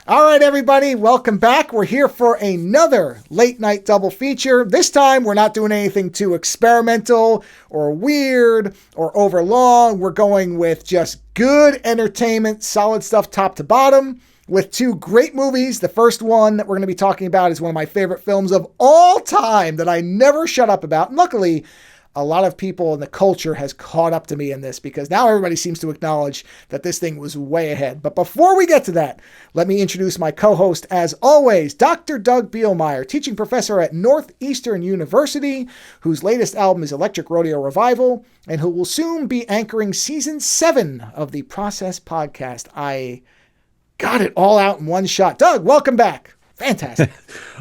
All right, everybody, welcome back. We're here for another late night double feature. This time, we're not doing anything too experimental or weird or overlong. We're going with just good entertainment, solid stuff top to bottom, with two great movies. The first one that we're going to be talking about is one of my favorite films of all time that I never shut up about. And luckily, a lot of people in the culture has caught up to me in this because now everybody seems to acknowledge that this thing was way ahead. But before we get to that, let me introduce my co-host, as always, Dr. Doug Bielmeier, teaching professor at Northeastern University, whose latest album is Electric Rodeo Revival, and who will soon be anchoring season 7 of the Process podcast. I got it all out in one shot. Doug, welcome back. Fantastic.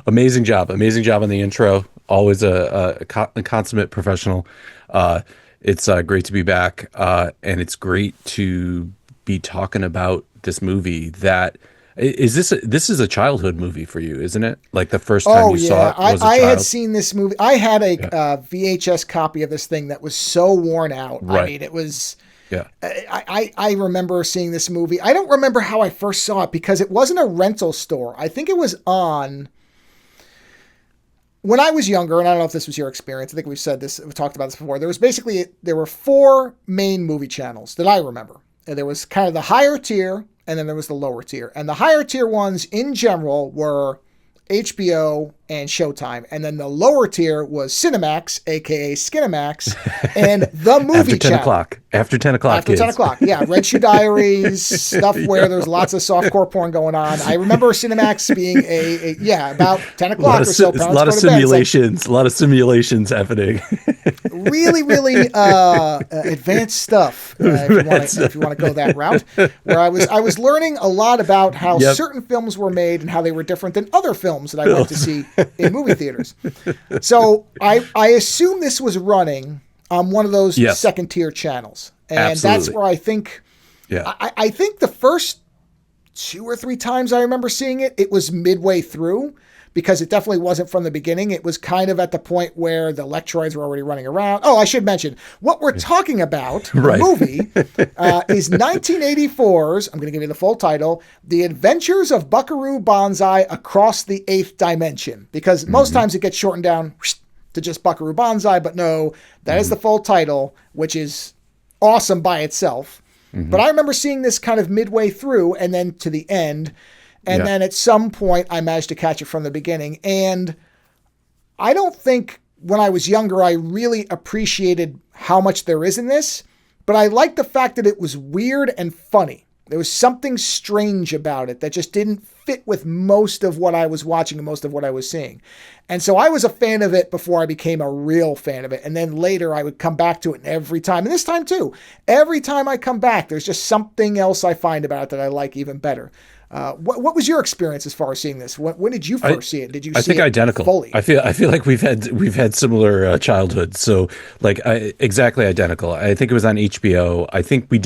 Amazing job on the intro. Always a consummate professional. It's great to be back, and it's great to be talking about this movie. This is a childhood movie for you, isn't it? Like the first time you saw it was a child? I had seen this movie. I had a VHS copy of this thing that was so worn out. Right. I mean, it was. Yeah. I remember seeing this movie. I don't remember how I first saw it because it wasn't a rental store. I think it was on. When I was younger, and I don't know if this was your experience, I think we've talked about this before. There were 4 main movie channels that I remember. And there was kind of the higher tier, and then there was the lower tier. And the higher tier ones in general were HBO and Showtime. And then the lower tier was Cinemax, aka Skinemax, and the movie channel. After 10 o'clock. After 10 o'clock, yeah. Red Shoe Diaries, stuff where there's lots of softcore porn going on. I remember Cinemax being about 10 o'clock or so. A lot of simulations happening. Really, really advanced stuff, if you want to go that route, where I was learning a lot about how certain films were made and how they were different than other films that I went to see in movie theaters. So I assume this was running on one of those second tier channels. And Absolutely. That's where I think, I think the first 2 or 3 times I remember seeing it, it was midway through, because it definitely wasn't from the beginning. It was kind of at the point where the Electroids were already running around. Oh, I should mention, what we're talking about, the movie, is 1984's, I'm going to give you the full title, The Adventures of Buckaroo Banzai Across the Eighth Dimension. Because most times it gets shortened down to just Buckaroo Banzai, but no, that is the full title, which is awesome by itself. But I remember seeing this kind of midway through and then to the end. And then at some point, I managed to catch it from the beginning. And I don't think when I was younger, I really appreciated how much there is in this. But I liked the fact that it was weird and funny. There was something strange about it that just didn't fit with most of what I was watching and most of what I was seeing. And so I was a fan of it before I became a real fan of it. And then later I would come back to it every time. And this time too, every time I come back, there's just something else I find about it that I like even better. What was your experience as far as seeing this? When did you first see it? Did you see it identical fully? I feel like we've had similar childhoods. So exactly identical. I think it was on HBO. I think we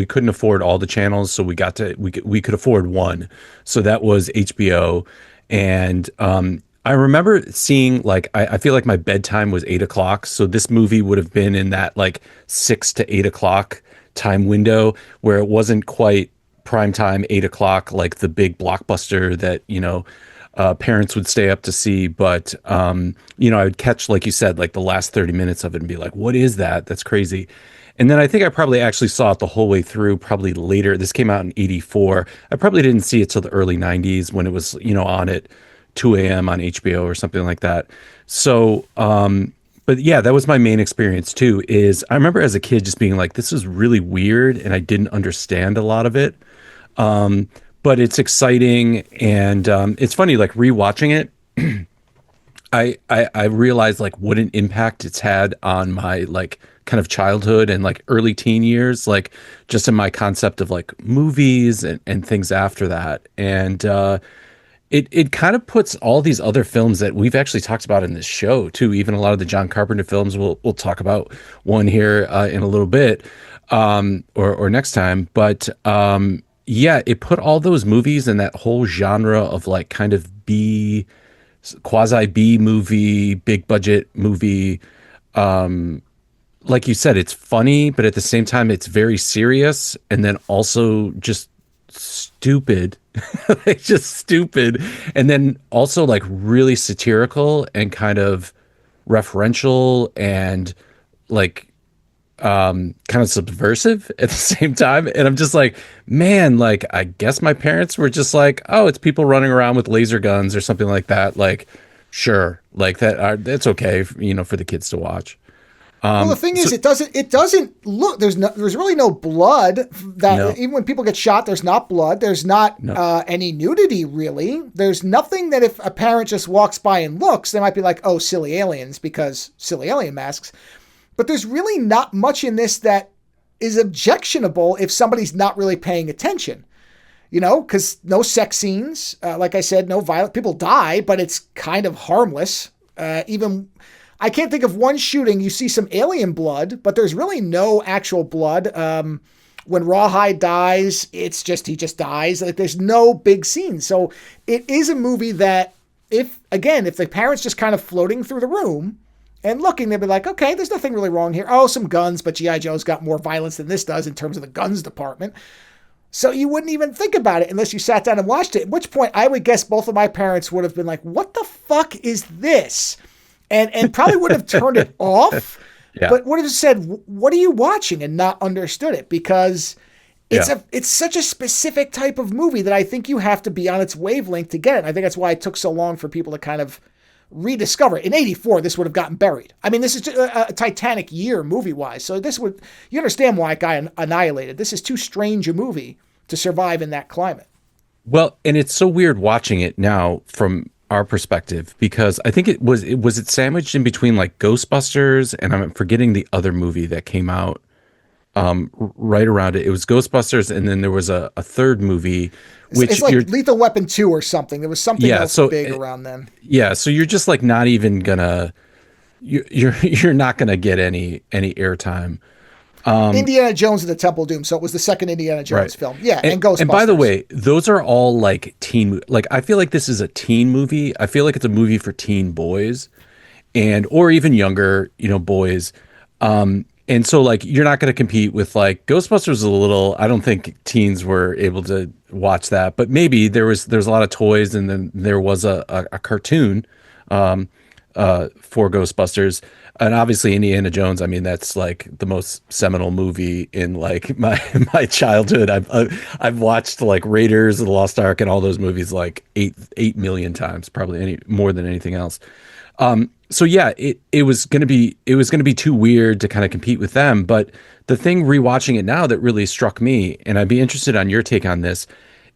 couldn't afford all the channels, so we could afford one. So that was HBO. And I remember seeing, I feel like my bedtime was 8 o'clock. So this movie would have been in that 6 to 8 o'clock time window where it wasn't quite prime time, 8 o'clock, like the big blockbuster that, parents would stay up to see. But, I would catch, like you said, the last 30 minutes of it and be like, what is that? That's crazy. And then I think I probably actually saw it the whole way through, probably later. This came out in 84. I probably didn't see it till the early 90s when it was, on at 2 a.m. on HBO or something like that. So, but yeah, that was my main experience too, is I remember as a kid just being like, this is really weird and I didn't understand a lot of it. But it's exciting and it's funny, rewatching it, I realized what an impact it's had on my kind of childhood and early teen years, just in my concept of movies and things after that. And it kind of puts all these other films that we've actually talked about in this show too, even a lot of the John Carpenter films. We'll talk about one here in a little bit or next time. But it put all those movies and that whole genre of kind of quasi B movie, big budget movie. Like you said, it's funny, but at the same time, it's very serious and then also just stupid Like just stupid. And then also like really satirical and kind of referential and like kind of subversive at the same time. And I'm just like, man, like I guess my parents were just like, oh, it's people running around with laser guns or something like that. Like, sure, like that's okay, for the kids to watch. Well, the thing So is, it doesn't look. There's really no blood. That no, even when people get shot, there's not blood. There's not no. any nudity really. There's nothing that if a parent just walks by and looks, they might be like, "Oh, silly aliens," because silly alien masks. But there's really not much in this that is objectionable if somebody's not really paying attention. Because no sex scenes, like I said, no violent. People die, but it's kind of harmless. Even I can't think of one shooting. You see some alien blood, but there's really no actual blood. When Rawhide dies, he just dies. Like there's no big scene. So it is a movie that if the parents just kind of floating through the room and looking, they'd be like, okay, there's nothing really wrong here. Oh, some guns, but G.I. Joe's got more violence than this does in terms of the guns department. So you wouldn't even think about it unless you sat down and watched it. At which point I would guess both of my parents would have been like, what the fuck is this? And probably would have turned it off, Yeah. but would have said, what are you watching? And not understood it because it's such a specific type of movie that I think you have to be on its wavelength to get it. And I think that's why it took so long for people to kind of rediscover it. In 84, this would have gotten buried. I mean, this is just a Titanic year movie-wise. So you understand why it got annihilated. This is too strange a movie to survive in that climate. Well, and it's so weird watching it now from our perspective because I think it was sandwiched in between like Ghostbusters and I'm forgetting the other movie that came out right around it. It was Ghostbusters and then there was a third movie which it's like Lethal Weapon 2 or something. There was something else big around then. Yeah, so you're just like not even gonna you're not gonna get any airtime. Indiana Jones and the Temple of Doom. So it was the second Indiana Jones film. Yeah, and Ghostbusters. And by the way, those are all like teen. Like I feel like this is a teen movie. I feel like it's a movie for teen boys, or even younger, boys. And so like you're not going to compete with like Ghostbusters is a little. I don't think teens were able to watch that, but maybe there's a lot of toys, and then there was a cartoon for Ghostbusters. And obviously Indiana Jones, I mean, that's like the most seminal movie in like my childhood. I've watched like Raiders of the Lost Ark and all those movies like 8 million times, probably more than anything else. So yeah, it was gonna be too weird to kind of compete with them. But the thing rewatching it now that really struck me, and I'd be interested on your take on this,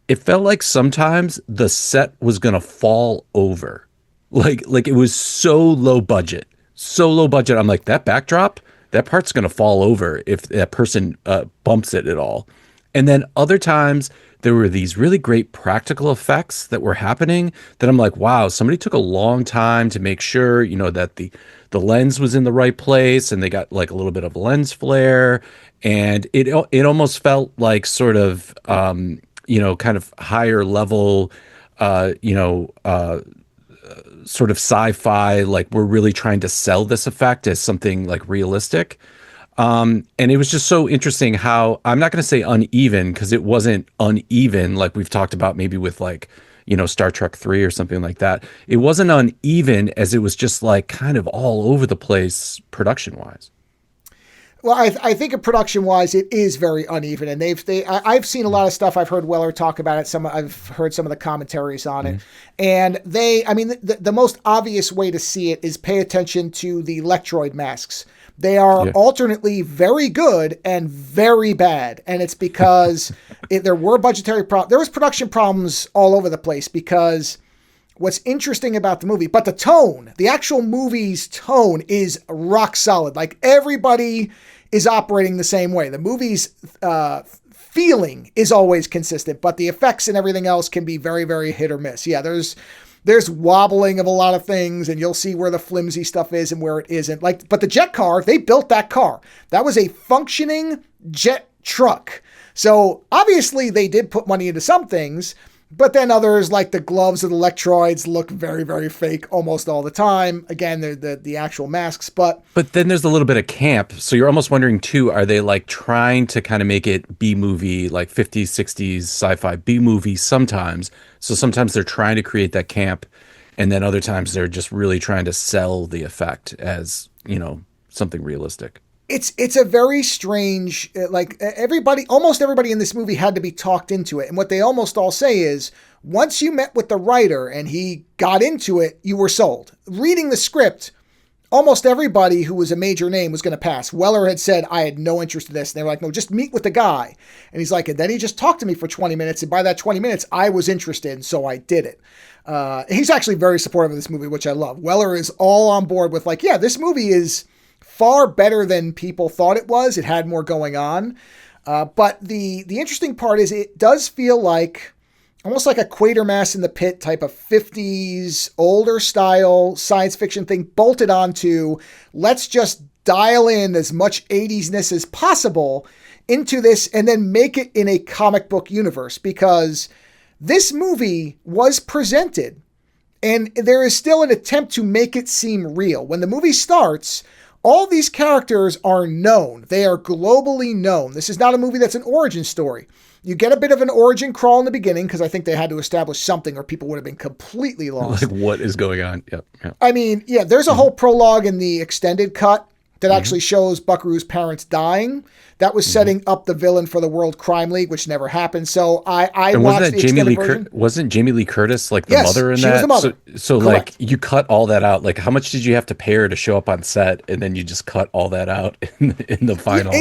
it felt like sometimes the set was gonna fall over. Like it was so low budget. So low budget. I'm like, that backdrop, that part's going to fall over if that person bumps it at all. And then other times there were these really great practical effects that were happening that I'm like, wow, somebody took a long time to make sure, that the lens was in the right place and they got like a little bit of lens flare. And it almost felt like sort of, kind of higher level, sort of sci-fi, like we're really trying to sell this effect as something like realistic. And it was just so interesting how I'm not going to say uneven because it wasn't uneven like we've talked about maybe with like, Star Trek 3 or something like that. It wasn't uneven as it was just like kind of all over the place production wise. Well, I think of production wise, it is very uneven, and I've seen a lot of stuff. I've heard Weller talk about it. I've heard some of the commentaries on it, and the most obvious way to see it is pay attention to the Lectroid masks. They are alternately very good and very bad, and it's because there were budgetary problems. There was production problems all over the place because what's interesting about the movie, but the actual movie's tone is rock solid. Like everybody is operating the same way. The movie's feeling is always consistent, but the effects and everything else can be very, very hit or miss. Yeah, there's wobbling of a lot of things, and you'll see where the flimsy stuff is and where it isn't. But the jet car, they built that car. That was a functioning jet truck. So obviously they did put money into some things, But then others, like the gloves of the Electroids, look very, very fake almost all the time. Again, they're the actual masks. But then there's a little bit of camp. So you're almost wondering too, are they like trying to kind of make it B movie, like 50s, 60s sci-fi B movie sometimes. So sometimes they're trying to create that camp. And then other times they're just really trying to sell the effect as, something realistic. It's a very strange, like almost everybody in this movie had to be talked into it. And what they almost all say is, once you met with the writer and he got into it, you were sold. Reading the script, almost everybody who was a major name was going to pass. Weller had said, I had no interest in this. And they were like, no, just meet with the guy. And he's like, and then he just talked to me for 20 minutes. And by that 20 minutes, I was interested. And so I did it. He's actually very supportive of this movie, which I love. Weller is all on board with like, yeah, this movie is far better than people thought it was. It had more going on. But the interesting part is it does feel like almost like a Quatermass in the Pit type of 50s older style science fiction thing bolted onto, let's just dial in as much 80s-ness as possible into this and then make it in a comic book universe, because this movie was presented and there is still an attempt to make it seem real. When the movie starts, all these characters are known. They are globally known. This is not a movie that's an origin story. You get a bit of an origin crawl in the beginning because I think they had to establish something or people would have been completely lost. Like, what is going on? Yep. I mean, yeah, there's a whole prologue in the extended cut that actually shows Buckaroo's parents dying. That was setting up the villain for the World Crime League, which never happened. So I and watched wasn't the extended version. Wasn't Jamie Lee Curtis like the Yes, mother in she that? was the mother. So like you cut all that out. Like how much did you have to pay her to show up on set, and then you just cut all that out in the final?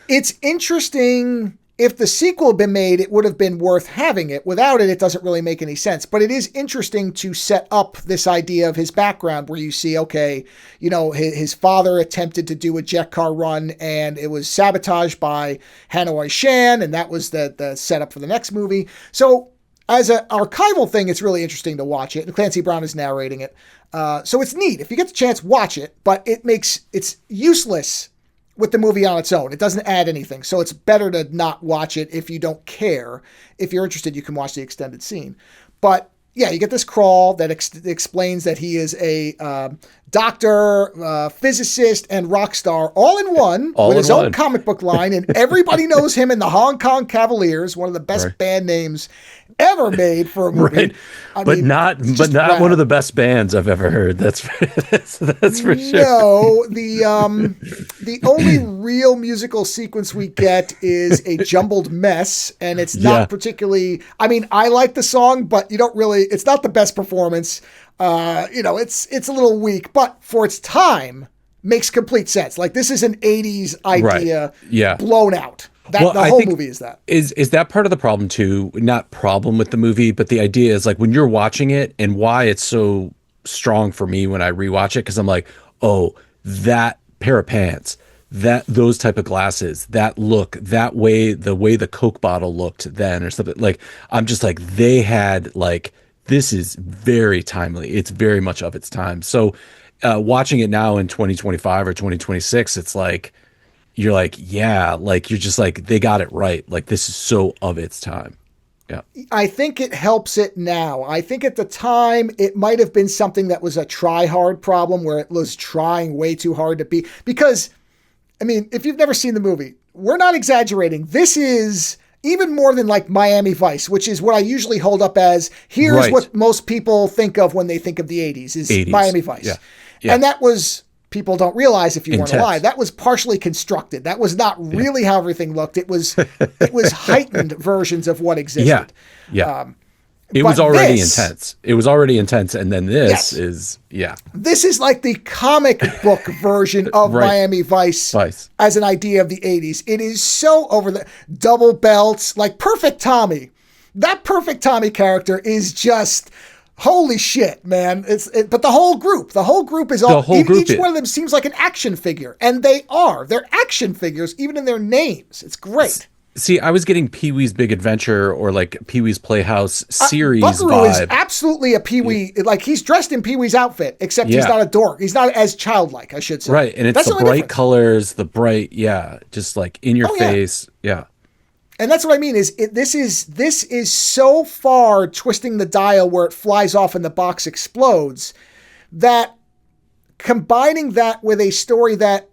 It's interesting. If the sequel had been made, it would have been worth having it. Without it, it doesn't really make any sense. But it is interesting to set up this idea of his background where you see, okay, his father attempted to do a jet car run and it was sabotaged by Hanoi Shan, and that was the setup for the next movie. So as an archival thing, it's really interesting to watch it. And Clancy Brown is narrating it. So it's neat. If you get the chance, watch it. But it's useless with the movie on its own. It doesn't add anything. So it's better to not watch it if you don't care. If you're interested, you can watch the extended scene. But yeah, you get this crawl that explains that he is a doctor, physicist, and rock star all in one with his own comic book line. And everybody knows him in the Hong Kong Cavaliers, one of the best band names ever made for a movie. Right. But not one of the best bands I've ever heard. That's for sure. No, the only real musical sequence we get is a jumbled mess, and it's not particularly. I mean, I like the song, but you don't really. It's not the best performance. It's a little weak, but for its time, makes complete sense. Like this is an '80s idea, blown out. The whole movie is that. Is that part of the problem too? Not problem with the movie, but the idea is like when you're watching it and why it's so strong for me when I rewatch it, because I'm like, oh, that pair of pants, those type of glasses, that look, the way the Coke bottle looked then or something. Like I'm just like, they had like, this is very timely. It's very much of its time. So watching it now in 2025 or 2026, it's like, you're like, yeah, like you're just like, they got it right. Like this is so of its time. Yeah. I think it helps it now. I think at the time it might have been something that was a try hard problem where it was trying way too hard to be, because I mean, if you've never seen the movie, we're not exaggerating. This is even more than like Miami Vice, which is what I usually hold up as here's what most people think of when they think of the 80s is 80s. Miami Vice. Yeah. Yeah. And that was, people don't realize if you weren't alive, that was partially constructed. That was not really how everything looked. It was heightened versions of what existed. Yeah. It was already intense. It was already intense. And then this is. This is like the comic book version of Miami Vice as an idea of the 80s. It is so over the double belts, like Perfect Tommy. That Perfect Tommy character is just holy shit, man. But the whole group is all, each one of them seems like an action figure, and they are. They're action figures, even in their names. It's great. See, I was getting Pee-wee's Big Adventure or like Pee-wee's Playhouse series Buckaroo vibe. is absolutely a Pee-wee. Like he's dressed in Pee-wee's outfit, except he's not a dork. He's not as childlike, I should say. Right, and it's the bright colors, just like in your face. Yeah. And that's what I mean this is so far twisting the dial where it flies off and the box explodes, that combining that with a story that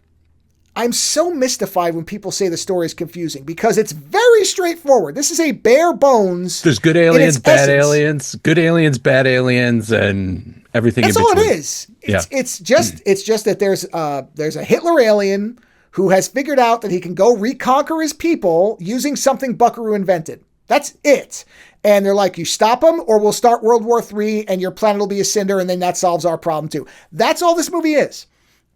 I'm so mystified when people say the story is confusing, because it's very straightforward. This is a bare bones. There's good aliens, bad aliens, good aliens, bad aliens, and everything in between. That's all it is. It's just that there's a Hitler alien who has figured out that he can go reconquer his people using something Buckaroo invented. That's it. And they're like, you stop him or we'll start World War III and your planet will be a cinder, and then that solves our problem too. That's all this movie is.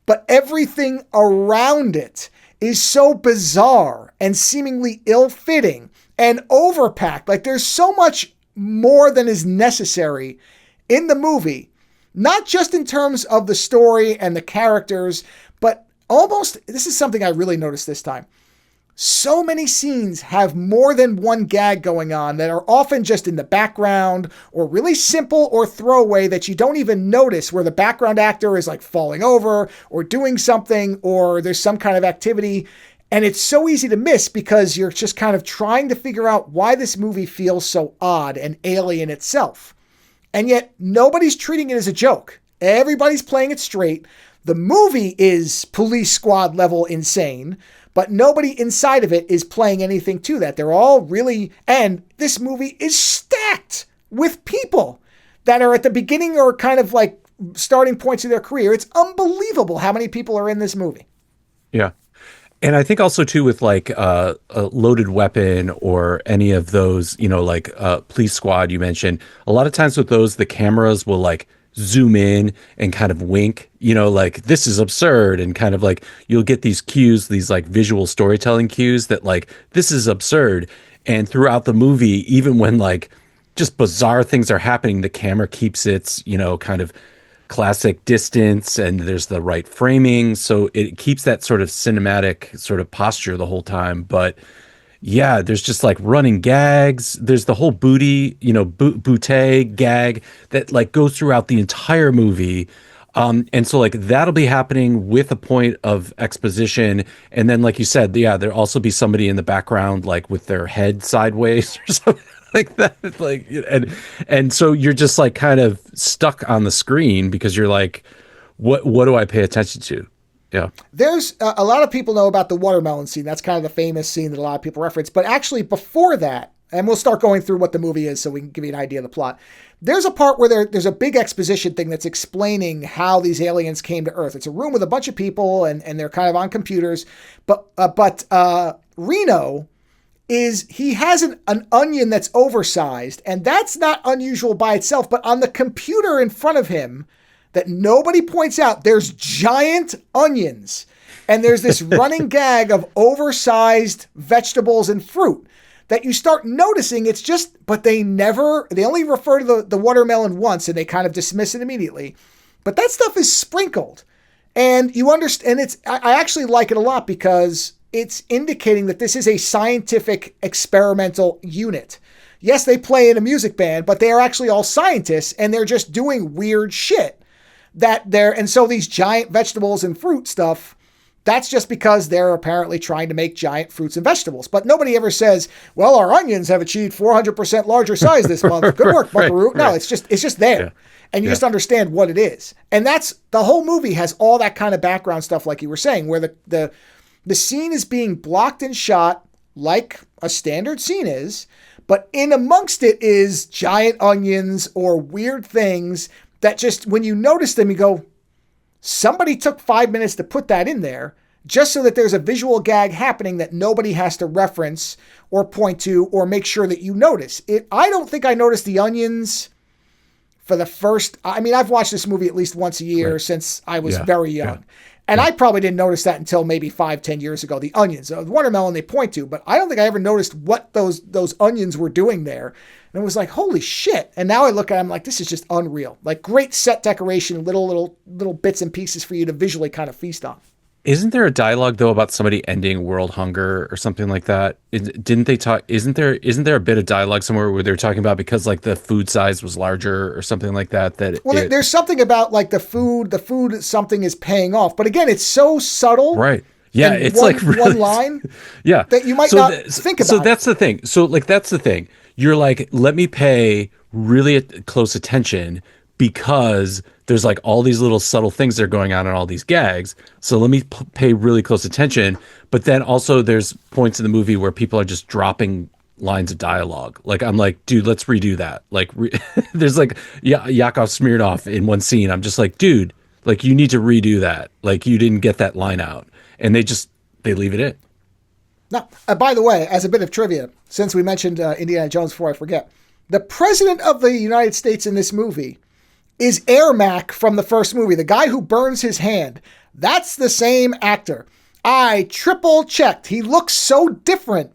But everything around it is so bizarre and seemingly ill-fitting and overpacked. Like, there's so much more than is necessary in the movie, not just in terms of the story and the characters, but almost, this is something I really noticed this time. So many scenes have more than one gag going on that are often just in the background or really simple or throwaway that you don't even notice, where the background actor is like falling over or doing something, or there's some kind of activity. And it's so easy to miss because you're just kind of trying to figure out why this movie feels so odd and alien itself. And yet nobody's treating it as a joke. Everybody's playing it straight. The movie is Police Squad level insane, but nobody inside of it is playing anything to that. They're all really, and this movie is stacked with people that are at the beginning or kind of like starting points of their career. It's unbelievable how many people are in this movie. Yeah. And I think also too with like a Loaded Weapon or any of those, you know, like Police Squad you mentioned, a lot of times with those, the cameras will like zoom in and kind of wink, you know, like this is absurd, and kind of like you'll get these cues, these like visual storytelling cues that like this is absurd. And throughout the movie, even when like just bizarre things are happening, the camera keeps its, you know, kind of classic distance, and there's the right framing, so it keeps that sort of cinematic sort of posture the whole time. But yeah, there's just like running gags. There's the whole booty, you know, bootay gag that like goes throughout the entire movie. And so like that'll be happening with a point of exposition. And then, like you said, yeah, there'll also be somebody in the background, like with their head sideways or something like that. Like, and so you're just like kind of stuck on the screen because you're like, what do I pay attention to? Yeah. There's a lot of people know about the watermelon scene. That's kind of the famous scene that a lot of people reference. But actually before that, and we'll start going through what the movie is so we can give you an idea of the plot. There's a part where there's a big exposition thing that's explaining how these aliens came to Earth. It's a room with a bunch of people and they're kind of on computers. But Reno he has an onion that's oversized, and that's not unusual by itself. But on the computer in front of him, that nobody points out, there's giant onions. And there's this running gag of oversized vegetables and fruit that you start noticing. It's just, but they only refer to the watermelon once and they kind of dismiss it immediately. But that stuff is sprinkled. And you understand, I actually like it a lot because it's indicating that this is a scientific experimental unit. Yes, they play in a music band, but they are actually all scientists and they're just doing weird shit. And so these giant vegetables and fruit stuff, that's just because they're apparently trying to make giant fruits and vegetables. But nobody ever says, well, our onions have achieved 400% larger size this month. Good work, Buckaroo. Right. No, it's just there. Yeah. And you just understand what it is. And that's, the whole movie has all that kind of background stuff, like you were saying, where the scene is being blocked and shot like a standard scene is, but in amongst it is giant onions or weird things that just, when you notice them, you go, somebody took 5 minutes to put that in there just so that there's a visual gag happening that nobody has to reference or point to or make sure that you notice. I don't think I noticed the onions for the first, I've watched this movie at least once a year since I was very young. Yeah. And I probably didn't notice that until maybe 5-10 years ago, the onions. The watermelon they point to, but I don't think I ever noticed what those onions were doing there. And it was like, holy shit. And now I look at it, I'm like, this is just unreal. Like, great set decoration, little bits and pieces for you to visually kind of feast on. Isn't there a dialogue though about somebody ending world hunger or something like that? Didn't they talk? Isn't there a bit of dialogue somewhere where they're talking about because like the food size was larger or something like that? There's something about like the food something is paying off, but again, it's so subtle, right? Yeah, and it's like one really, line yeah. that you might not think about. So that's the thing. So like that's the thing. You're like, let me pay really close attention because there's like all these little subtle things that are going on in all these gags. So let me pay really close attention. But then also there's points in the movie where people are just dropping lines of dialogue. Like I'm like, dude, let's redo that. Like there's like Yakov Smirnoff in one scene. I'm just like, dude, like you need to redo that. Like you didn't get that line out. And they leave it in. Now, by the way, as a bit of trivia, since we mentioned Indiana Jones before I forget, the president of the United States in this movie is Ermac from the first movie, the guy who burns his hand. That's the same actor. I triple checked. He looks so different.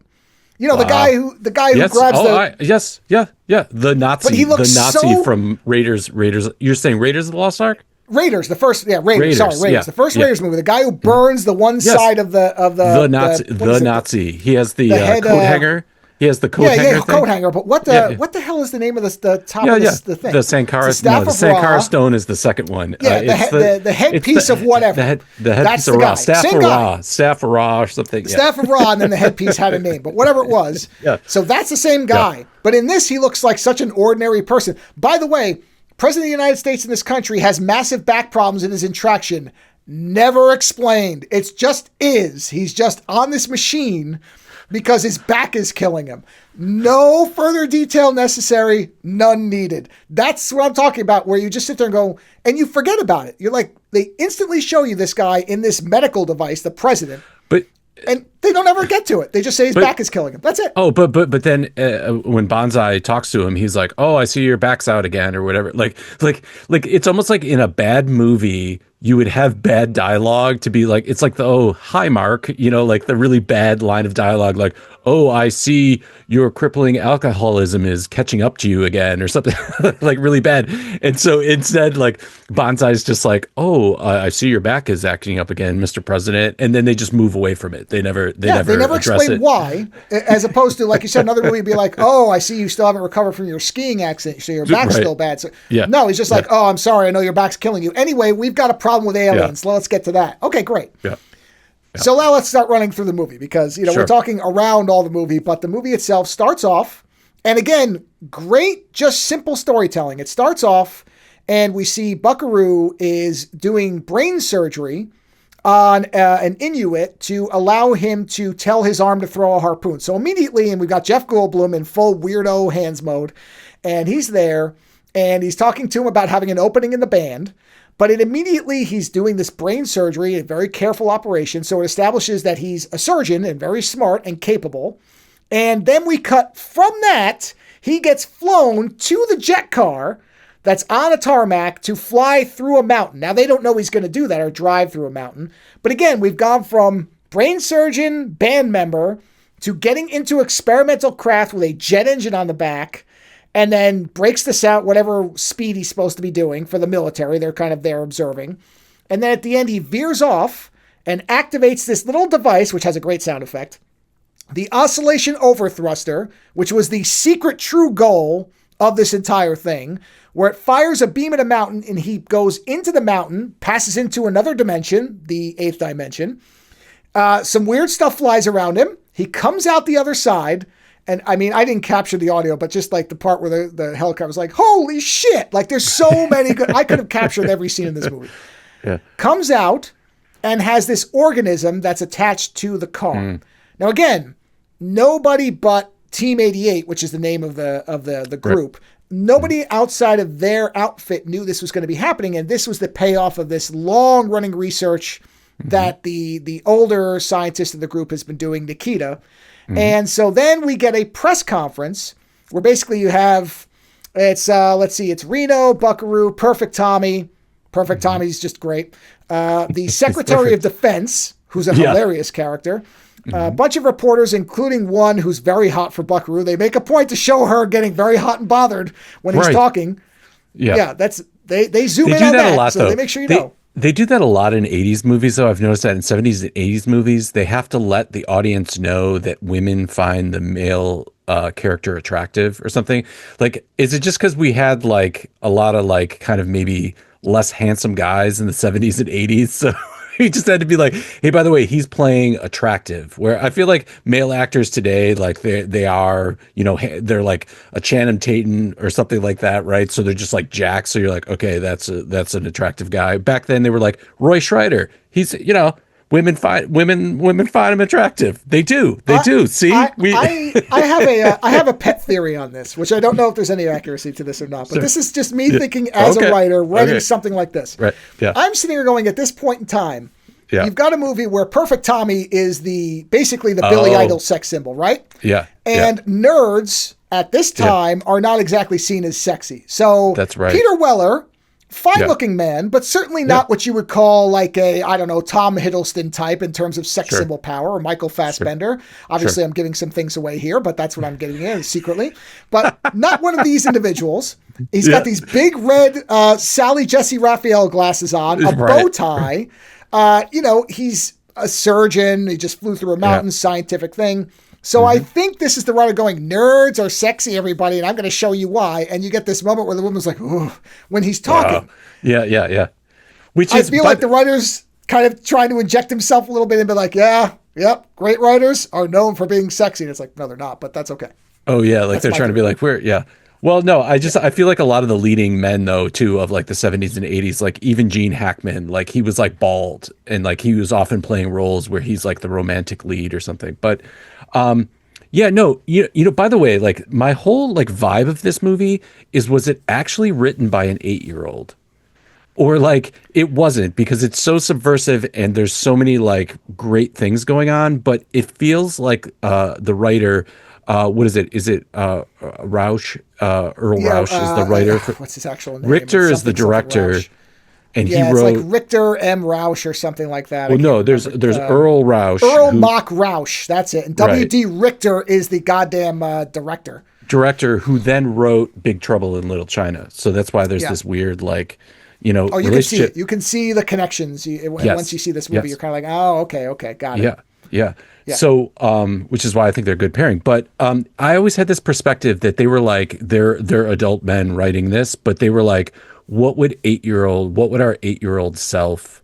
You know, Wow. the guy who grabs the Nazi, But he looks so... from Raiders. You're saying Raiders of the Lost Ark? Raiders, the first, Raiders. Sorry, Raiders. Yeah, The first Raiders movie. The guy who burns the one side of the Nazi. He has the coat hanger. He has the coat hanger. Coat hanger. But what the hell is the name of the top of this, the thing? The Sankara. The Sankara stone is the second one. Yeah, the headpiece of whatever. The headpiece of Ra. Staff of Ra or something. The Staff of Ra, and then the headpiece had a name, but whatever it was. Yeah. So that's the same guy. Yeah. But in this, he looks like such an ordinary person. By the way, President of the United States in this country has massive back problems in his intraction. Never explained. It's just is. He's just on this machine because his back is killing him. No further detail necessary. None needed. That's what I'm talking about, where you just sit there and go, and you forget about it. You're like, they instantly show you this guy in this medical device, the president. And they don't ever get to it. They just say his back is killing him. That's it. Oh, but then when Banzai talks to him, he's like, "Oh, I see your back's out again," or whatever. Like it's almost like in a bad movie, you would have bad dialogue to be like, it's like the hi Mark, like the really bad line of dialogue, like, "Oh, I see your crippling alcoholism is catching up to you again," or something like really bad. And so instead, like Banzai's just like, "Oh, I see your back is acting up again, Mr. President," and then they just move away from it. They never explain why, as opposed to, like you said, another movie would be like, "Oh, I see you still haven't recovered from your skiing accident, so your back's still bad." So, no, he's just like, "Oh, I'm sorry, I know your back's killing you. Anyway, we've got a problem with aliens. Yeah. Let's get to that." Okay, great. Yeah. So now let's start running through the movie because, we're talking around all the movie, but the movie itself starts off, and again, great, just simple storytelling. It starts off and we see Buckaroo is doing brain surgery on an Inuit to allow him to tell his arm to throw a harpoon. So immediately, and we've got Jeff Goldblum in full weirdo hands mode, and he's there, and he's talking to him about having an opening in the band. But immediately he's doing this brain surgery, a very careful operation. So it establishes that he's a surgeon and very smart and capable. And then we cut from that. He gets flown to the jet car that's on a tarmac to fly through a mountain. Now, they don't know he's going to do that or drive through a mountain. But again, we've gone from brain surgeon, band member, to getting into experimental craft with a jet engine on the back, and then breaks this out, whatever speed he's supposed to be doing for the military. They're kind of there observing. And then at the end, he veers off and activates this little device, which has a great sound effect. The oscillation overthruster, which was the secret true goal of this entire thing, where it fires a beam at a mountain and he goes into the mountain, passes into another dimension, the 8th dimension. Some weird stuff flies around him. He comes out the other side. And I mean, I didn't capture the audio, but just like the part where the helicopter was like, holy shit. Like there's so many good, I could have captured every scene in this movie. Yeah. Comes out and has this organism that's attached to the car. Now, again, nobody but Team 88, which is the name of the group, nobody outside of their outfit knew this was going to be happening. And this was the payoff of this long running research that the older scientist of the group has been doing, Nikita. And so then we get a press conference where basically you have, it's Reno, Buckaroo, Perfect Tommy. Perfect Tommy's just great. The Secretary of Defense, who's a hilarious character. A bunch of reporters, including one who's very hot for Buckaroo. They make a point to show her getting very hot and bothered when he's talking. Yeah, that's they zoom in on that a lot, so they make sure you know. They do that a lot in 80s movies, though. I've noticed that in 70s and 80s movies, they have to let the audience know that women find the male character attractive or something. Like, is it just because we had like a lot of like kind of maybe less handsome guys in the 70s and 80s? So He just had to be like, hey, by the way, he's playing attractive. Where I feel like male actors today, like they are, they're like a Channing Tatum or something like that, right? So they're just like Jack. So you're like, okay, that's an attractive guy. Back then they were like Roy Schreider. He's, women find him attractive. They do. See, I have a pet theory on this, which I don't know if there's any accuracy to this or not. But this is just me thinking as a writer writing something like this. Right. Yeah. I'm sitting here going, at this point in time, you've got a movie where Perfect Tommy is basically the Billy Idol sex symbol, right? Yeah. And nerds at this time are not exactly seen as sexy. So that's right. Peter Weller, fine-looking man, but certainly not what you would call like a, I don't know, Tom Hiddleston type in terms of sex symbol power, or Michael Fassbender. Obviously, I'm giving some things away here, but that's what I'm getting in secretly. But not one of these individuals. He's got these big red Sally Jesse Raphael glasses on, a bow tie. He's a surgeon. He just flew through a mountain, scientific thing. So I think this is the writer going, nerds are sexy, everybody, and I'm going to show you why. And you get this moment where the woman's like, ooh, when he's talking. Yeah. I feel like the writer's kind of trying to inject himself a little bit and be like, great writers are known for being sexy. And it's like, no, they're not, but that's okay. Oh, yeah, like they're trying to be like, Well, no, I feel like a lot of the leading men, though, too, of like the 70s and 80s, like even Gene Hackman, like he was like bald and like he was often playing roles where he's like the romantic lead or something. But by the way, like my whole like vibe of this movie was it actually written by an 8-year-old? Or like it wasn't, because it's so subversive and there's so many like great things going on, but it feels like the writer, what is it? Is it Rausch? Earl Rausch is the writer. What's his actual name? Richter is the director. And he wrote, it's like Richter M. Rausch or something like that. Well, no, there's Earl Rausch. Earl Mock Rausch, that's it. And W.D. Richter is the goddamn director who then wrote Big Trouble in Little China. So that's why there's this weird like, relationship. Can see it. You can see the connections. Once you see this movie, you're kind of like, oh, okay, got it. Yeah. So, which is why I think they're a good pairing. But I always had this perspective that they were like, they're adult men writing this, but they were like, what would our 8-year-old self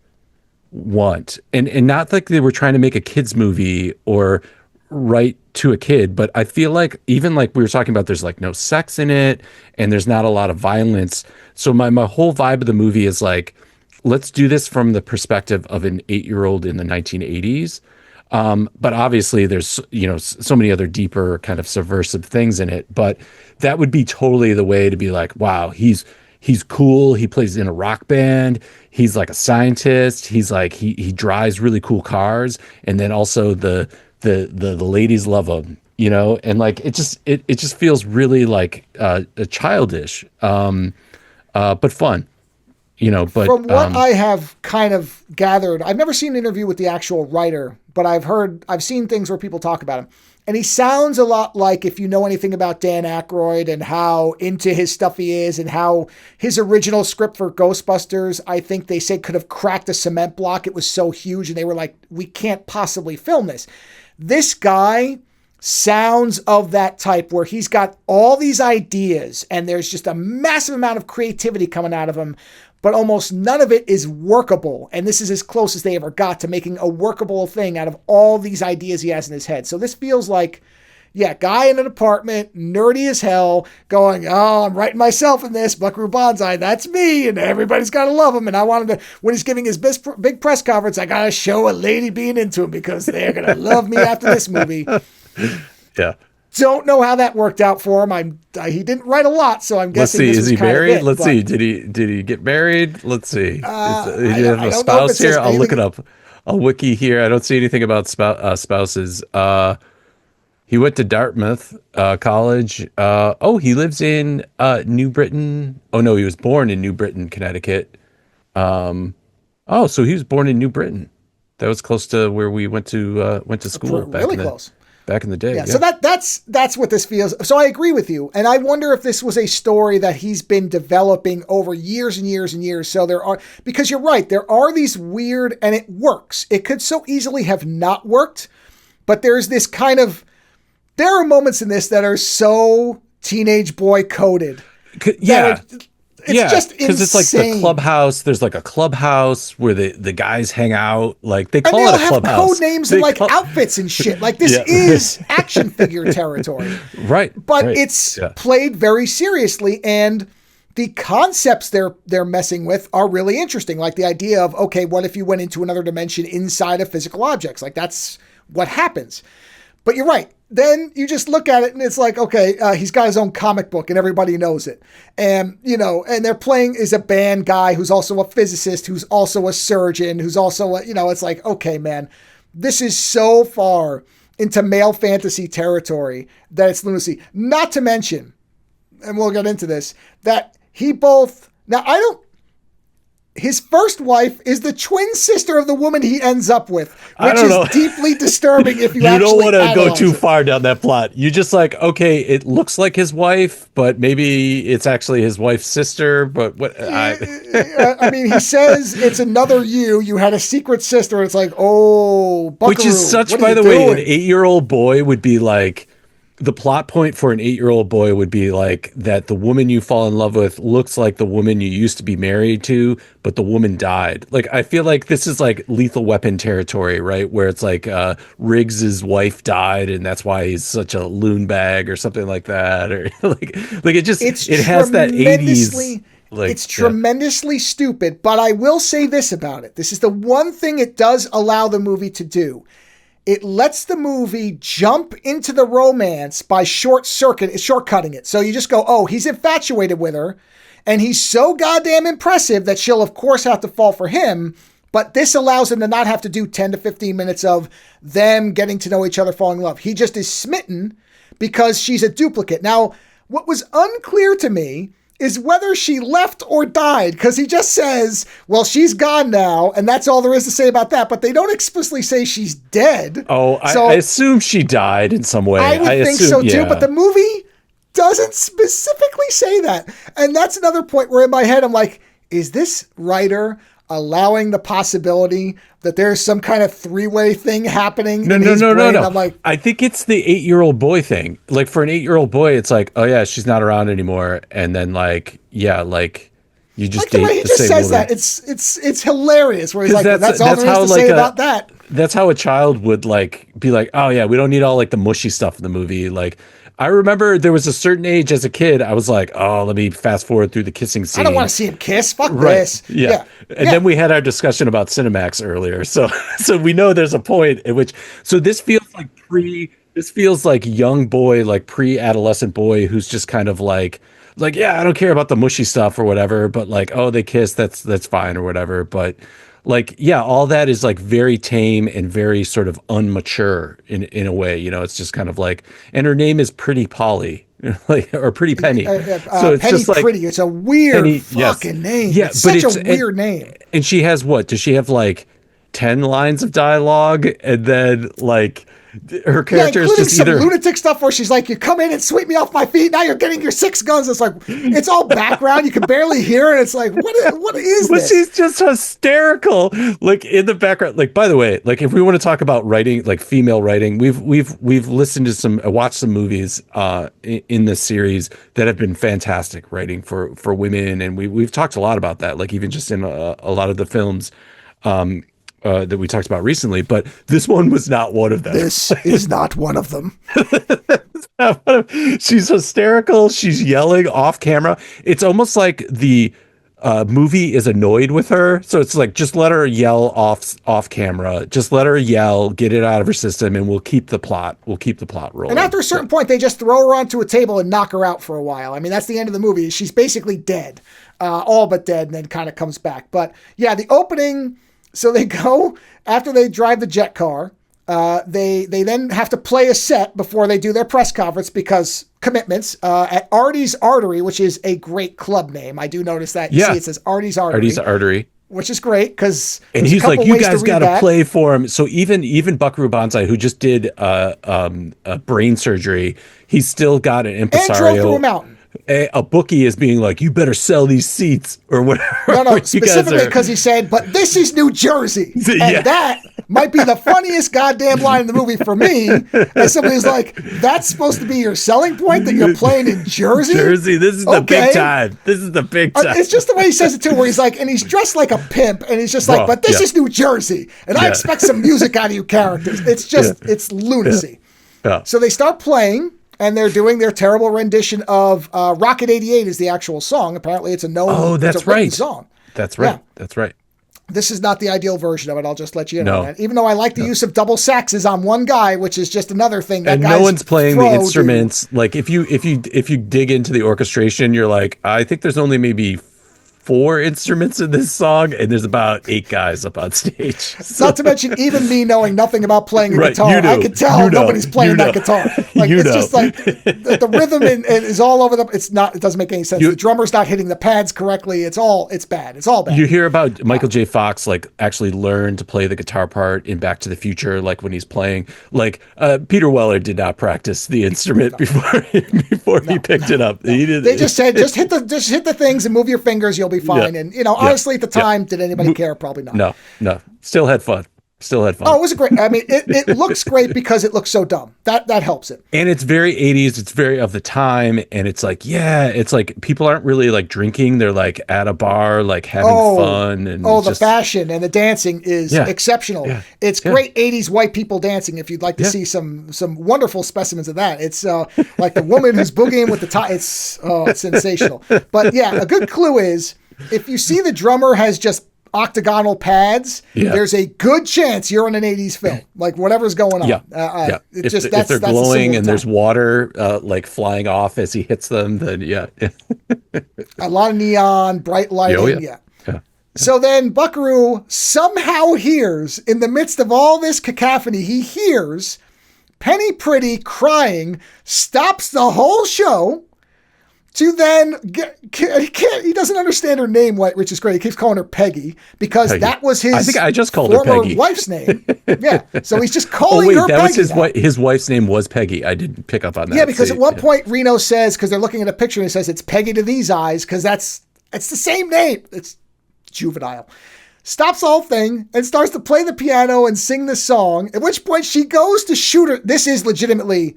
want? And not like they were trying to make a kid's movie or write to a kid, but I feel like even like we were talking about, there's like no sex in it and there's not a lot of violence. So my whole vibe of the movie is like, let's do this from the perspective of an 8-year-old in the 1980s. But obviously there's, so many other deeper kind of subversive things in it, but that would be totally the way to be like, wow, he's cool. He plays in a rock band. He's like a scientist. He's like, he drives really cool cars. And then also the ladies love him, and like, it just feels really like, childish, but fun. But from what I have kind of gathered, I've never seen an interview with the actual writer, but I've seen things where people talk about him. And he sounds a lot like, if you know anything about Dan Aykroyd and how into his stuff he is, and how his original script for Ghostbusters, I think they said could have cracked a cement block. It was so huge. And they were like, we can't possibly film this. This guy sounds of that type where he's got all these ideas and there's just a massive amount of creativity coming out of him, but almost none of it is workable. And this is as close as they ever got to making a workable thing out of all these ideas he has in his head. So this feels like, guy in an apartment, nerdy as hell, going, oh, I'm writing myself in this, Buckaroo Banzai, that's me, and everybody's got to love him. And I wanted to, when he's giving his big press conference, I got to show a lady being into him because they're going to love me after this movie. Yeah. Don't know how that worked out for him. He didn't write a lot, so I'm guessing. Let's see. Is he married? Let's see. Did he get married? Let's see. Did he have a spouse here? I'll look it up. I'll wiki here. I don't see anything about spouses. He went to Dartmouth College. He lives in New Britain. Oh no, he was born in New Britain, Connecticut. So he was born in New Britain. That was close to where we went to school. Really close. Back in the day. Yeah. So that's what this feels. So I agree with you. And I wonder if this was a story that he's been developing over years and years and years. So because you're right, there are these weird, and it works. It could so easily have not worked, but there's this kind of, there are moments in this that are so teenage boy coded. Yeah. It's just insane. Because it's like the clubhouse. There's like a clubhouse where the guys hang out. Like they call it a clubhouse. And they all have code names and like outfits and shit. Like this is action figure territory. Right. But it's played very seriously, and the concepts they're messing with are really interesting. Like the idea of, okay, what if you went into another dimension inside of physical objects? Like that's what happens. But you're right. Then you just look at it and it's like, okay, he's got his own comic book and everybody knows it. And, and they're playing is a band guy who's also a physicist, who's also a surgeon, who's also, it's like, okay, man, this is so far into male fantasy territory that it's lunacy. Not to mention, and we'll get into this, that his first wife is the twin sister of the woman he ends up with, which is deeply disturbing if you actually don't want to go too far down that plot. You just like, okay, it looks like his wife, but maybe it's actually his wife's sister. But what? I mean, he says it's another you. You had a secret sister. It's like, oh, Buckaroo, which is such, by the way, an 8-year-old boy would be like. The plot point for an 8-year-old boy would be like that the woman you fall in love with looks like the woman you used to be married to, but the woman died. Like, I feel like this is like Lethal Weapon territory, right? Where it's like Riggs's wife died and that's why he's such a loon bag or something like that. Or like it has that 80s. It's tremendously stupid, but I will say this about it. This is the one thing it does allow the movie to do. It lets the movie jump into the romance by shortcutting it. So you just go, oh, he's infatuated with her, and he's so goddamn impressive that she'll, of course, have to fall for him. But this allows him to not have to do 10 to 15 minutes of them getting to know each other, falling in love. He just is smitten because she's a duplicate. Now, what was unclear to me is whether she left or died, because he just says, well, she's gone now, and that's all there is to say about that, but they don't explicitly say she's dead. Oh, so I assume she died in some way. I would think so too, but the movie doesn't specifically say that. And that's another point where in my head, I'm like, is this writer allowing the possibility that there's some kind of three-way thing happening in his brain? I'm like, I think it's the 8-year-old boy thing. Like for an 8-year-old boy, it's like, oh yeah, she's not around anymore. And then like, yeah, like you just date the same woman. He just says that. It's hilarious where he's like, that's all there is to say about that. That's how a child would like be like, oh yeah, we don't need all like the mushy stuff in the movie. Like I remember there was a certain age as a kid, I was like, oh, let me fast forward through the kissing scene. I don't want to see him kiss. Fuck this. Yeah. And then we had our discussion about Cinemax earlier. So we know there's a point at which, so this feels like young boy, like pre-adolescent boy who's just kind of like, yeah, I don't care about the mushy stuff or whatever, but like, oh, they kiss, that's fine or whatever. But like, yeah, all that is like very tame and very sort of unmature in a way, it's just kind of like, and her name is Pretty Polly, like, or Pretty Penny. So it's Penny just like Pretty. It's a weird fucking name. Yeah, it's such a weird name. And she has what? Does she have like 10 lines of dialogue? And then like her character is just some lunatic stuff where she's like, you come in and sweep me off my feet. Now you're getting your 6 guns. It's like, it's all background. You can barely hear it. It's like, what is this? She's just hysterical. Like in the background, like, by the way, like if we want to talk about writing, like female writing, we've listened to watched some movies in this series that have been fantastic writing for women. And we've talked a lot about that, like even just in a lot of the films, that we talked about recently, but this one was not one of them. This is not one of them. She's hysterical. She's yelling off camera. It's almost like the movie is annoyed with her. So it's like, just let her yell off camera. Just let her yell, get it out of her system, and we'll keep the plot rolling. And after a certain point, they just throw her onto a table and knock her out for a while. I mean, that's the end of the movie. She's basically dead, all but dead, and then kind of comes back. But yeah, the opening... So they go, after they drive the jet car, they then have to play a set before they do their press conference because commitments at Artie's Artery, which is a great club name. I do notice that. You see it says Artie's Artery. Artie's Artery. Which is great because... And he's like, you guys got to play for him. So even Buckaroo Banzai, who just did a brain surgery, he's still got an impresario. And drove through a mountain. A bookie is being like, you better sell these seats or whatever. No, specifically because he said, but this is New Jersey. And that might be the funniest goddamn line in the movie for me. And somebody's like, that's supposed to be your selling point, that you're playing in Jersey? Jersey, this is the big time. This is the big time. It's just the way he says it too, where he's like, and he's dressed like a pimp, and he's just like, but this is New Jersey, and I expect some music out of you characters. It's just, it's lunacy. Yeah. So they start playing, and they're doing their terrible rendition of Rocket 88 is the actual song. Apparently it's a written song. That's right. Yeah. That's right. This is not the ideal version of it. I'll just let you know that. Even though I like the use of double saxes on one guy, which is just another thing. And no one's playing the instruments. Like if you dig into the orchestration, you're like, I think there's only maybe 4 instruments in this song, and there's about 8 guys up on stage. So. Not to mention, even me knowing nothing about playing a guitar, I can tell nobody's playing that guitar. Like it's just like the rhythm is all over the. It's not. It doesn't make any sense. The drummer's not hitting the pads correctly. It's bad. It's all bad. You hear about Michael J. Fox like actually learned to play the guitar part in Back to the Future, like when he's playing. Like Peter Weller did not practice the instrument before he picked it up. He did. They just said just hit the things and move your fingers. You'll be fine. And honestly, at the time, did anybody care? Probably not. No. Still had fun. Oh, it was great. I mean, it looks great because it looks so dumb. That helps it. And it's very 80s. It's very of the time. And it's like, it's like people aren't really like drinking. They're like at a bar, like having fun. And the fashion and the dancing is exceptional. Yeah. It's great 80s white people dancing. If you'd like to see some wonderful specimens of that, it's like the woman who's boogieing with the tie. It's sensational. But yeah, a good clue is if you see the drummer has just octagonal pads, there's a good chance you're in an 80s film, like whatever's going on. If they're glowing and there's water like flying off as he hits them, then a lot of neon, bright lighting. So then Buckaroo somehow hears, in the midst of all this cacophony, he hears Penny Pretty crying, stops the whole show, to then he doesn't understand her name, which is great. He keeps calling her Peggy because that was his. I think I just called her Peggy. Wife's name. Yeah, so he's just calling her that Peggy. Was his wife's name was Peggy. I didn't pick up on that. Yeah, because at one point Reno says, because they're looking at a picture and he says it's Peggy to these eyes because it's the same name. It's juvenile. Stops the whole thing and starts to play the piano and sing the song. At which point she goes to shoot her. This is legitimately,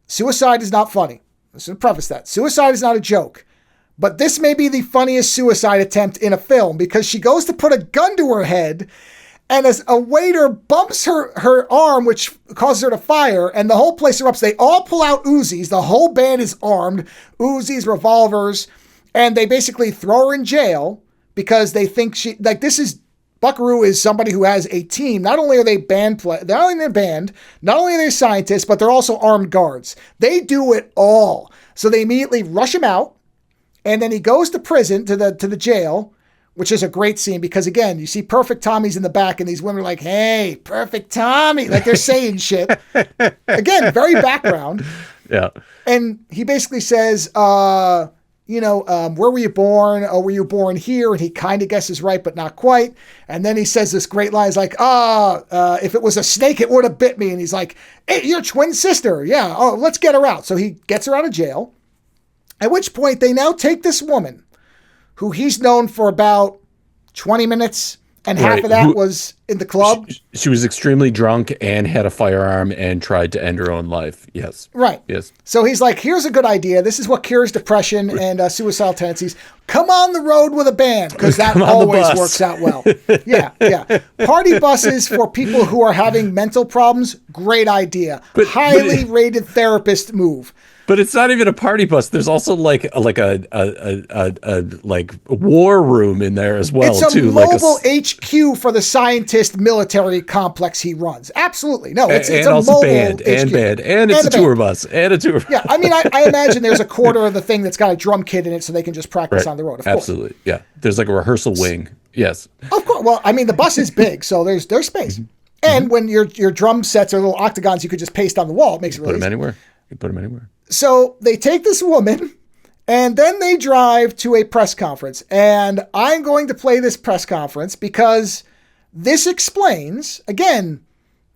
suicide is not funny. Let's preface that. Suicide is not a joke. But this may be the funniest suicide attempt in a film because she goes to put a gun to her head and as a waiter bumps her arm, which causes her to fire, and the whole place erupts. They all pull out Uzis. The whole band is armed. Uzis, revolvers, and they basically throw her in jail because they think Buckaroo is somebody who has a team. Not only are they not only are they scientists, but they're also armed guards. They do it all. So they immediately rush him out, and then he goes to prison, to the jail, which is a great scene because, again, you see Perfect Tommy's in the back, and these women are like, hey, Perfect Tommy. Like, they're saying shit. Again, very background. Yeah. And he basically says, where were you born? Oh, were you born here? And he kind of guesses right, but not quite. And then he says this great line. He's like, if it was a snake, it would have bit me. And he's like, hey, your twin sister. Yeah. Oh, let's get her out. So he gets her out of jail. At which point they now take this woman who he's known for about 20 minutes. And half of that was in the club. She was extremely drunk and had a firearm and tried to end her own life. Yes. Right. Yes. So he's like, here's a good idea. This is what cures depression and suicidal tendencies. Come on the road with a band, because that always works out well. Yeah. Party buses for people who are having mental problems, great idea. Highly rated therapist move. But it's not even a party bus. There's also like a war room in there as well. It's a mobile HQ for the scientist military complex he runs. Absolutely, no. It's a also mobile band HQ. and it's a tour bus and a tour. Yeah, I mean, I imagine there's a quarter of the thing that's got a drum kit in it, so they can just practice on the road. Of course. Absolutely, yeah. There's like a rehearsal wing. Yes. Of course. Well, I mean, the bus is big, so there's space. And when your drum sets are little octagons, you could just paste on the wall. It makes it really easy. You put them anywhere. So they take this woman and then they drive to a press conference. And I'm going to play this press conference because this explains, again,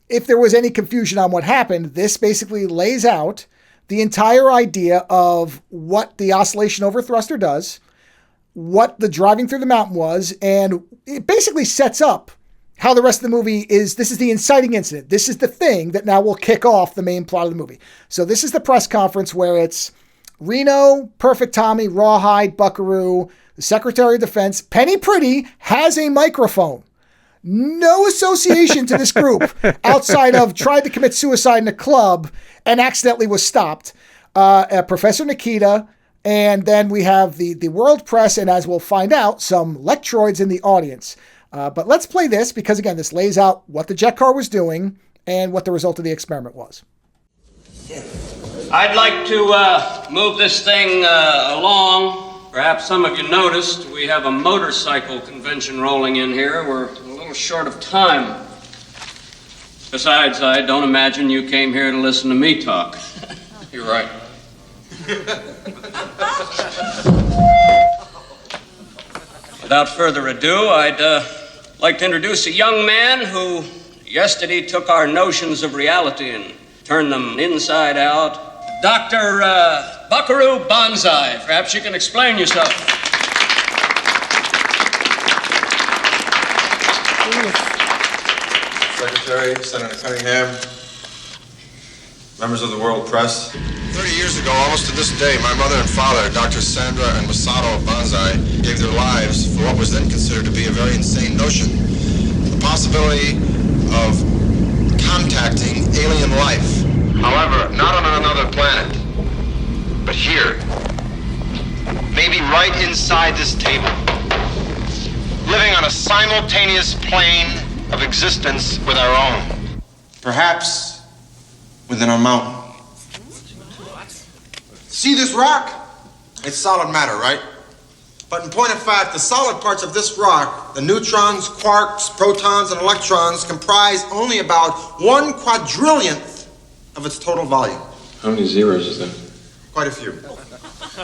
if there was any confusion on what happened, this basically lays out the entire idea of what the oscillation over thruster does, what the driving through the mountain was, and it basically sets up how the rest of the movie is. This is the inciting incident. This is the thing that now will kick off the main plot of the movie. So this is the press conference where it's Reno, Perfect Tommy, Rawhide, Buckaroo, the Secretary of Defense. Penny Pretty has a microphone. No association to this group outside of tried to commit suicide in a club and accidentally was stopped. Professor Nikita, and then we have the world press, and as we'll find out, some lectroids in the audience. But let's play this because, again, this lays out what the jet car was doing and what the result of the experiment was. I'd like to move this thing along. Perhaps some of you noticed we have a motorcycle convention rolling in here. We're a little short of time. Besides, I don't imagine you came here to listen to me talk. You're right. Without further ado, I'd like to introduce a young man who yesterday took our notions of reality and turned them inside out. Dr. Buckaroo Banzai. Perhaps you can explain yourself. Secretary, Senator Cunningham, members of the world press. 30 years ago, almost to this day, my mother and father, Dr. Sandra and Masato Banzai, gave their lives for what was then considered to be a very insane notion. The possibility of contacting alien life. However, not on another planet, but here. Maybe right inside this table. Living on a simultaneous plane of existence with our own. Perhaps within our mountain. See this rock? It's solid matter, right? But in point of fact, the solid parts of this rock, the neutrons, quarks, protons, and electrons, comprise only about 1/4,000,000th of its total volume. How many zeros is that? Quite a few.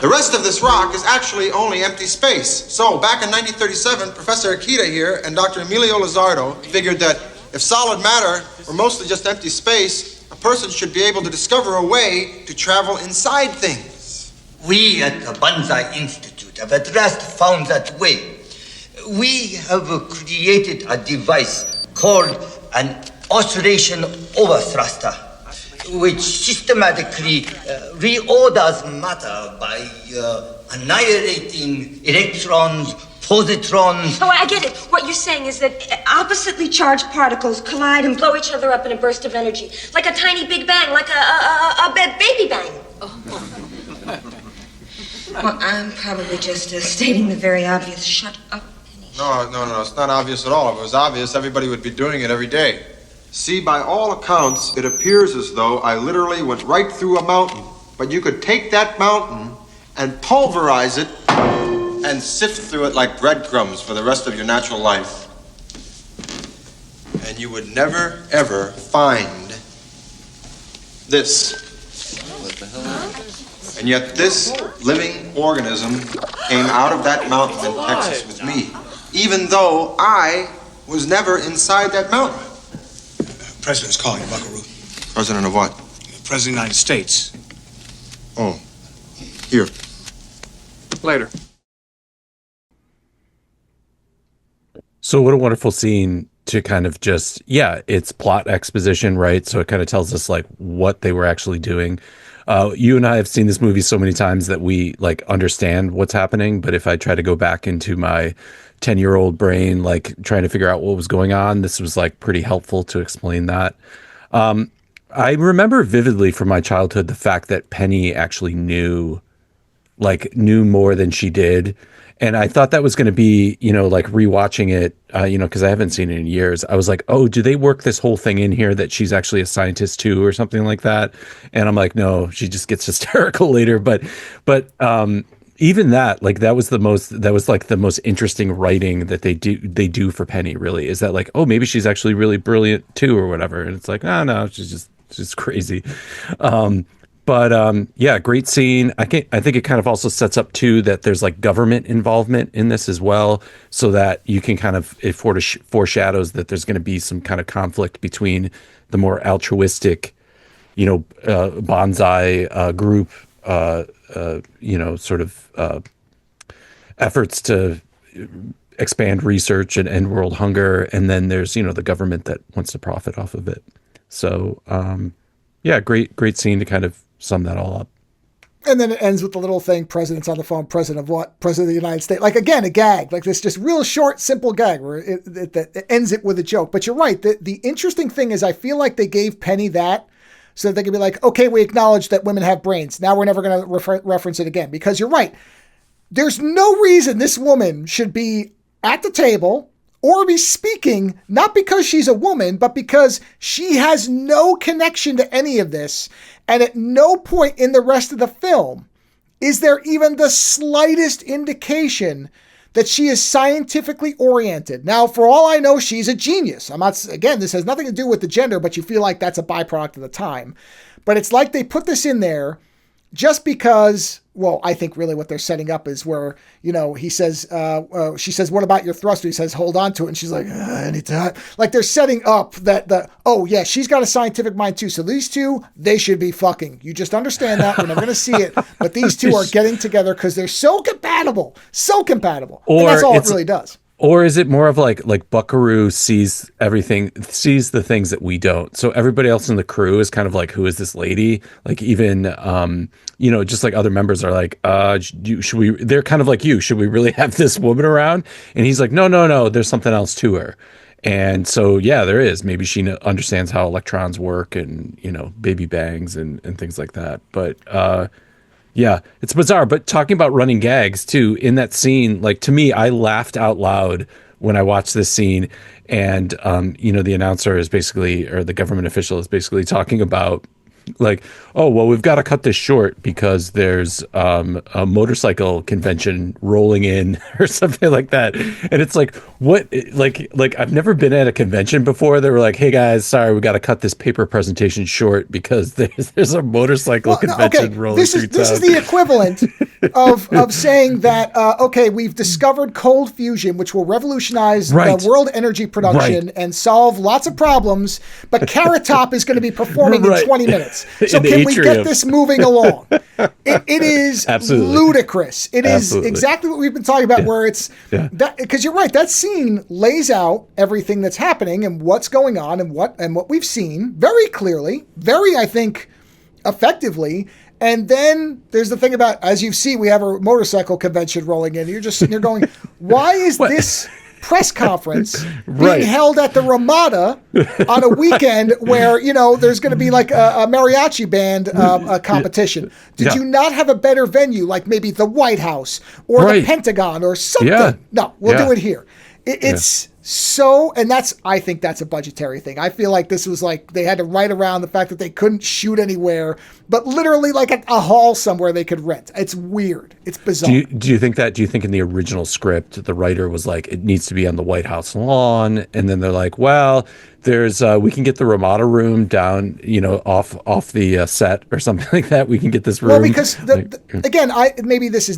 The rest of this rock is actually only empty space. So, back in 1937, Professor Akita here and Dr. Emilio Lizardo figured that if solid matter were mostly just empty space, a person should be able to discover a way to travel inside things. We at the Banzai Institute have at last found that way. We have created a device called an oscillation overthruster, which systematically reorders matter by annihilating electrons, positrons. Oh, I get it. What you're saying is that oppositely charged particles collide and blow each other up in a burst of energy, like a tiny big bang, like a baby bang. Well, I'm probably just stating the very obvious. Shut up, Penny. No, it's not obvious at all. If it was obvious, everybody would be doing it every day. See, by all accounts, it appears as though I literally went right through a mountain. But you could take that mountain and pulverize it and sift through it like breadcrumbs for the rest of your natural life. And you would never, ever find this. What the hell? And yet this living organism came out of that mountain in Texas with me, even though I was never inside that mountain. President's calling, Buckaroo. President of what? President of the United States. Oh, here. Later. So what a wonderful scene to kind of just, it's plot exposition, right? So it kind of tells us like what they were actually doing. You and I have seen this movie so many times that we like understand what's happening. But if I try to go back into my 10-year-old brain, like trying to figure out what was going on, this was like pretty helpful to explain that. I remember vividly from my childhood the fact that Penny actually knew more than she did. And I thought that was going to be, like rewatching it, because I haven't seen it in years. I was like, oh, do they work this whole thing in here that she's actually a scientist too or something like that? And I'm like, no, she just gets hysterical later. But even that, like that was the most interesting writing that they do for Penny, really, is that like, oh, maybe she's actually really brilliant too or whatever. And it's like, oh, no, she's just crazy. Great scene. I think it kind of also sets up too that there's like government involvement in this as well, so that you can kind of, it foreshadows that there's going to be some kind of conflict between the more altruistic, Banzai group, sort of efforts to expand research and end world hunger, and then there's the government that wants to profit off of it. So yeah, great scene to kind of sum that all up. And then it ends with the little thing, president's on the phone, president of what? President of the United States. Like, again, a gag, like this just real short, simple gag where it ends it with a joke. But you're right. The interesting thing is I feel like they gave Penny that so that they could be like, okay, we acknowledge that women have brains. Now we're never going to reference it again. Because you're right. There's no reason this woman should be at the table or be speaking, not because she's a woman, but because she has no connection to any of this. And at no point in the rest of the film is there even the slightest indication that she is scientifically oriented. Now, for all I know, she's a genius. Again, this has nothing to do with the gender, but you feel like that's a byproduct of the time. But it's like they put this in there just because, well, I think really what they're setting up is where, he says, she says, what about your thruster? He says, hold on to it. And she's like, anytime. Like they're setting up that oh yeah, she's got a scientific mind too. So these two, they should be fucking. You just understand that. We're never going to see it. But these two are getting together because they're so compatible. So compatible. And that's all it really does. Or is it more of like Buckaroo sees the things that we don't? So everybody else in the crew is kind of like, who is this lady? Like even, just like other members are like, should we, they're kind of like you, should we really have this woman around? And he's like, no, there's something else to her. And so, yeah, there is. Maybe she understands how electrons work and, baby bangs and things like that. But, yeah, it's bizarre. But talking about running gags too, in that scene, like to me, I laughed out loud when I watched this scene. And, the announcer is basically, or the government official is basically talking about like, oh, well, we've got to cut this short because there's a motorcycle convention rolling in or something like that. And it's like, what? Like I've never been at a convention before. They were like, hey, guys, sorry, we got to cut this paper presentation short because there's a motorcycle convention rolling through town. This is the equivalent of saying that, okay, we've discovered cold fusion, which will revolutionize the world energy production and solve lots of problems. But Carrot Top is going to be performing in 20 minutes. So can we get this moving along? It is ludicrous. It is exactly what we've been talking about, where it's that, because you're right. That scene lays out everything that's happening and what's going on and what we've seen very clearly, very, I think, effectively. And then there's the thing about, as you see, we have a motorcycle convention rolling in. You're just sitting there going, why is this press conference being held at the Ramada on a weekend where, there's going to be like a mariachi band competition? Did you not have a better venue, like maybe the White House or the Pentagon or something? Yeah. No, we'll do it here. It's so, and I think that's a budgetary thing. I feel like this was like they had to write around the fact that they couldn't shoot anywhere, but literally like a hall somewhere they could rent. It's weird. It's bizarre. Do you think in the original script, the writer was like, it needs to be on the White House lawn? And then they're like, well, there's, we can get the Ramada room down, off the set or something like that. We can get this room. Well, because again, maybe this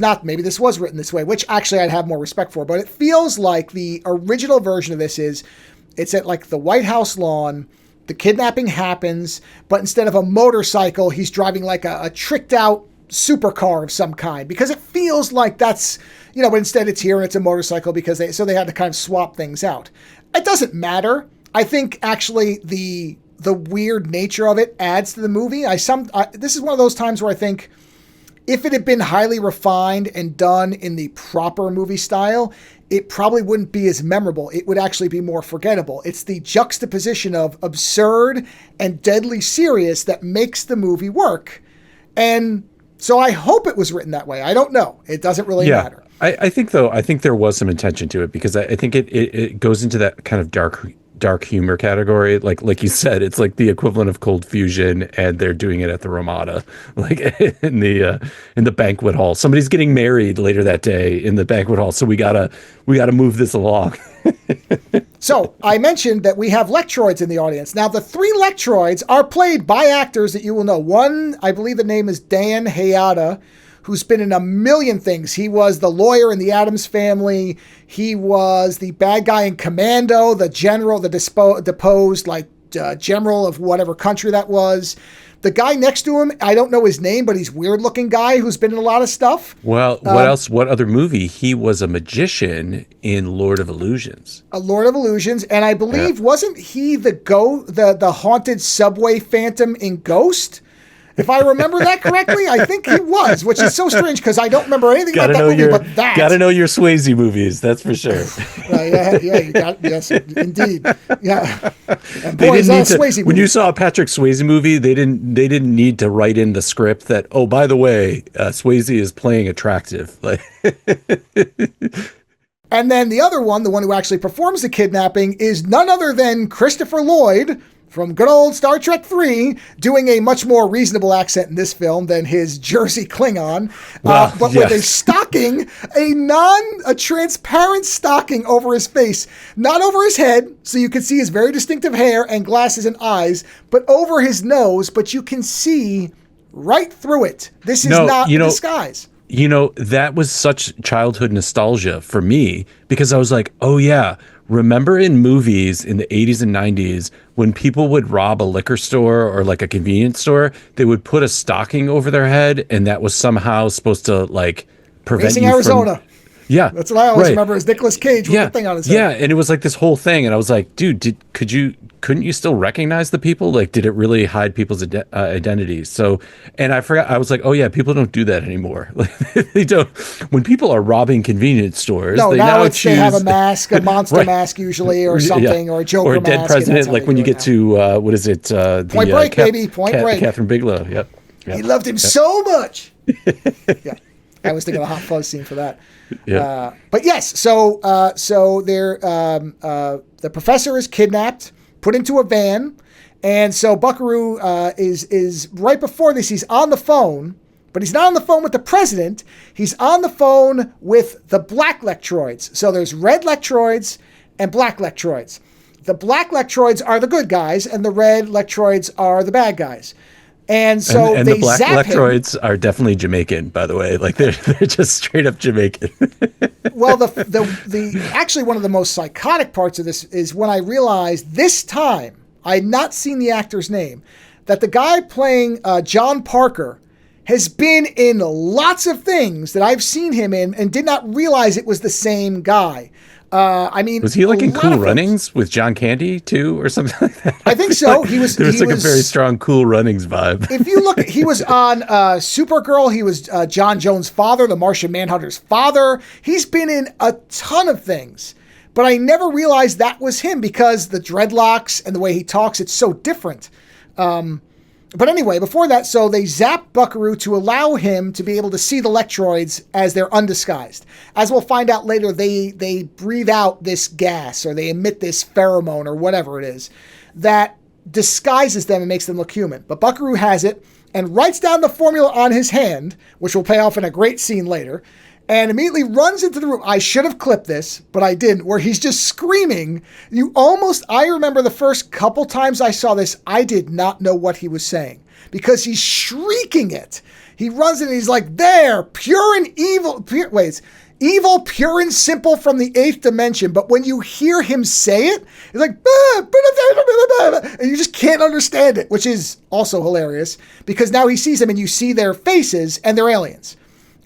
was written this way, which actually I'd have more respect for, but it feels like the original version of this it's at like the White House lawn. The kidnapping happens, but instead of a motorcycle, he's driving like a tricked out supercar of some kind, because it feels like that's, but instead it's here and it's a motorcycle because they had to kind of swap things out. It doesn't matter. I think actually the weird nature of it adds to the movie. This is one of those times where I think if it had been highly refined and done in the proper movie style, it probably wouldn't be as memorable. It would actually be more forgettable. It's the juxtaposition of absurd and deadly serious that makes the movie work. And so I hope it was written that way. I don't know. It doesn't really matter. I think there was some intention to it, because I think it goes into that kind of dark humor category. Like you said, it's like the equivalent of Cold Fusion, and they're doing it at the Ramada, like in the banquet hall. Somebody's getting married later that day in the banquet hall, so we gotta move this along. So I mentioned that we have Lectroids in the audience. Now, the 3 Lectroids are played by actors that you will know. One, I believe the name is Dan Hayata, who's been in a million things. He was the lawyer in the Addams Family. He was the bad guy in Commando, the general, the deposed general of whatever country that was. The guy next to him, I don't know his name, but he's weird looking guy who's been in a lot of stuff. Well, what else? What other movie? He was a magician in Lord of Illusions. A Lord of Illusions, and I believe wasn't he the haunted subway phantom in Ghost? If I remember that correctly, I think he was, which is so strange because I don't remember anything about that movie but that. Gotta know your Swayze movies, that's for sure. You got, yes, indeed. Yeah. And boy, is that a Swayze movie. When you saw a Patrick Swayze movie, they didn't need to write in the script that, oh, by the way, Swayze is playing attractive. Like And then the other one, the one who actually performs the kidnapping, is none other than Christopher Lloyd from good old Star Trek 3, doing a much more reasonable accent in this film than his Jersey Klingon, but with a stocking, a transparent stocking over his face, not over his head, so you can see his very distinctive hair and glasses and eyes, but over his nose, but you can see right through it. This is not a disguise. You know, that was such childhood nostalgia for me because I was like, oh yeah, remember in movies in the 80s and 90s when people would rob a liquor store or like a convenience store, they would put a stocking over their head and that was somehow supposed to like prevent Racing you Arizona. From... Yeah. That's what I always remember is Nicolas Cage with the thing on his head. Yeah, and it was like this whole thing and I was like, dude, couldn't you still recognize the people? Like, did it really hide people's identities? So, and I forgot, I was like, oh yeah, people don't do that anymore. Like, they don't, when people are robbing convenience stores, no, they now choose, they have a mask, a monster mask usually, or something, or a Joker mask. Or a dead mask, president, like when you get to, what is it? Point Break, baby, Point Break. Catherine Bigelow, yep. He loved him so much. Yeah. I was thinking of the Hot Fuzz scene for that. Yeah. But yes, so they're, the professor is kidnapped, put into a van, and so Buckaroo is right before this. He's on the phone, but he's not on the phone with the president. He's on the phone with the black Lectroids. So there's red Lectroids and black Lectroids. The black Lectroids are the good guys, and the red Lectroids are the bad guys. And so and they the black zap Lectroids are definitely Jamaican, by the way. Like they're just straight up Jamaican. Well, the actually one of the most psychotic parts of this is when I realized this time I had not seen the actor's name, that the guy playing John Parker has been in lots of things that I've seen him in and did not realize it was the same guy. I mean, was he like in Cool Runnings with John Candy too, or something like that? I think so. Like, there was a very strong Cool Runnings vibe. If you look, he was on Supergirl. He was John Jones' father, the Martian Manhunter's father. He's been in a ton of things, but I never realized that was him because the dreadlocks and the way he talks, it's so different. But anyway, before that, so they zap Buckaroo to allow him to be able to see the Lectroids as they're undisguised. As we'll find out later, they breathe out this gas or they emit this pheromone or whatever it is that disguises them and makes them look human. But Buckaroo has it and writes down the formula on his hand, which will pay off in a great scene later, and immediately runs into the room. I should have clipped this, but I didn't, where he's just screaming. I remember the first couple times I saw this, I did not know what he was saying because he's shrieking it. He runs in and he's like, there, pure and evil, evil, pure and simple from the 8th dimension. But when you hear him say it, it's like, and you just can't understand it, which is also hilarious because now he sees them and you see their faces and they're aliens.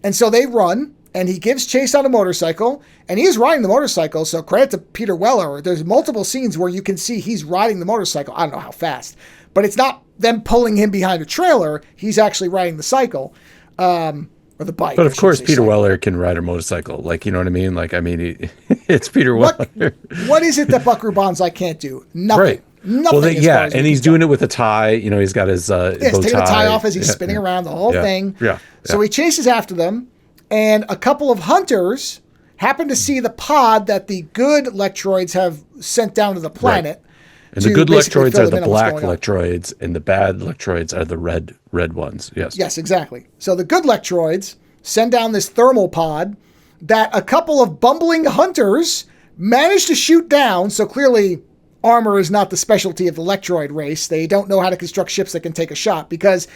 And so they run. And he gives chase on a motorcycle, and he is riding the motorcycle, so credit to Peter Weller. There's multiple scenes where you can see he's riding the motorcycle. I don't know how fast, but it's not them pulling him behind a trailer. He's actually riding the cycle, or the bike. But of course, Peter Weller can ride a motorcycle. Like, you know what I mean? Like, I mean, it's Peter Weller. What is it that Buckaroo Banzai can't do? Nothing. Right. Nothing. Well, yeah, and he's doing it with a tie. You know, he's got his bow tie. He's taking the tie off as he's spinning around the whole thing. Yeah. So he chases after them. And a couple of hunters happen to see the pod that the good Lectroids have sent down to the planet. Right. And the good Lectroids are the black Lectroids, and the bad Lectroids are the red ones. Yes. Yes, exactly. So the good Lectroids send down this thermal pod that a couple of bumbling hunters manage to shoot down. So clearly armor is not the specialty of the Lectroid race. They don't know how to construct ships that can take a shot, because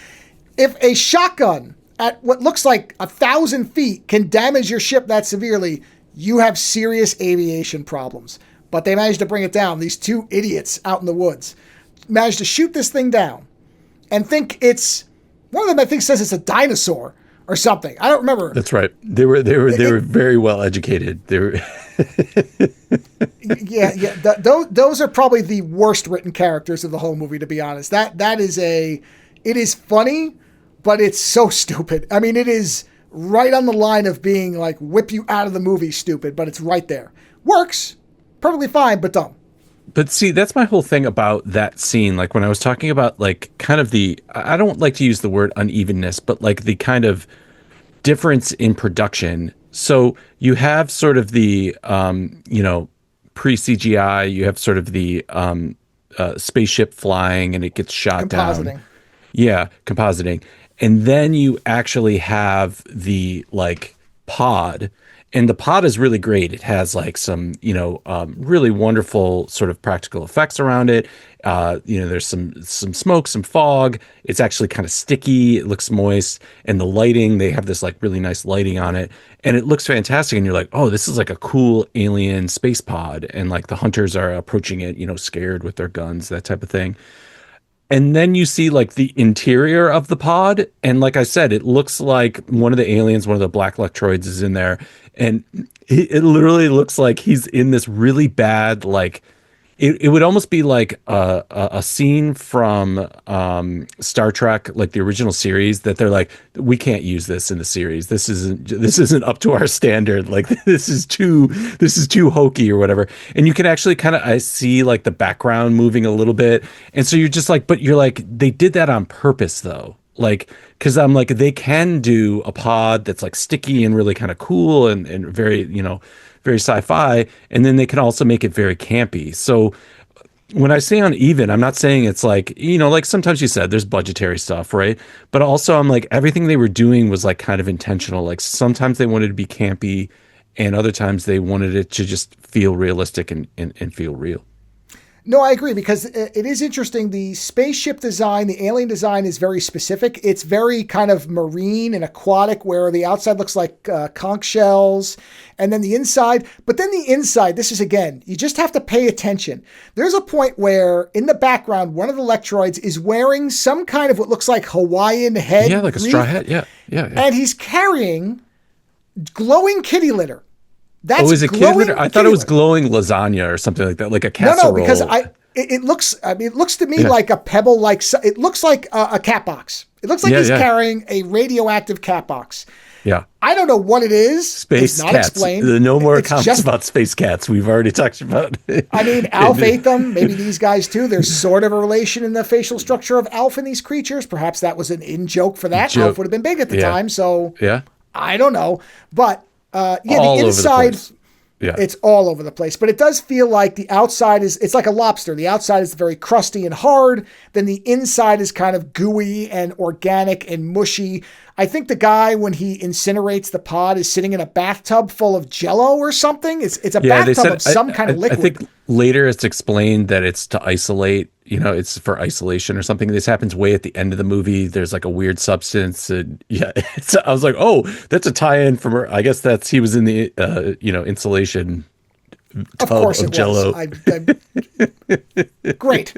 if a shotgun at what looks like 1,000 feet can damage your ship that severely, you have serious aviation problems. But they managed to bring it down. These two idiots out in the woods managed to shoot this thing down. and think it's one of them. I think says it's a dinosaur or something. I don't remember. That's right. They were very well educated. They were. Yeah. Those are probably the worst written characters of the whole movie, to be honest. That is it is funny, but it's so stupid. I mean, it is right on the line of being like whip you out of the movie stupid, but it's right there. Works perfectly fine, but dumb. But see, that's my whole thing about that scene. Like when I was talking about like kind of I don't like to use the word unevenness, but like the kind of difference in production. So you have sort of the, pre-CGI, you have sort of the spaceship flying and it gets shot down. Yeah, compositing. And then you actually have the like pod. And the pod is really great. It has like some, really wonderful sort of practical effects around it. There's some smoke, some fog. It's actually kind of sticky. It looks moist. And the lighting, they have this like really nice lighting on it. And it looks fantastic. And you're like, oh, this is like a cool alien space pod. And like the hunters are approaching it, scared with their guns, that type of thing. And then you see like the interior of the pod. And like I said, it looks like one of the aliens, one of the black electroids is in there. And it literally looks like he's in this really bad, like it would almost be like a scene from Star Trek, like the original series, that they're like, we can't use this in the series. This isn't up to our standard. Like this is too hokey or whatever. And you can actually I see like the background moving a little bit. And so you're just like, but you're like, they did that on purpose though. Like, because I'm like, they can do a pod that's like sticky and really kind of cool and very, very sci-fi. And then they can also make it very campy. So when I say uneven, I'm not saying it's like, like sometimes you said there's budgetary stuff, right? But also I'm like, everything they were doing was like kind of intentional. Like sometimes they wanted to be campy and other times they wanted it to just feel realistic and feel real. No, I agree, because it is interesting. The spaceship design, the alien design is very specific. It's very kind of marine and aquatic, where the outside looks like conch shells, and then the inside. But then the inside, this is, again, you just have to pay attention. There's a point where in the background, one of the electroids is wearing some kind of what looks like Hawaiian head. Yeah, like a straw hat. Yeah. And he's carrying glowing kitty litter. That's is it kitty litter? I thought it was glowing lasagna or something like that, like a casserole. No, because it looks to me like a pebble, like it looks like a cat box. It looks like he's carrying a radioactive cat box. Yeah. I don't know what it is. Space it's not cats. Explained. No more comments about space cats. We've already talked about it. I mean, Alf ate them. Maybe these guys too. There's sort of a relation in the facial structure of Alf and these creatures. Perhaps that was an in-joke for that. Alf would have been big at the time, so I don't know. But the inside, it's all over the place. But it does feel like the outside it's like a lobster. The outside is very crusty and hard. Then the inside is kind of gooey and organic and mushy. I think the guy, when he incinerates the pod, is sitting in a bathtub full of Jell-O or something. It's a bathtub of some kind of liquid. I think later it's explained that it's to isolate, it's for isolation or something. This happens way at the end of the movie. There's like a weird substance. And I was like, oh, that's a tie-in from her. I guess he was in the, insulation tub of Jell-O. Great.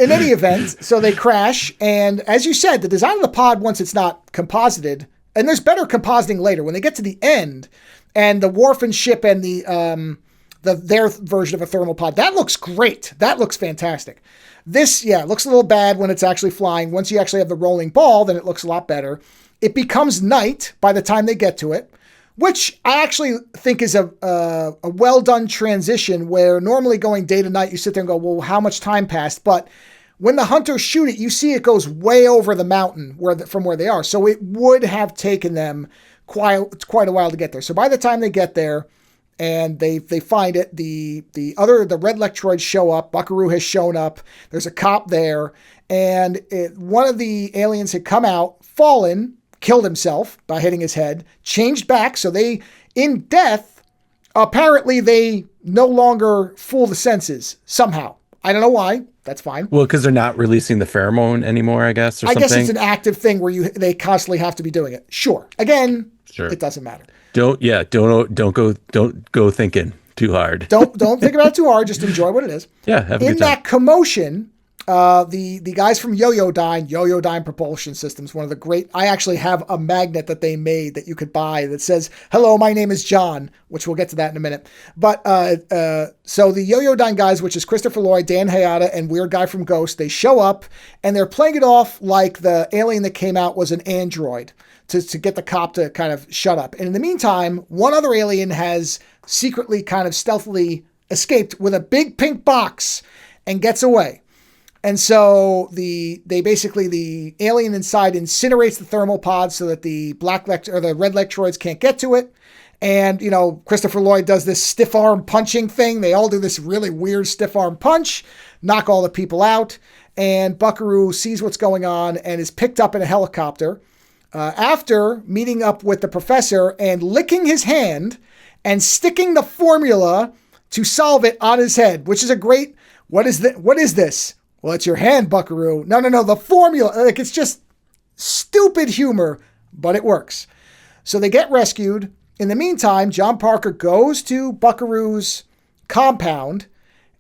In any event, so they crash, and as you said, the design of the pod, once it's not composited, and there's better compositing later, when they get to the end, and the Worf ship and their version of a thermal pod, that looks great. That looks fantastic. This, looks a little bad when it's actually flying. Once you actually have the rolling ball, then it looks a lot better. It becomes night by the time they get to it, which I actually think is a well-done transition, where normally going day to night, you sit there and go, well, how much time passed? But when the hunters shoot it, you see it goes way over the mountain from where they are. So it would have taken them quite a while to get there. So by the time they get there and they find it, the red electroids show up. Buckaroo has shown up. There's a cop there. And one of the aliens had come out, fallen, killed himself by hitting his head, changed back. So in death, apparently they no longer fool the senses somehow. I don't know why. That's fine. Well, because they're not releasing the pheromone anymore, I guess, or something. I guess it's an active thing where they constantly have to be doing it. Sure. Again, it doesn't matter. Don't go thinking too hard. Don't think about it too hard. Just enjoy what it is. Yeah, have a good time. In that commotion, the guys from Yo-Yo Propulsion Systems, one of the great, I actually have a magnet that they made that you could buy that says, "Hello, my name is John," which we'll get to that in a minute. But so the Yo-Yo guys, which is Christopher Lloyd, Dan Hayata, and Weird Guy from Ghost, they show up and they're playing it off like the alien that came out was an android to get the cop to kind of shut up. And in the meantime, one other alien has secretly kind of stealthily escaped with a big pink box and gets away. And so the alien inside incinerates the thermal pod so that the the red Lectroids can't get to it. And, Christopher Lloyd does this stiff arm punching thing. They all do this really weird stiff arm punch, knock all the people out. And Buckaroo sees what's going on and is picked up in a helicopter after meeting up with the professor and licking his hand and sticking the formula to solve it on his head, which is a great, what is this? Well, it's your hand, Buckaroo. No, the formula. Like, it's just stupid humor, but it works. So they get rescued. In the meantime, John Parker goes to Buckaroo's compound,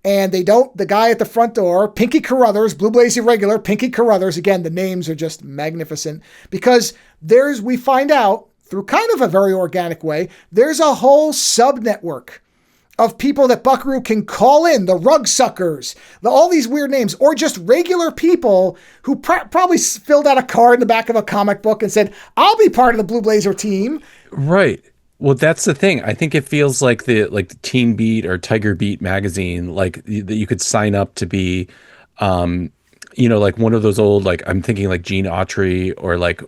and the guy at the front door, Pinky Carruthers, Blue Blaze Irregular, Pinky Carruthers, again, the names are just magnificent, because we find out, through kind of a very organic way, there's a whole sub-network of people that Buckaroo can call in, the rug suckers, all these weird names, or just regular people who probably filled out a card in the back of a comic book and said, "I'll be part of the Blue Blazer team." Right. Well, that's the thing. I think it feels like the Teen Beat or Tiger Beat magazine, like that you could sign up to be, like one of those old, like I'm thinking like Gene Autry or like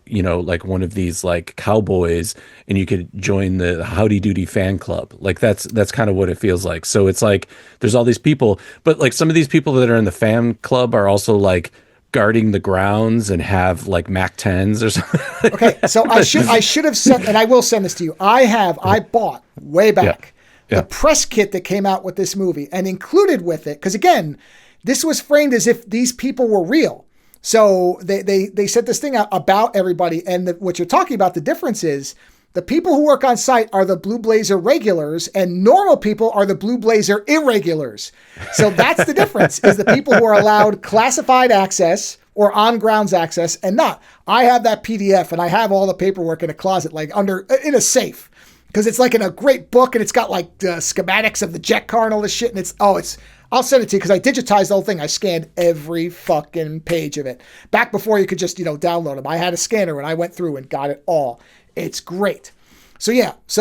one of these like cowboys, and you could join the Howdy Doody fan club. Like that's kind of what it feels like. So it's like there's all these people, but like some of these people that are in the fan club are also like guarding the grounds and have like Mac 10s or something. Okay, so I should have sent, and I will send this to you. I bought way back the press kit that came out with this movie, and included with it, because again, this was framed as if these people were real. So they sent this thing out about everybody, and what you're talking about, the difference is the people who work on site are the Blue Blazer regulars, and normal people are the Blue Blazer irregulars. So that's the difference, is the people who are allowed classified access or on-grounds access and not. I have that PDF, and I have all the paperwork in a closet, like in a safe, because it's like in a great book, and it's got like schematics of the jet car and all this shit, and I'll send it to you because I digitized the whole thing. I scanned every fucking page of it. Back before you could just, download them. I had a scanner and I went through and got it all. It's great. So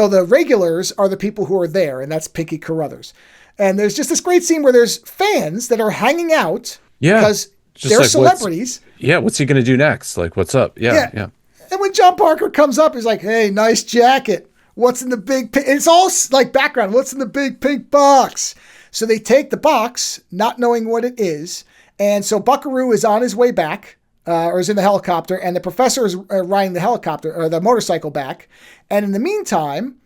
the regulars are the people who are there, and that's Pinky Carruthers. And there's just this great scene where there's fans that are hanging out because they're like, celebrities. What's he going to do next? Like, what's up? Yeah. And when John Parker comes up, he's like, "Hey, nice jacket. What's in the big pink?" It's all like background. "What's in the big pink box?" So they take the box, not knowing what it is. And so Buckaroo is on his way back, or is in the helicopter, and the professor is riding the helicopter or the motorcycle back. And in the meantime,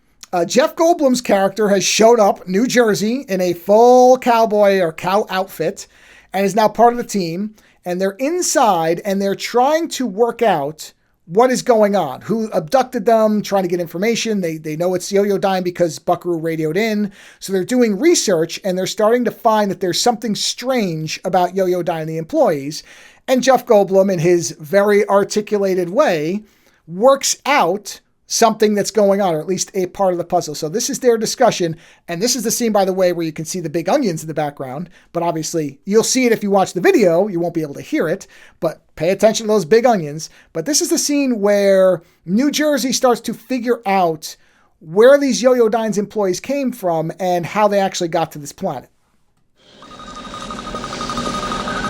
Jeff Goldblum's character has showed up, New Jersey, in a full cowboy or cow outfit, and is now part of the team. And they're inside, and they're trying to work out what is going on, who abducted them, trying to get information. They know it's Yo-Yo Dime because Buckaroo radioed in. So they're doing research, and they're starting to find that there's something strange about Yo-Yo Dime, the employees. And Jeff Goldblum, in his very articulated way, works out something that's going on, or at least a part of the puzzle. So this is their discussion. And this is the scene, by the way, where you can see the big onions in the background. But obviously, you'll see it if you watch the video. You won't be able to hear it. But pay attention to those big onions. But this is the scene where New Jersey starts to figure out where these Yo-Yo Dime's employees came from and how they actually got to this planet.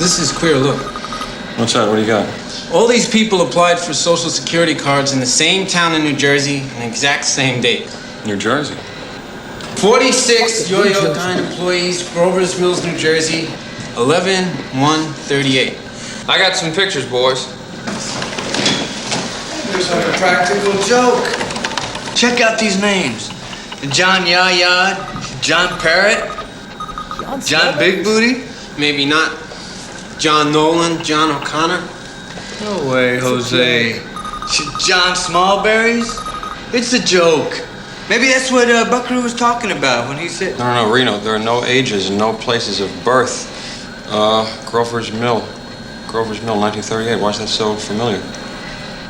This is Queer Look. What's that? What do you got? All these people applied for Social Security cards in the same town in New Jersey on the exact same date. New Jersey? 46 Yo-Yo Dime employees, Grover's Mills, New Jersey, 11/1/38. I got some pictures, boys. There's like a practical joke. Check out these names. John Yaya, John Parrott, John Big Booty. Maybe not. John Nolan, John O'Connor. No way, Jose. John Smallberries? It's a joke. Maybe that's what Buckaroo was talking about when he said... No, Reno. There are no ages and no places of birth. Grover's Mill. Grover's Mill, 1938. Why is that so familiar?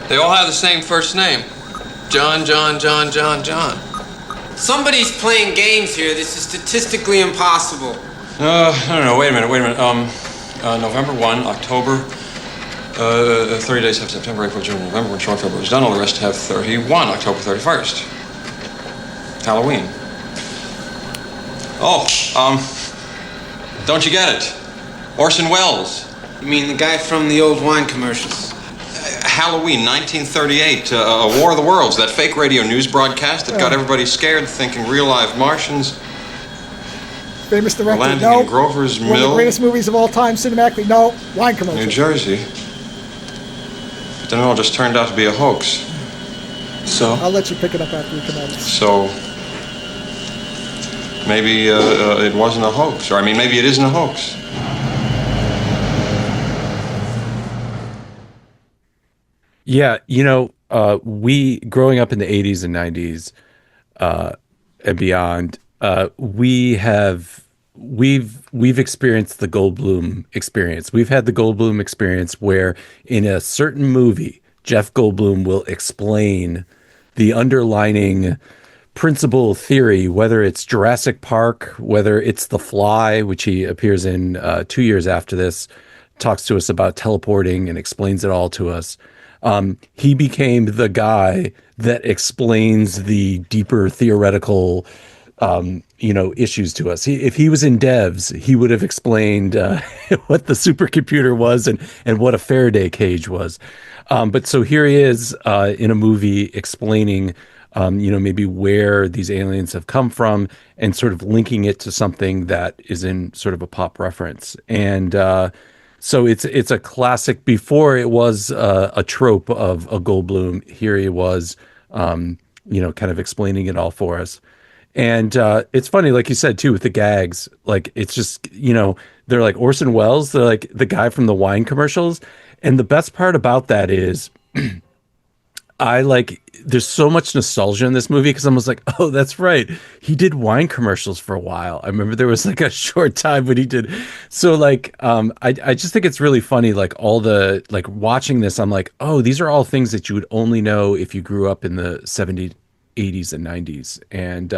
They all have the same first name. John. Somebody's playing games here. This is statistically impossible. I don't know. Wait a minute. November 1, October, 30 days have September, April, June, November. When short February is done, all the rest have 31, October 31st. Halloween. Oh, don't you get it? Orson Welles. You mean the guy from the old wine commercials? Halloween, 1938, a War of the Worlds, that fake radio news broadcast that got everybody scared thinking real live Martians. Famous director, landing no. in Grover's One of Mill. the greatest movies of all time, cinematically, no. Wine commercial. New Jersey. But then it all just turned out to be a hoax. So? I'll let you pick it up after we come out. So, maybe it wasn't a hoax. Or, maybe it isn't a hoax. Yeah, we growing up in the 80s and 90s and beyond, we've experienced the Goldblum experience. We've had the Goldblum experience where in a certain movie, Jeff Goldblum will explain the underlining principal theory, whether it's Jurassic Park, whether it's The Fly, which he appears in 2 years after this, talks to us about teleporting and explains it all to us. He became the guy that explains the deeper theoretical, issues to us. If he was in devs, he would have explained what the supercomputer was and what a Faraday cage was. But so here he is in a movie explaining, maybe where these aliens have come from and sort of linking it to something that is in sort of a pop reference. And so it's a classic. Before it was a trope of a Goldblum. Here he was, kind of explaining it all for us. And it's funny, like you said, too, with the gags. Like, it's just, they're like Orson Welles. They're like the guy from the wine commercials. And the best part about that is there's so much nostalgia in this movie because I was like, oh, that's right. He did wine commercials for a while. I remember there was like a short time when he did. So I just think it's really funny. Like all the, like watching this, I'm like, oh, these are all things that you would only know if you grew up in the 70s, 80s and 90s. And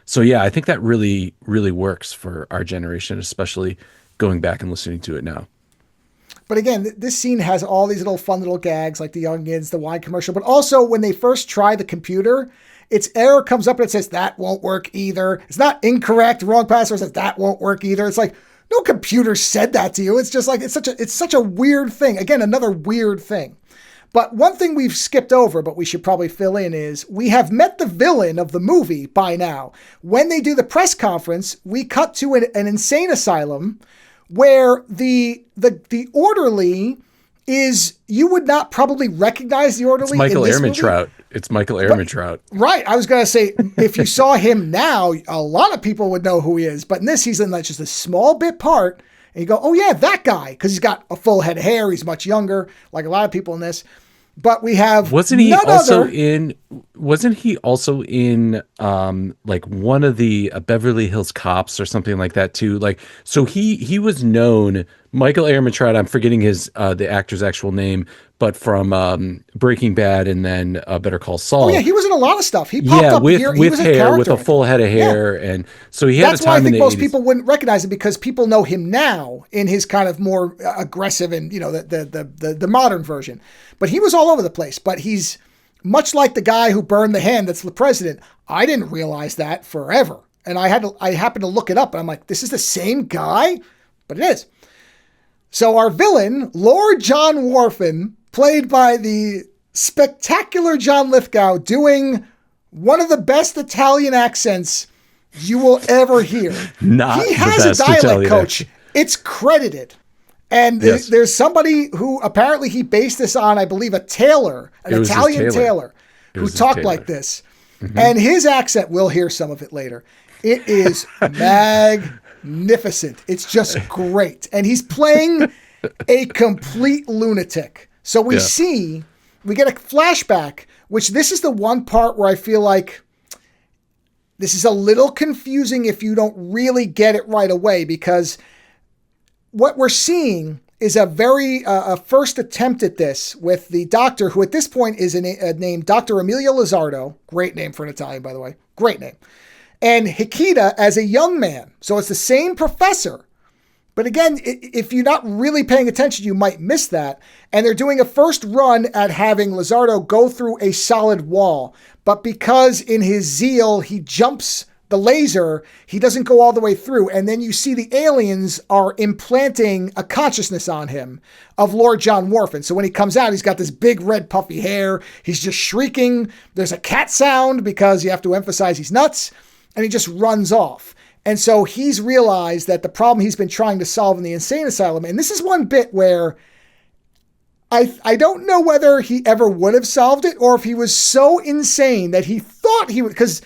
so, yeah, I think that really, really works for our generation, especially going back and listening to it now. But again, this scene has all these little fun little gags like the Youngins, the wine commercial, but also when they first try the computer, its error comes up and it says, that won't work either. It's not incorrect, wrong password, says that won't work either. It's like, no computer said that to you. It's just like, it's such a weird thing. Again, another weird thing. But one thing we've skipped over, but we should probably fill in, is we have met the villain of the movie by now. When they do the press conference, we cut to an insane asylum where the orderly is, you would not probably recognize the orderly. It's Michael in this movie. Ehrmantraut. It's Michael Ehrmantraut. Right. I was going to say, if you saw him now, a lot of people would know who he is. But in this, he's in like just a small bit part. And you go, oh yeah, that guy. Because he's got a full head of hair. He's much younger, like a lot of people in this. But we have Wasn't he also in like one of the Beverly Hills Cops or something like that too? Like, so he was known, Michael Ehrmantraut, I'm forgetting his the actor's actual name, but from Breaking Bad and then Better Call Saul. Oh yeah, he was in a lot of stuff. He popped up here. He with was hair, with a full head of hair, and so he had That's a time why I in think the most 80s. people wouldn't recognize him, because people know him now in his kind of more aggressive and the modern version. But he was all over the place. But he's much like the guy who burned the hand that's the president. I didn't realize that forever, and I happened to look it up, and I'm like, this is the same guy, but it is. So our villain, Lord John Warfin, played by the spectacular John Lithgow, doing one of the best Italian accents you will ever hear. He has a dialect Italian coach. Accent. It's credited. And yes. There's somebody who apparently he based this on, I believe, an Italian tailor who talked like this. Mm-hmm. And his accent, we'll hear some of it later. It is magnificent. It's just great. And he's playing a complete lunatic. So we get a flashback, which this is the one part where I feel like this is a little confusing if you don't really get it right away, because what we're seeing is a very first attempt at this with the doctor, who at this point is named Dr. Emilio Lizardo. Great name for an Italian, by the way. Great name. And Hikita as a young man. So it's the same professor. But again, if you're not really paying attention, you might miss that. And they're doing a first run at having Lizardo go through a solid wall. But because in his zeal, he jumps the laser, he doesn't go all the way through. And then you see the aliens are implanting a consciousness on him of Lord John Warfin. So when he comes out, he's got this big red puffy hair. He's just shrieking. There's a cat sound because you have to emphasize he's nuts. And he just runs off. And so he's realized that the problem he's been trying to solve in the insane asylum, and this is one bit where I don't know whether he ever would have solved it or if he was so insane that he thought he would, because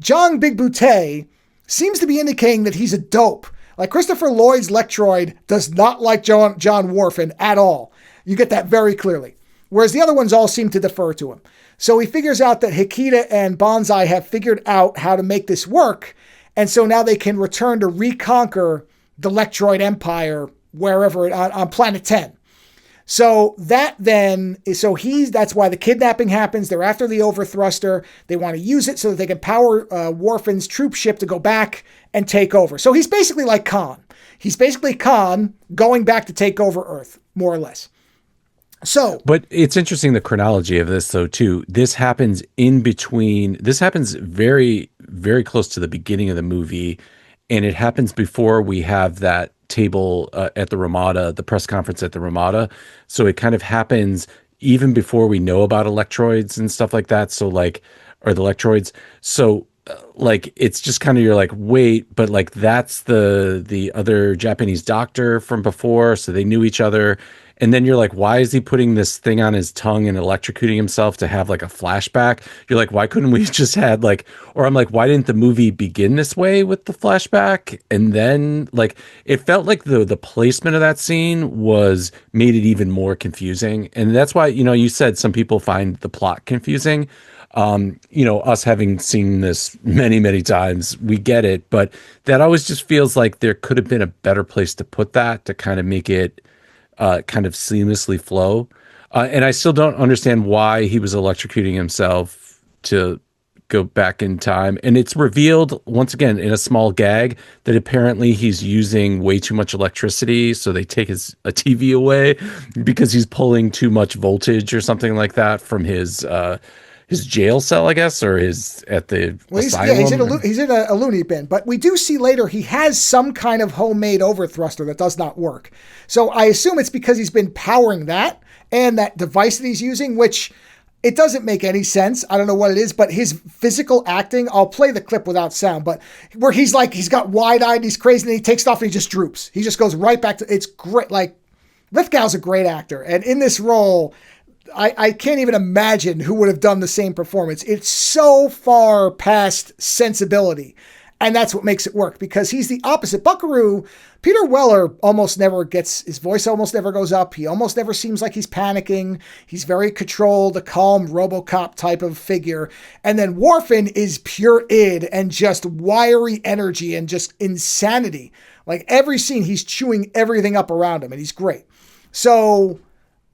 John Big Butte seems to be indicating that he's a dope. Like Christopher Lloyd's Lectroid does not like John Warfin at all. You get that very clearly. Whereas the other ones all seem to defer to him. So he figures out that Hikita and Banzai have figured out how to make this work. And so now they can return to reconquer the Lectroid Empire wherever on Planet 10. So that then, that's why the kidnapping happens. They're after the overthruster. They want to use it so that they can power Warfin's troop ship to go back and take over. So he's basically like Khan. He's basically Khan going back to take over Earth, more or less. So, but it's interesting the chronology of this though too. This happens in between. This happens very, very close to the beginning of the movie, and it happens before we have that table at the Ramada, the press conference at the Ramada. So it kind of happens even before we know about electroids and stuff like that. So like, or the electroids. So like, it's just kind of, you're like, wait, but like, that's the other Japanese doctor from before. So they knew each other. And then you're like, why is he putting this thing on his tongue and electrocuting himself to have like a flashback? You're like, why couldn't we just had like, or I'm like, why didn't the movie begin this way with the flashback? And then like, it felt like the placement of that scene made it even more confusing. And that's why, you said some people find the plot confusing. Us having seen this many, many times, we get it, but that always just feels like there could have been a better place to put that to kind of make it kind of seamlessly flow. And I still don't understand why he was electrocuting himself to go back in time. And it's revealed once again in a small gag that apparently he's using way too much electricity. So they take a TV away because he's pulling too much voltage or something like that from his jail cell, I guess, or at the asylum. He's in a loony bin. But we do see later he has some kind of homemade overthruster that does not work. So I assume it's because he's been powering that and that device that he's using, which it doesn't make any sense. I don't know what it is, but his physical acting, I'll play the clip without sound, but where he's got wide-eyed, he's crazy, and he takes it off and he just droops. He just goes right back to, it's great. Like, Lithgow's a great actor. And in this role, I can't even imagine who would have done the same performance. It's so far past sensibility. And that's what makes it work, because he's the opposite. Buckaroo, Peter Weller his voice almost never goes up. He almost never seems like he's panicking. He's very controlled, a calm RoboCop type of figure. And then Warfin is pure id and just wiry energy and just insanity. Like every scene, he's chewing everything up around him, and he's great. So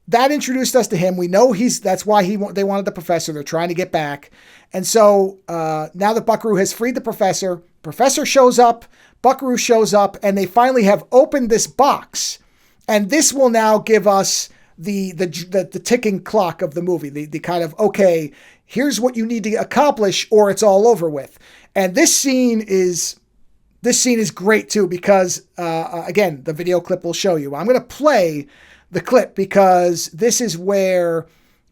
that introduced us to him. We know that's why they wanted the professor. They're trying to get back. And so now that Buckaroo has freed the professor shows up, Buckaroo shows up, and they finally have opened this box. And this will now give us the ticking clock of the movie, the kind of, okay, here's what you need to accomplish or it's all over with. And this scene is great too, because again, the video clip will show you. I'm going to play the clip because this is where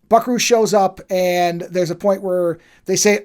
Buckaroo shows up and there's a point where they say,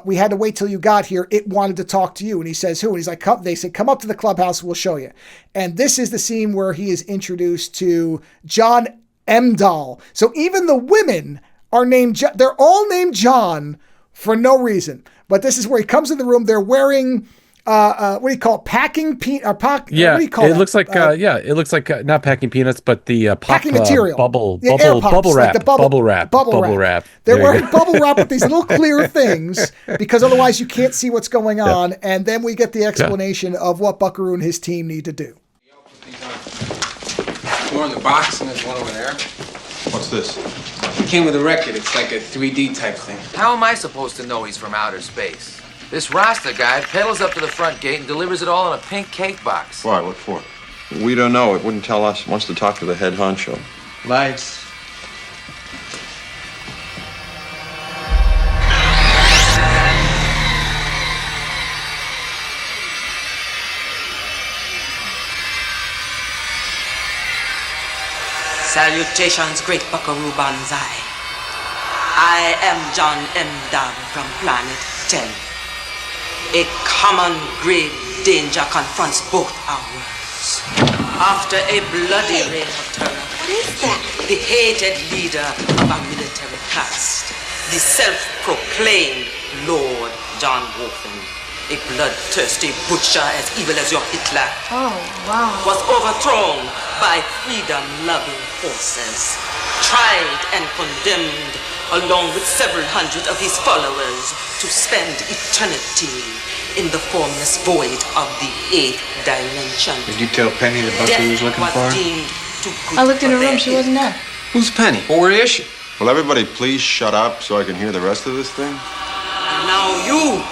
we had to wait till you got here. It wanted to talk to you. And he says, who? And he's like, they say, come up to the clubhouse. We'll show you. And this is the scene where he is introduced to John Emdahl. So even the women are named, they're all named John for no reason. But this is where he comes in the room. They're wearing, what do you call it? Packing peanut? Yeah, what do you call it? Looks like it looks like not packing peanuts, but the packing material, bubble wrap, like bubble wrap. They're wearing bubble wrap with these little clear things because otherwise you can't see what's going on. And then we get the explanation of what Buckaroo and his team need to do. More in the box, and there's one over there. What's this? It came with a record. It's like a 3D type thing. How am I supposed to know he's from outer space? This Rasta guy pedals up to the front gate and delivers it all in a pink cake box. Why? What for? We don't know. It wouldn't tell us. It wants to talk to the head honcho. Lights. Salutations, great Buckaroo Banzai. I am John M. Dam from Planet 10. A common grave danger confronts both our worlds. After a bloody reign of terror, What is that? the hated leader of our military caste, the self-proclaimed Lord John Wolfen, a bloodthirsty butcher as evil as your Hitler, was overthrown by freedom-loving forces, tried and condemned along with several hundred of his followers to spend eternity in the formless void of the 8th dimension. Did you tell Penny that Buckaroo was looking for her? I looked in her room, she wasn't there. Who's Penny? Well, where is she? Will everybody please shut up so I can hear the rest of this thing? And now you,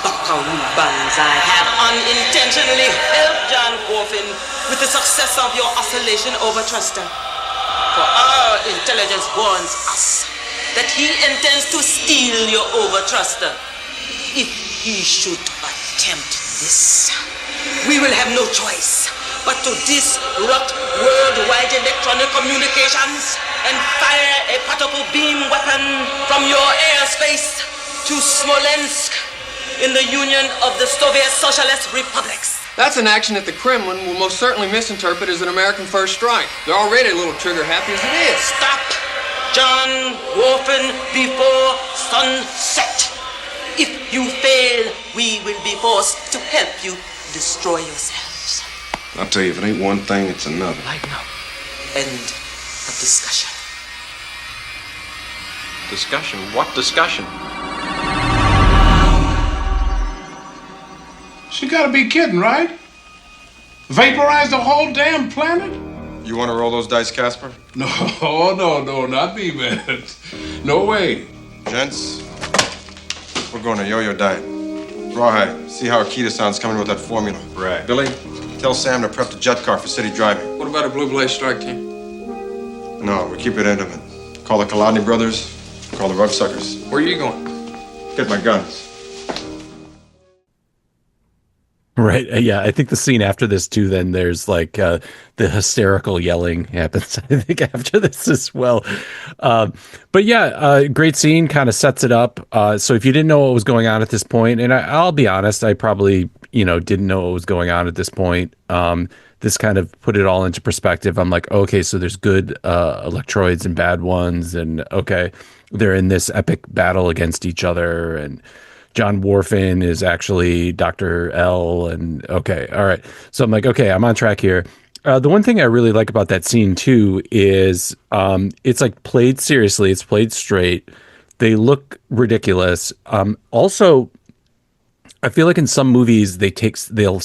Buckaroo Banzai, have unintentionally helped John Wolfen with the success of your oscillation over Truster. For our intelligence warns us that he intends to steal your overtruster. If he should attempt this, we will have no choice but to disrupt worldwide electronic communications and fire a particle beam weapon from your airspace to Smolensk in the Union of the Soviet Socialist Republics. That's an action that the Kremlin will most certainly misinterpret as an American first strike. They're already a little trigger happy as it is. Stop, John Wolfen, before sunset. If you fail, we will be forced to help you destroy yourselves. I'll tell you, if it ain't one thing, it's another. Lighten up. End of discussion. Discussion? What discussion? She gotta be kidding, right? Vaporize the whole damn planet? You want to roll those dice, Casper? No, not me, man. No way. Gents, we're going to yo-yo diet. Rawhide, see how Akita-san's coming with that formula. Right. Billy, tell Sam to prep the jet car for city driving. What about a Blue Blaze strike team? No, we keep it intimate. Call the Kolodny brothers, call the Rugsuckers. Where are you going? Get my guns. Right. Yeah. I think the scene after this too, then there's like the hysterical yelling happens, I think, after this as well. But yeah, great scene, kind of sets it up. So if you didn't know what was going on at this point, and I'll be honest, I probably, didn't know what was going on at this point. This kind of put it all into perspective. I'm like, okay, so there's good electroids and bad ones. And okay, they're in this epic battle against each other. And John Wolfen is actually Dr. L. And okay, all right. So I'm like, okay, I'm on track here. The one thing I really like about that scene too is it's like played seriously. It's played straight. They look ridiculous. Also, I feel like in some movies they'll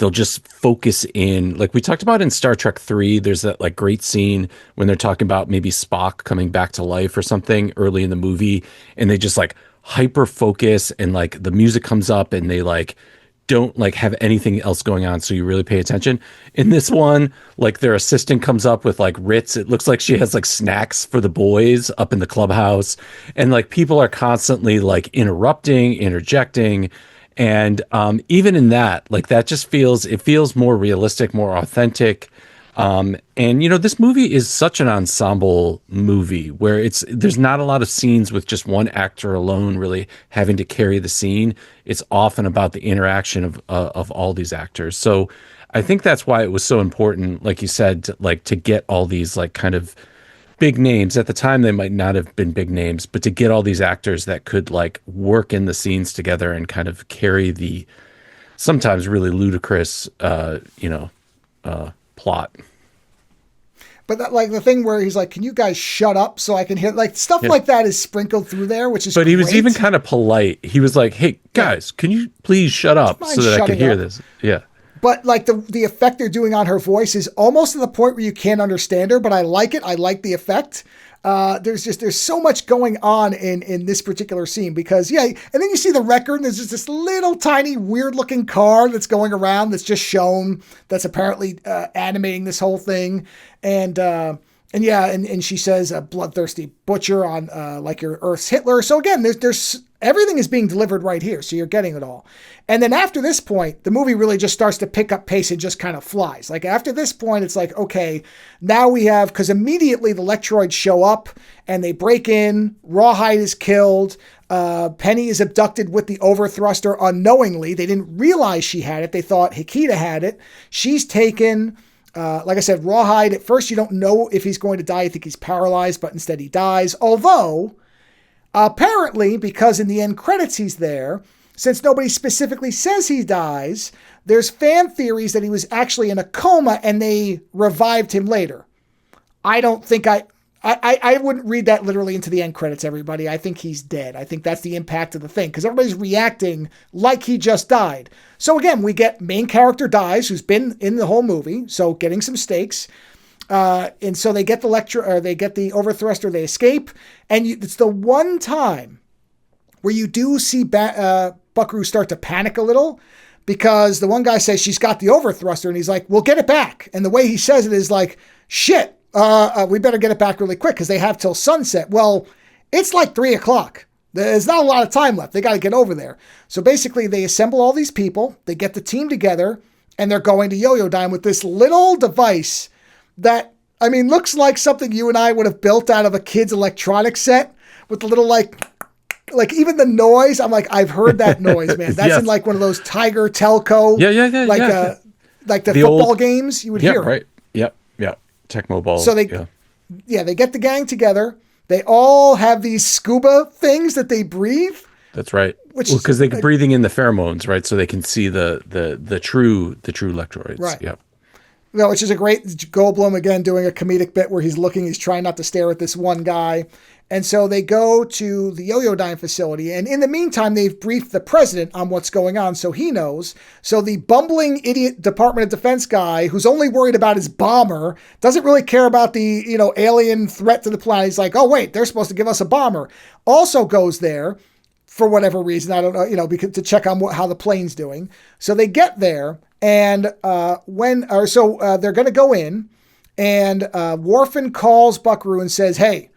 just focus in, like we talked about in Star Trek 3, there's that like great scene when they're talking about maybe Spock coming back to life or something early in the movie, and they just like hyper focus and like the music comes up and they like don't like have anything else going on, so you really pay attention. In this one, like their assistant comes up with like Ritz. It looks like she has like snacks for the boys up in the clubhouse, and like people are constantly like interjecting, and even in that, like that just feels more realistic, more authentic. And this movie is such an ensemble movie where there's not a lot of scenes with just one actor alone really having to carry the scene. It's often about the interaction of all these actors. So I think that's why it was so important, like you said, to get all these like kind of big names. At the time, they might not have been big names, but to get all these actors that could like work in the scenes together and kind of carry the sometimes really ludicrous, plot. But that, like the thing where he's like, "Can you guys shut up so I can hear?" Like stuff like that is sprinkled through there, which is. But great. he was even kind of polite. He was like, "Hey guys, can you please shut up so that I can hear this?" Yeah. But like the effect they're doing on her voice is almost to the point where you can't understand her, but I like it. I like the effect. There's so much going on in this particular scene because, and then you see the record and there's just this little tiny weird looking car that's going around that's just shown that's apparently animating this whole thing. And she says a bloodthirsty butcher on like your Earth's Hitler. So again, there's everything is being delivered right here. So you're getting it all. And then after this point, the movie really just starts to pick up pace and just kind of flies. Like after this point, it's like, okay, now we have, because immediately the Lectroids show up and they break in, Rawhide is killed, Penny is abducted with the overthruster unknowingly. They didn't realize she had it. They thought Hikita had it. She's taken. Like I said, Rawhide, at first you don't know if he's going to die. You think he's paralyzed, but instead he dies. Although, apparently, because in the end credits he's there, since nobody specifically says he dies, there's fan theories that he was actually in a coma and they revived him later. I don't think I wouldn't read that literally into the end credits, everybody. I think he's dead. I think that's the impact of the thing, because everybody's reacting like he just died. So again, we get main character dies, who's been in the whole movie, so getting some stakes. And so they get they get the overthruster, they escape, and it's the one time where you do see Buckaroo start to panic a little, because the one guy says she's got the overthruster, and he's like, "We'll get it back." And the way he says it is like, "Shit, we better get it back really quick because they have till sunset." Well, it's like 3:00. There's not a lot of time left. They got to get over there. So basically, they assemble all these people, they get the team together, and they're going to Yo-Yo Dime with this little device that, I mean, looks like something you and I would have built out of a kid's electronics set with the little like even the noise. I'm like, I've heard that noise, man. That's yes. in like one of those Tiger Telco, like the football old games. You would hear. Right. Yep. Tecmo Ball. So they get the gang together. They all have these scuba things that they breathe. That's right. Because they're breathing in the pheromones, right? So they can see the true Lectroids. Right. Yep. No, which is a great Goldblum again doing a comedic bit where he's trying not to stare at this one guy. And so they go to the Yo-Yo Dime facility. And in the meantime, they've briefed the president on what's going on, so he knows. So the bumbling idiot Department of Defense guy who's only worried about his bomber doesn't really care about the, alien threat to the planet. He's like, oh, wait, they're supposed to give us a bomber. Also goes there for whatever reason. I don't know, because to check on how the plane's doing. So they get there, and they're going to go in, and Worfen calls Buckaroo and says, hey,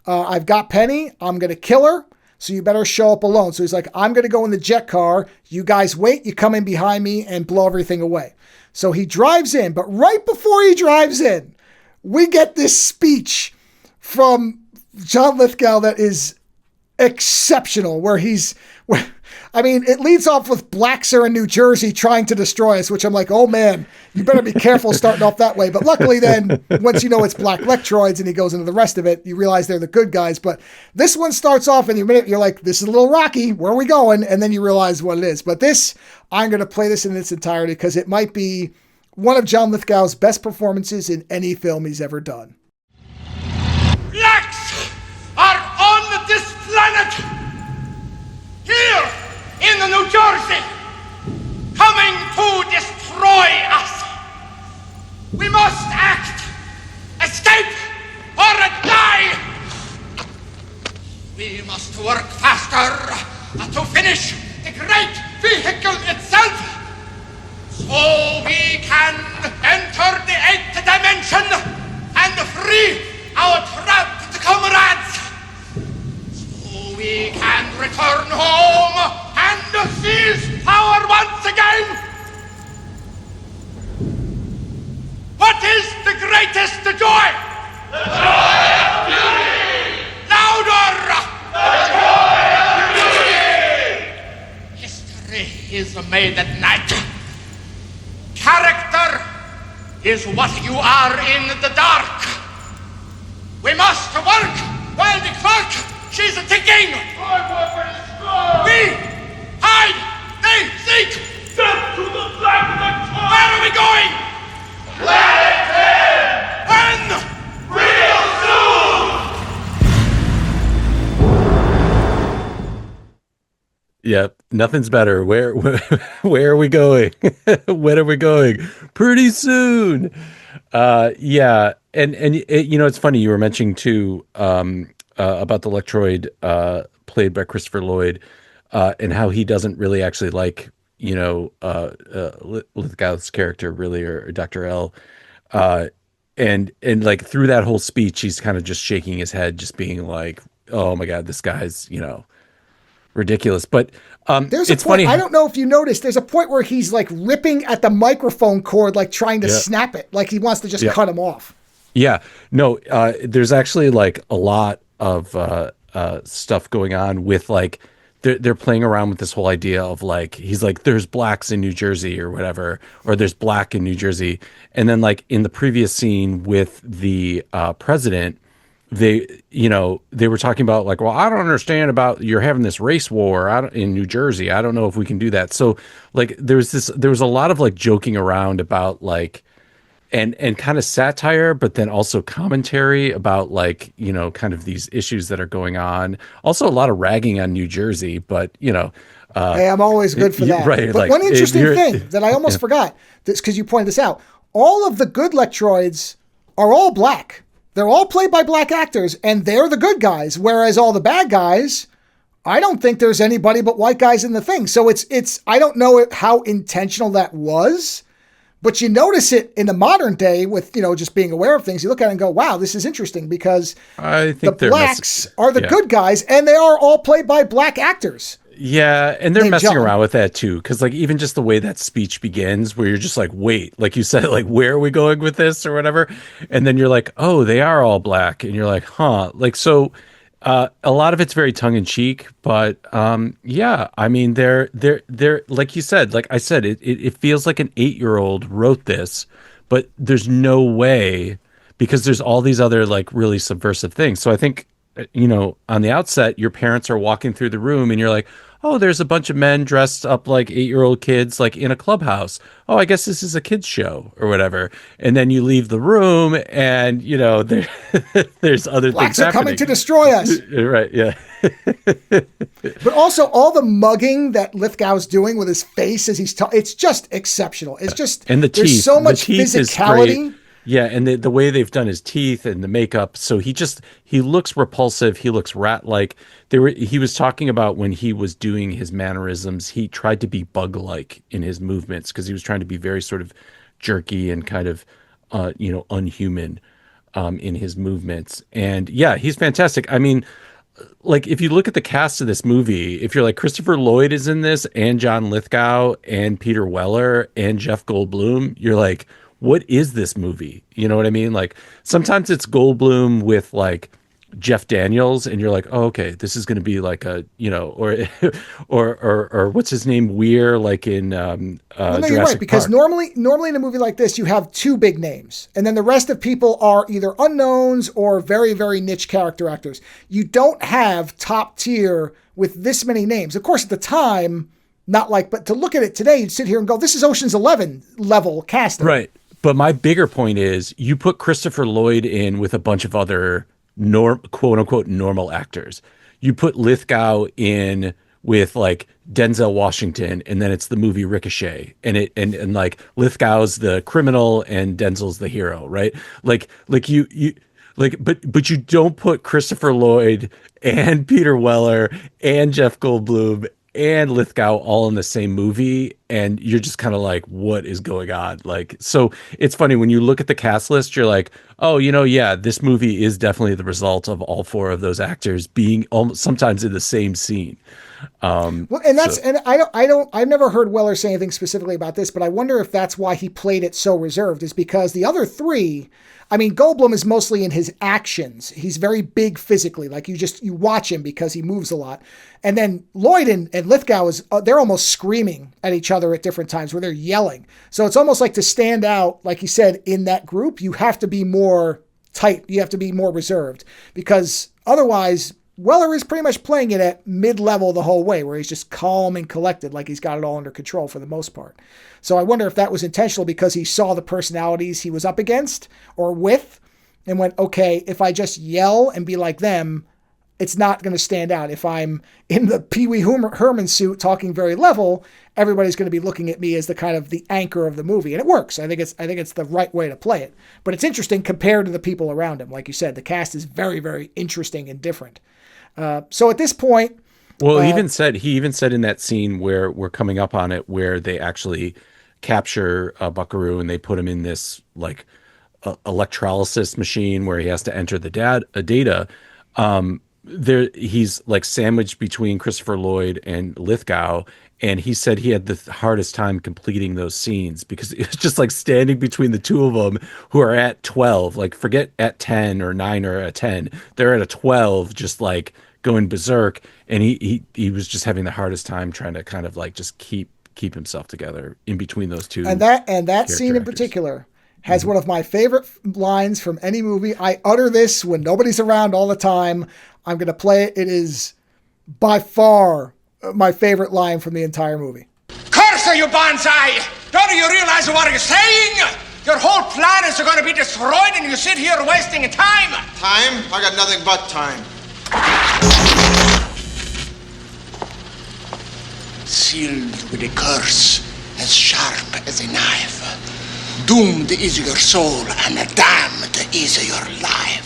I've got Penny. I'm going to kill her. So you better show up alone. So he's like, I'm going to go in the jet car. You guys wait. You come in behind me and blow everything away. So he drives in. But right before he drives in, we get this speech from John Lithgow that is exceptional, where it leads off with blacks are in New Jersey trying to destroy us, which I'm like, oh man, you better be careful starting off that way. But luckily then, once you know it's black Lectroids and he goes into the rest of it, you realize they're the good guys. But this one starts off and you're like, this is a little rocky. Where are we going? And then you realize what it is. But I'm going to play this in its entirety because it might be one of John Lithgow's best performances in any film he's ever done. Blacks are on this planet, here in the New Jersey, coming to destroy us. We must act, escape, or die. We must work faster to finish the great vehicle itself, so we can enter the 8th dimension and free our trapped comrades. So we can return home and seize power once again. What is the greatest joy? The joy of beauty! Louder! The joy of beauty! History is made at night. Character is what you are in the dark. We must work while the clock she's ticking. We hide, they seek. Step to the black Lectroid. Where are we going? Planet 10. When? Real soon. Yep. Nothing's better. Where are we going? When are we going? Pretty soon. Yeah. And it's funny. You were mentioning too, about the Electroid, played by Christopher Lloyd, and how he doesn't really actually like, Lithgow's character really, or Dr. L. Uh, and like through that whole speech, he's kind of just shaking his head, just being like, oh my God, this guy's, ridiculous. But there's a it's point. funny. I don't know if you noticed. There's a point where he's like ripping at the microphone cord, like trying to snap it, like he wants to just cut him off. Yeah, no. There's actually like a lot of stuff going on with like they're playing around with this whole idea of like he's like there's blacks in New Jersey or whatever, or there's black in New Jersey, and then like in the previous scene with the president, they were talking about like, well, I don't understand about you're having this race war in New Jersey. I don't know if we can do that. So like there was a lot of like joking around about like and kind of satire, but then also commentary about like, kind of these issues that are going on. Also a lot of ragging on New Jersey, but hey, I'm always good for that. Right, but like, one interesting thing that I almost forgot, this because you pointed this out, all of the good Lectroids are all black. They're all played by black actors, and they're the good guys. Whereas all the bad guys, I don't think there's anybody but white guys in the thing. So it's I don't know how intentional that was, but you notice it in the modern day with, just being aware of things. You look at it and go, wow, this is interesting because I think the blacks are the good guys, and they are all played by black actors. Yeah, and they're messing around with that too, because like even just the way that speech begins, where you're just like, wait, like you said, like where are we going with this or whatever, and then you're like, oh, they are all black, and you're like, huh, like so. A lot of it's very tongue in cheek, but yeah, I mean, they're like you said, like I said, it feels like an 8-year-old wrote this, but there's no way because there's all these other like really subversive things. So I think on the outset, your parents are walking through the room and you're like, oh, there's a bunch of men dressed up like 8-year-old kids, like in a clubhouse. Oh, I guess this is a kid's show or whatever. And then you leave the room and, there's other Blacks things are happening. coming to destroy us. Right, yeah. But also all the mugging that Lithgow's doing with his face as he's it's just exceptional. It's just, and the teeth. There's so much the teeth physicality. Yeah, and the way they've done his teeth and the makeup, so he looks repulsive. He looks rat-like. He was talking about when he was doing his mannerisms, he tried to be bug-like in his movements because he was trying to be very sort of jerky and kind of, unhuman in his movements. And yeah, he's fantastic. I mean, like if you look at the cast of this movie, if you're like Christopher Lloyd is in this, and John Lithgow, and Peter Weller, and Jeff Goldblum, you're like, what is this movie? You know what I mean? Like sometimes it's Goldblum with like Jeff Daniels and you're like, oh, okay, this is going to be like a, or what's his name? Weir, like in, no, Jurassic you're right. Because Park. normally in a movie like this, you have two big names and then the rest of people are either unknowns or very, very niche character actors. You don't have top tier with this many names. Of course, at the time, not like, but to look at it today, you'd sit here and go, this is Ocean's 11 level casting. Right. But my bigger point is you put Christopher Lloyd in with a bunch of other quote unquote normal actors. You put Lithgow in with like Denzel Washington, and then it's the movie Ricochet, and like Lithgow's the criminal and Denzel's the hero, right? Like you but you don't put Christopher Lloyd and Peter Weller and Jeff Goldblum and Lithgow all in the same movie, and you're just kind of like, what is going on? Like, so it's funny when you look at the cast list, you're like, oh, yeah, this movie is definitely the result of all 4 of those actors being sometimes in the same scene. Well, and that's, and I've never heard Weller say anything specifically about this, but I wonder if that's why he played it so reserved, is because the other 3, I mean, Goldblum is mostly in his actions. He's very big physically. Like you watch him because he moves a lot. And then Lloyd and Lithgow they're almost screaming at each other at different times where they're yelling. So it's almost like to stand out, like you said, in that group, you have to be more tight. You have to be more reserved because otherwise Weller is pretty much playing it at mid-level the whole way, where he's just calm and collected, like he's got it all under control for the most part. So I wonder if that was intentional because he saw the personalities he was up against or with and went, okay, if I just yell and be like them, it's not going to stand out. If I'm in the Pee Wee Herman suit talking very level, everybody's going to be looking at me as the kind of the anchor of the movie, and it works. I think it's the right way to play it. But it's interesting compared to the people around him. Like you said, the cast is very, very interesting and different. So at this point, well, he even said in that scene where we're coming up on it, where they actually capture Buckaroo and they put him in this like electrolysis machine where he has to enter the data. There he's like sandwiched between Christopher Lloyd and Lithgow, and he said he had the hardest time completing those scenes because it's just like standing between the two of them who are at 12, like forget at 10 or 9 or at 10, they're at a 12, just like going berserk, and he was just having the hardest time trying to kind of like just keep himself together in between those two. And that scene in particular has one of my favorite lines from any movie. I utter this when nobody's around all the time. I'm going to play it. It is by far my favorite line from the entire movie. Curse you, Banzai! Don't you realize what you're saying? Your whole plan is going to be destroyed and you sit here wasting time. Time? I got nothing but time. Sealed with a curse as sharp as a knife. Doomed is your soul and damned is your life.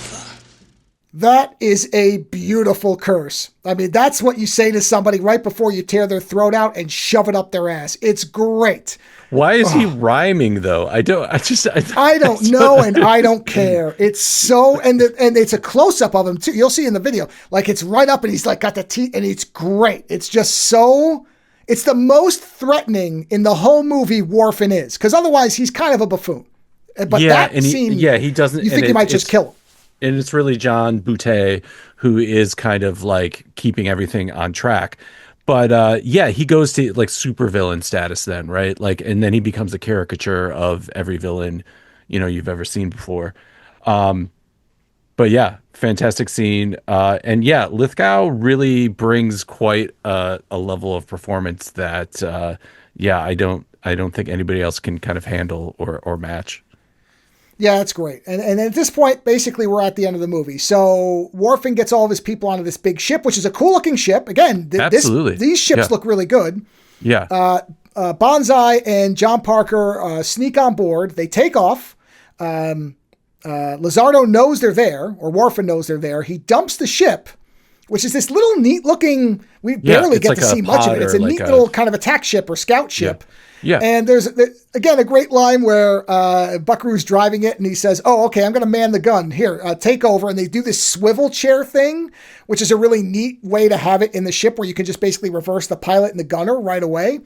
That is a beautiful curse. I mean, that's what you say to somebody right before you tear their throat out and shove it up their ass. It's great. Why is he rhyming though? I don't know, and I don't care. It's so, and it's a close up of him too. You'll see in the video, like it's right up and he's like got the teeth and it's great. It's just so, it's the most threatening in the whole movie Worfen is, because otherwise he's kind of a buffoon. But that scene, he doesn't, you think he might just kill him. And it's really John Boutte who is kind of like keeping everything on track. But he goes to like supervillain status then, right? Like, and then he becomes a caricature of every villain, you've ever seen before. But yeah, fantastic scene. And yeah, Lithgow really brings quite a level of performance that, I don't think anybody else can kind of handle or match. Yeah, that's great. And at this point, basically, we're at the end of the movie. So Worfen gets all of his people onto this big ship, which is a cool-looking ship. Again, absolutely. These ships look really good. Yeah. Banzai and John Parker sneak on board. They take off. Lizardo knows they're there, or Worfen knows they're there. He dumps the ship, which is this little neat-looking, we barely get to see much of it. It's a neat little kind of attack ship or scout ship. Yeah. And there's, again, a great line where Buckaroo's driving it and he says, oh, okay, I'm going to man the gun. Here, take over. And they do this swivel chair thing, which is a really neat way to have it in the ship where you can just basically reverse the pilot and the gunner right away.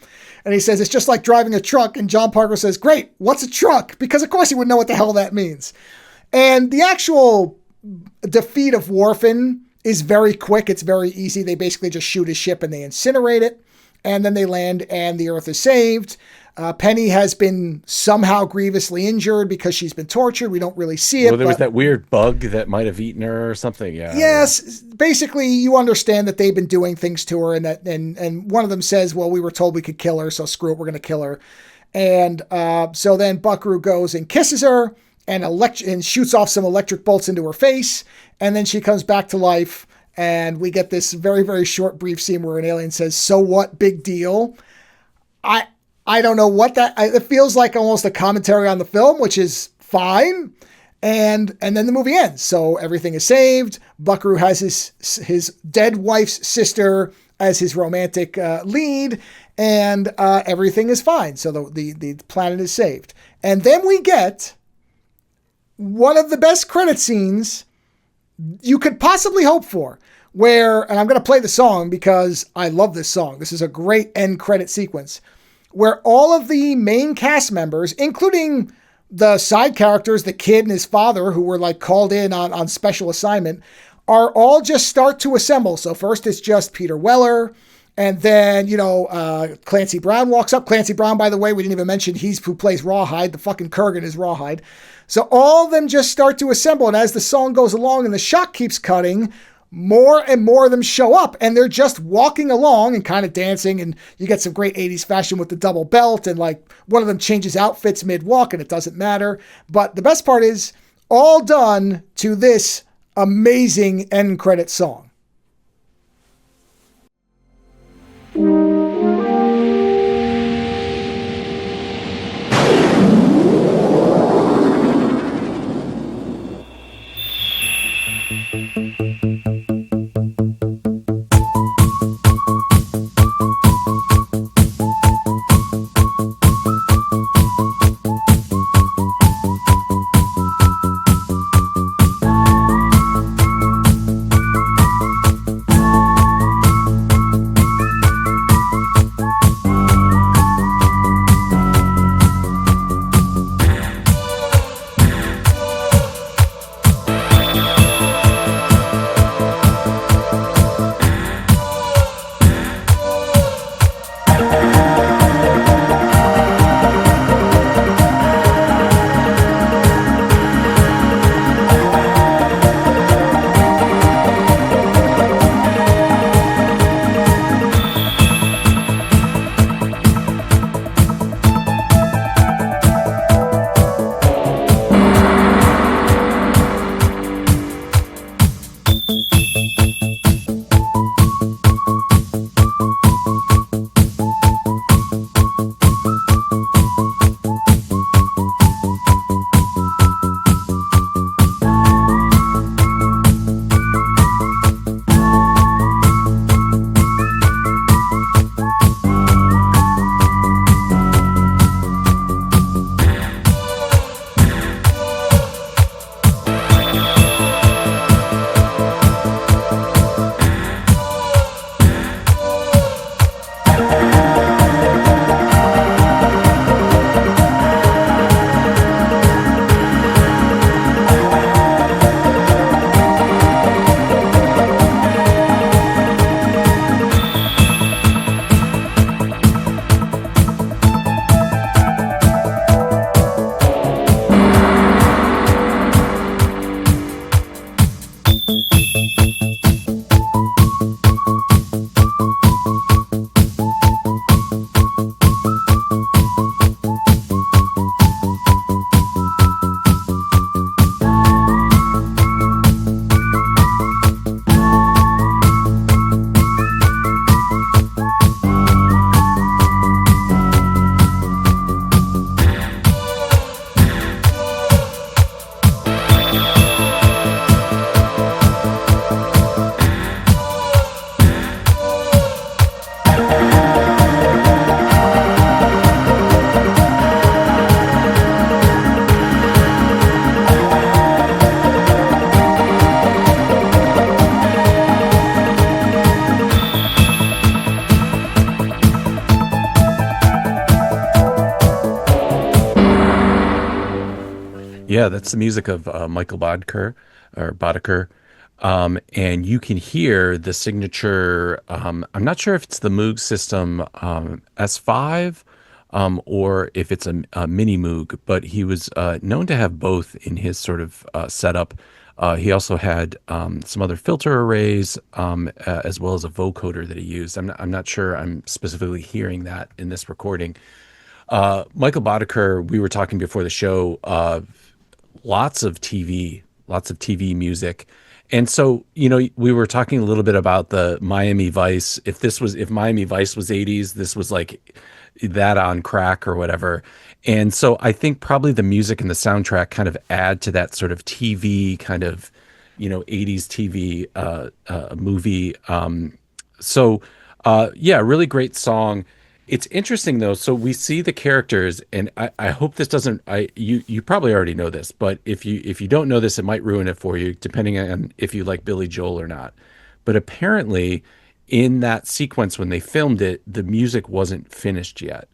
And he says, it's just like driving a truck. And John Parker says, great, what's a truck? Because, of course, he would know what the hell that means. And the actual defeat of Worfen is very quick. It's very easy. They basically just shoot his ship and they incinerate it. And then they land and the Earth is saved. Penny has been somehow grievously injured because she's been tortured. We don't really see it. Well, there was that weird bug that might have eaten her or something. Yeah. Yes. Basically, you understand that they've been doing things to her, and one of them says, well, we were told we could kill her, so screw it, we're going to kill her. And so then Buckaroo goes and kisses her and shoots off some electric bolts into her face. And then she comes back to life. And we get this very, very short, brief scene where an alien says, so what, big deal? I don't know what it feels like almost a commentary on the film, which is fine. And then the movie ends. So everything is saved. Buckaroo has his dead wife's sister as his romantic lead, and everything is fine. So the planet is saved. And then we get one of the best credit scenes you could possibly hope for, and I'm going to play the song because I love this song. This is a great end credit sequence where all of the main cast members, including the side characters, the kid and his father, who were like called in on special assignment, are all just start to assemble. So first it's just Peter Weller, and then, Clancy Brown walks up. Clancy Brown, by the way, we didn't even mention he's who plays Rawhide. The fucking Kurgan is Rawhide. So all of them just start to assemble. And as the song goes along and the shot keeps cutting, more and more of them show up. And they're just walking along and kind of dancing. And you get some great 80s fashion with the double belt. And like one of them changes outfits mid-walk and it doesn't matter. But the best part is all done to this amazing end credit song. Yeah, that's the music of Michael Boddicker. And you can hear the signature. I'm not sure if it's the Moog system S5 or if it's a mini Moog, but he was known to have both in his sort of setup. He also had some other filter arrays as well as a vocoder that he used. I'm not sure I'm specifically hearing that in this recording. Michael Boddicker, we were talking before the show, lots of TV music. And so, we were talking a little bit about the Miami Vice. If Miami Vice was 80s, this was like that on crack or whatever. And so I think probably the music and the soundtrack kind of add to that sort of TV kind of, 80s TV movie. Yeah, really great song. It's interesting though. So we see the characters, and I hope this doesn't. You probably already know this, but if you don't know this, it might ruin it for you, depending on if you like Billy Joel or not. But apparently, in that sequence when they filmed it, the music wasn't finished yet,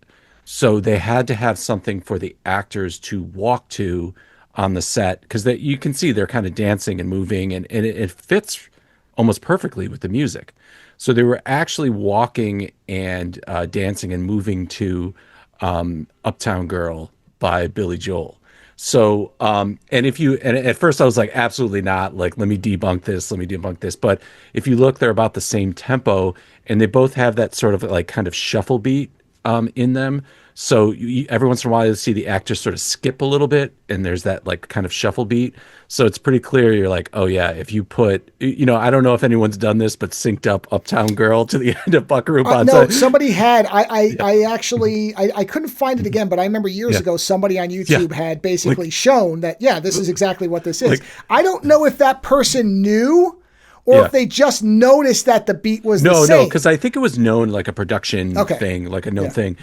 so they had to have something for the actors to walk to on the set because that you can see they're kind of dancing and moving, and it fits almost perfectly with the music. So they were actually walking and dancing and moving to Uptown Girl by Billy Joel. So, and at first I was like, absolutely not. Like, let me debunk this. But if you look, they're about the same tempo, and they both have that sort of like kind of shuffle beat in them. So every once in a while you see the actors sort of skip a little bit, and there's that like kind of shuffle beat. So it's pretty clear. You're like, oh yeah, if you put, I don't know if anyone's done this, but synced up Uptown Girl to the end of Buckaroo Banzai. No, somebody had. I actually couldn't find it again, but I remember years ago somebody on YouTube had basically shown that this is exactly what this is. I don't know if that person knew, or if they just noticed that the beat was the same. No, because I think it was known like a production thing, like a known thing.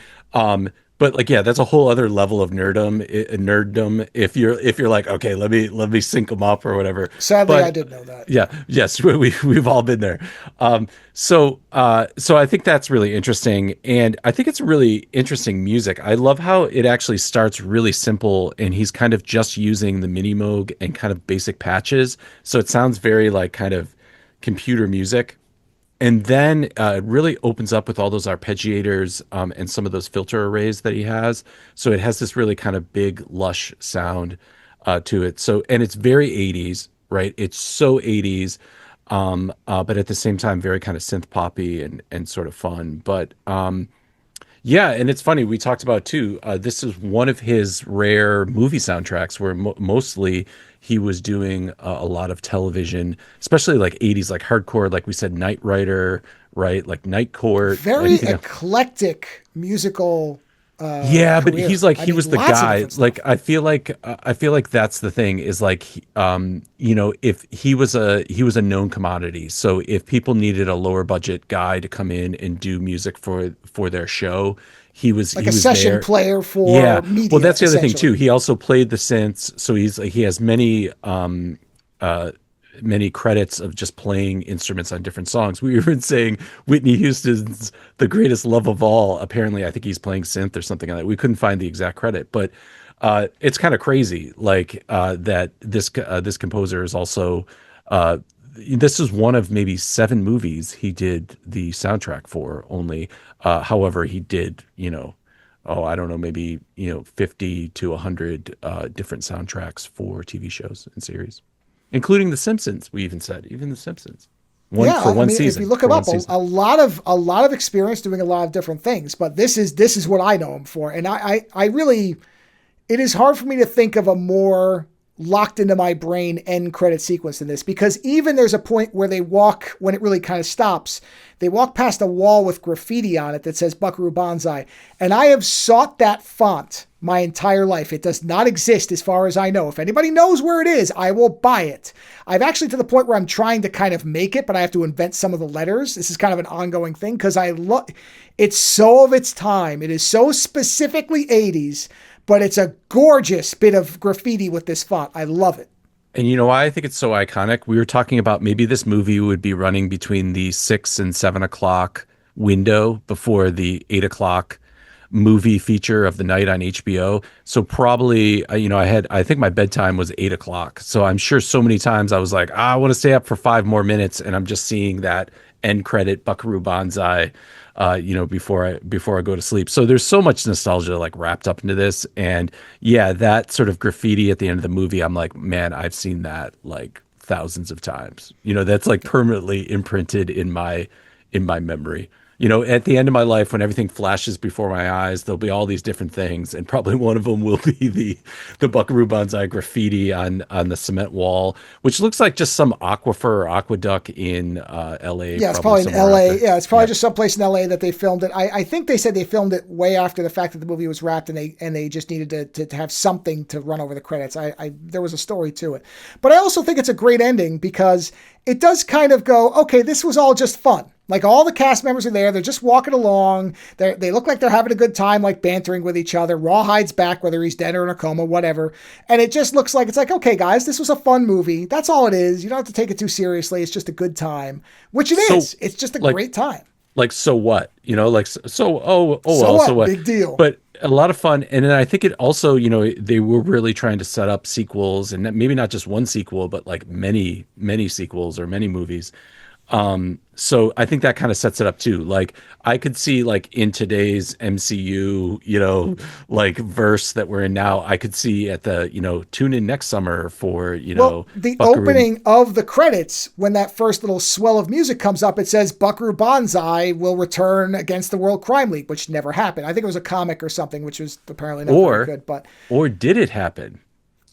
But like, that's a whole other level of nerddom. If you're like, okay, let me sync them up or whatever. Sadly, I did know that. Yeah, yes, we've all been there. So I think that's really interesting, and I think it's really interesting music. I love how it actually starts really simple, and he's kind of just using the mini Moog and kind of basic patches, so it sounds very like kind of computer music. And then it really opens up with all those arpeggiators and some of those filter arrays that he has. So it has this really kind of big, lush sound to it. So, and it's very 80s, right? It's so 80s, but at the same time, very kind of synth poppy and sort of fun. But yeah, and it's funny, we talked about too, this is one of his rare movie soundtracks where mostly he was doing a lot of television, especially like 80s, like hardcore, like we said, Knight Rider, right? Like Night Court. Very eclectic musical but career. he's like, he was the guy. Like, I feel like that's the thing is like, if he was a known commodity. So if people needed a lower budget guy to come in and do music for their show, he was like a session player for media. Well, that's the other thing too. He also played the synths, so he has many credits of just playing instruments on different songs. We were even saying Whitney Houston's "The Greatest Love of All." Apparently, I think he's playing synth or something like that. We couldn't find the exact credit, but it's kind of crazy, like that this composer is also. This is one of maybe 7 movies he did the soundtrack for only. However, he did, I don't know, maybe, 50 to 100 different soundtracks for TV shows and series, including The Simpsons. We even said, The Simpsons. One season. If you look him up, a lot of experience doing a lot of different things, but this is what I know him for. And I really, it is hard for me to think of a more locked into my brain end credit sequence in this, because even there's a point where they walk, when it really kind of stops, they walk past a wall with graffiti on it that says Buckaroo Banzai. And I have sought that font my entire life. It does not exist as far as I know. If anybody knows where it is, I will buy it. I've actually to the point where I'm trying to kind of make it, but I have to invent some of the letters. This is kind of an ongoing thing because it's so of its time. It is so specifically 80s, but it's a gorgeous bit of graffiti with this font. I love it. And you know why I think it's so iconic? We were talking about maybe this movie would be running between the 6 and 7 o'clock window before the 8 o'clock movie feature of the night on HBO. So probably, I think my bedtime was 8 o'clock. So I'm sure so many times I was like, I want to stay up for 5 more minutes, and I'm just seeing that end credit Buckaroo Banzai, before I go to sleep. So there's so much nostalgia like wrapped up into this, and yeah, that sort of graffiti at the end of the movie, I'm like, man, I've seen that like thousands of times. That's like permanently imprinted in my memory. At the end of my life, when everything flashes before my eyes, there'll be all these different things, and probably one of them will be the Buckaroo Banzai graffiti on the cement wall, which looks like just some aquifer or aqueduct in L.A. Yeah, it's probably in L.A. Yeah, it's probably Yeah. just someplace in L.A. that they filmed it. I think they said they filmed it way after the fact that the movie was wrapped, and they just needed to have something to run over the credits. There was a story to it, but I also think it's a great ending because it does kind of go, okay, this was all just fun. Like all the cast members are there. They're just walking along. They look like they're having a good time, like bantering with each other. Rawhide's back, whether he's dead or in a coma, whatever. And it just looks like, it's like, okay, guys, this was a fun movie. That's all it is. You don't have to take it too seriously. It's just a good time, which it is. It's just a great time. Like, so what? So what? Big deal. But a lot of fun. And then I think it also, they were really trying to set up sequels, and maybe not just one sequel, but like many, many sequels or many movies. So I think that kind of sets it up too. Like I could see like in today's MCU, like verse that we're in now, I could see at the, tune in next summer for, the opening of the credits, when that first little swell of music comes up, it says Buckaroo Banzai will return against the World Crime League, which never happened. I think it was a comic or something, which was apparently not very good, or did it happen?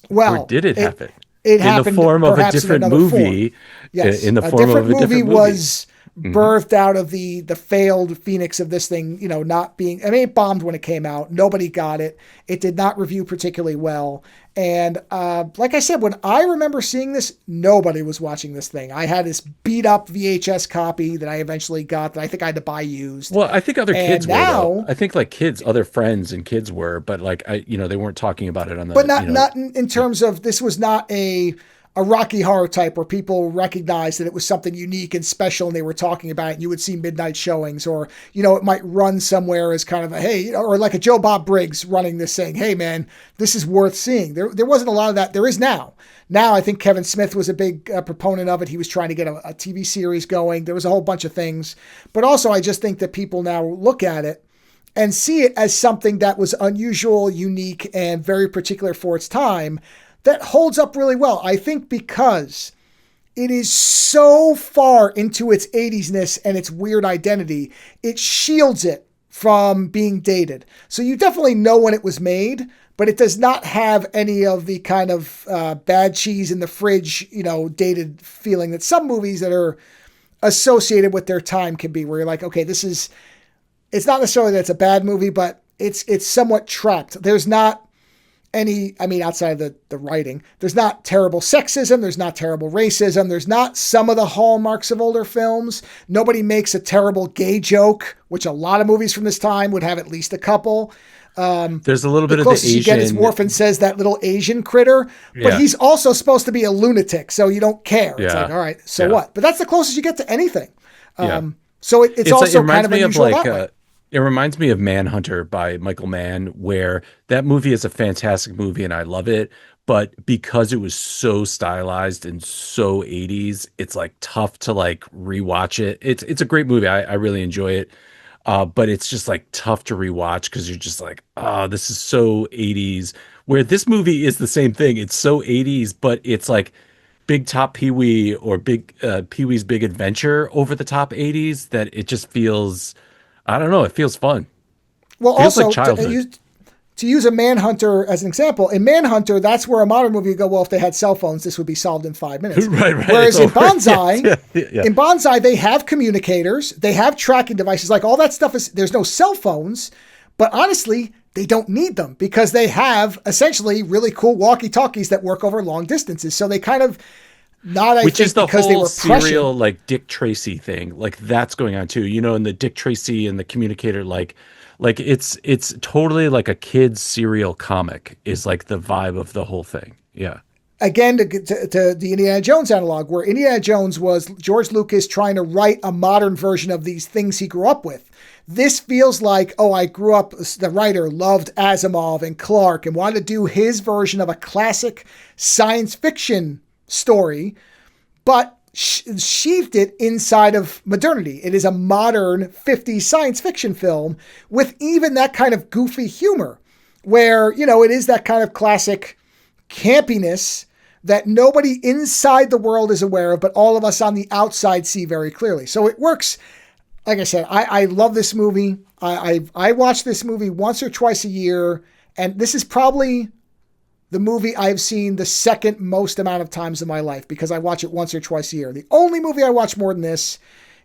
Well, or did it happen? It in happened the form of a perhaps different in another movie. form. Yes, in the form of a different movie. Was birthed out of the failed phoenix of this thing, not being, I mean, it bombed when it came out. Nobody got it. It did not review particularly well. And like I said, when I remember seeing this, nobody was watching this thing. I had this beat up VHS copy that I eventually got that I think I had to buy used. Well, I think other kids were, now, though. I think like other friends and kids were, but like, they weren't talking about it on the, but not in terms of, this was not a Rocky Horror type where people recognized that it was something unique and special and they were talking about it, and you would see midnight showings, or, it might run somewhere as kind of a, hey, or like a Joe Bob Briggs running this saying, hey man, this is worth seeing. There wasn't a lot of that. There is now. Now I think Kevin Smith was a big proponent of it. He was trying to get a TV series going. There was a whole bunch of things, but also I just think that people now look at it and see it as something that was unusual, unique, and very particular for its time, that holds up really well. I think because it is so far into its 80s-ness and its weird identity, it shields it from being dated. So you definitely know when it was made, but it does not have any of the kind of bad cheese in the fridge, dated feeling that some movies that are associated with their time can be, where you're like, okay, it's not necessarily that it's a bad movie, but it's somewhat trapped. There's not outside of the writing, there's not terrible sexism, there's not terrible racism, there's not some of the hallmarks of older films. Nobody makes a terrible gay joke, which a lot of movies from this time would have at least a couple. There's a little bit of the closest Asian. You get is Worf says that little Asian critter, but he's also supposed to be a lunatic, so you don't care. It's like, all right, so what? But that's the closest you get to anything. So it's also it kind of unusual that way. It reminds me of Manhunter by Michael Mann, where that movie is a fantastic movie and I love it. But because it was so stylized and so 80s, it's like tough to like rewatch it. It's a great movie. I really enjoy it. But it's just like tough to rewatch because you're just like, oh, this is so 80s. Where this movie is the same thing. It's so 80s, but it's like Big Top Pee-wee or Big Pee-wee's Big Adventure over the top 80s that it just feels, I don't know, it feels fun. Well, feels also, like childhood. to use a Manhunter as an example, in Manhunter, that's where a modern movie would go, well, if they had cell phones, this would be solved in 5 minutes. Right. Whereas in Banzai, Yeah. in Banzai, they have communicators, they have tracking devices, like all that stuff there's no cell phones, but honestly, they don't need them because they have essentially really cool walkie-talkies that work over long distances. So they kind of, Which is the because whole they were serial like Dick Tracy thing, like that's going on too. And the Dick Tracy and the communicator, like it's totally like a kid's serial comic is like the vibe of the whole thing. Yeah. again, to the Indiana Jones analog, where Indiana Jones was George Lucas trying to write a modern version of these things he grew up with. This feels like, I grew up, the writer loved Asimov and Clarke and wanted to do his version of a classic science fiction story, but sheathed it inside of modernity. It is a modern 50s science fiction film with even that kind of goofy humor where, it is that kind of classic campiness that nobody inside the world is aware of, but all of us on the outside see very clearly. So it works. Like I said, I love this movie. I watch this movie once or twice a year, and this is probably the movie I've seen the second most amount of times in my life because I watch it once or twice a year. The only movie I watch more than this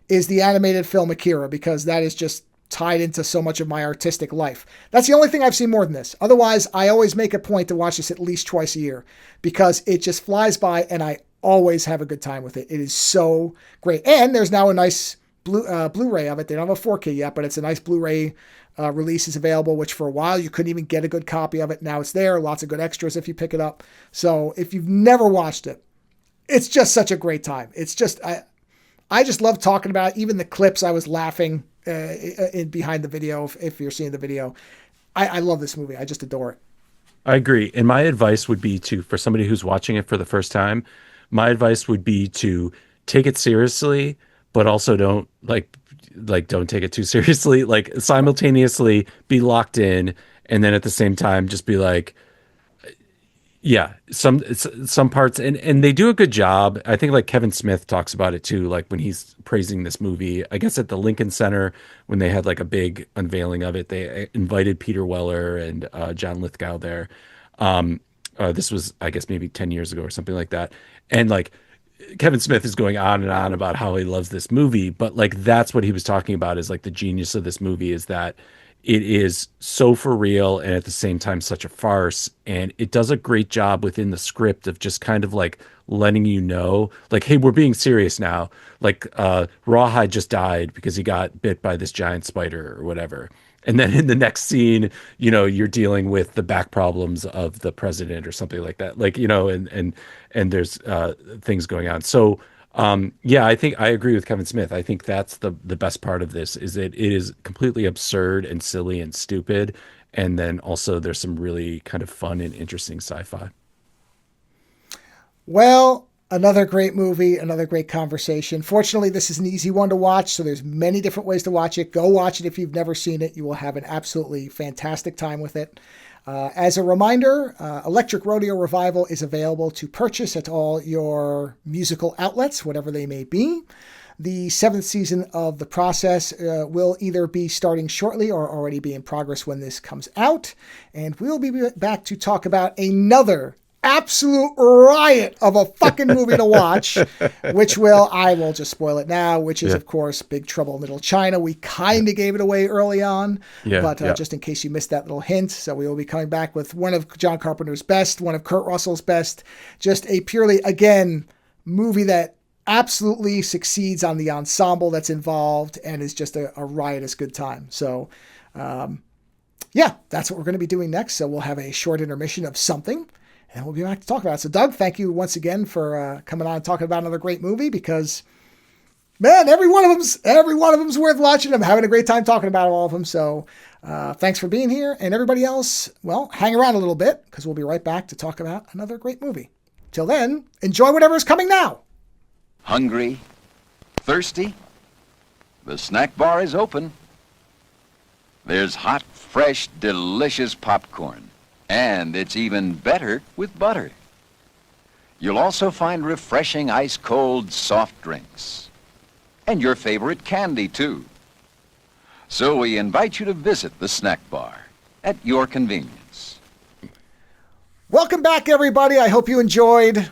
is the animated film Akira because that is just tied into so much of my artistic life. That's the only thing I've seen more than this. Otherwise, I always make a point to watch this at least twice a year because it just flies by and I always have a good time with it. It is so great. And there's now a nice Blu-ray of it. They don't have a 4K yet, but it's a nice Blu-ray release is available, which for a while you couldn't even get a good copy of it. Now it's there. Lots of good extras if you pick it up. So if you've never watched it, it's just such a great time. It's just, I just love talking about it. Even the clips, I was laughing behind the video. If you're seeing the video, I love this movie. I just adore it. I agree. And my advice would be for somebody who's watching it for the first time, my advice would be to take it seriously, but also don't don't take it too seriously. Like simultaneously be locked in, and then at the same time just be like, yeah, some parts, and they do a good job. I think like Kevin Smith talks about it too, like when he's praising this movie. I guess at the Lincoln Center when they had like a big unveiling of it, they invited Peter Weller and John Lithgow there. This was, I guess, maybe 10 years ago or something like that, and like Kevin Smith is going on and on about how he loves this movie, but like that's what he was talking about is like the genius of this movie is that it is so for real and at the same time such a farce, and it does a great job within the script of just kind of like letting you know, like, hey, we're being serious now. Like Rawhide just died because he got bit by this giant spider or whatever. And then in the next scene, you're dealing with the back problems of the president or something like that. Like, and there's things going on. So, yeah, I think I agree with Kevin Smith. I think that's the best part of this is that it is completely absurd and silly and stupid. And then also there's some really kind of fun and interesting sci-fi. Well, another great movie, another great conversation. Fortunately, this is an easy one to watch, so there's many different ways to watch it. Go watch it if you've never seen it. You will have an absolutely fantastic time with it. As a reminder, Electric Rodeo Revival is available to purchase at all your musical outlets, whatever they may be. The 7th season of The Process will either be starting shortly or already be in progress when this comes out. And we'll be back to talk about another absolute riot of a fucking movie to watch, I will just spoil it now, which is, of course, Big Trouble in Little China. We kind of gave it away early on, but just in case you missed that little hint. So we will be coming back with one of John Carpenter's best, one of Kurt Russell's best, just a purely, again, movie that absolutely succeeds on the ensemble that's involved and is just a riotous good time. So, yeah, that's what we're going to be doing next. So we'll have a short intermission of something, and we'll be back to talk about it. So, Doug, thank you once again for coming on and talking about another great movie because, man, every one of them's worth watching. I'm having a great time talking about all of them. So, thanks for being here. And everybody else, well, hang around a little bit because we'll be right back to talk about another great movie. Till then, enjoy whatever is coming now. Hungry? Thirsty? The snack bar is open. There's hot, fresh, delicious popcorn. And it's even better with butter. You'll also find refreshing ice-cold soft drinks. And your favorite candy, too. So we invite you to visit the snack bar at your convenience. Welcome back, everybody. I hope you enjoyed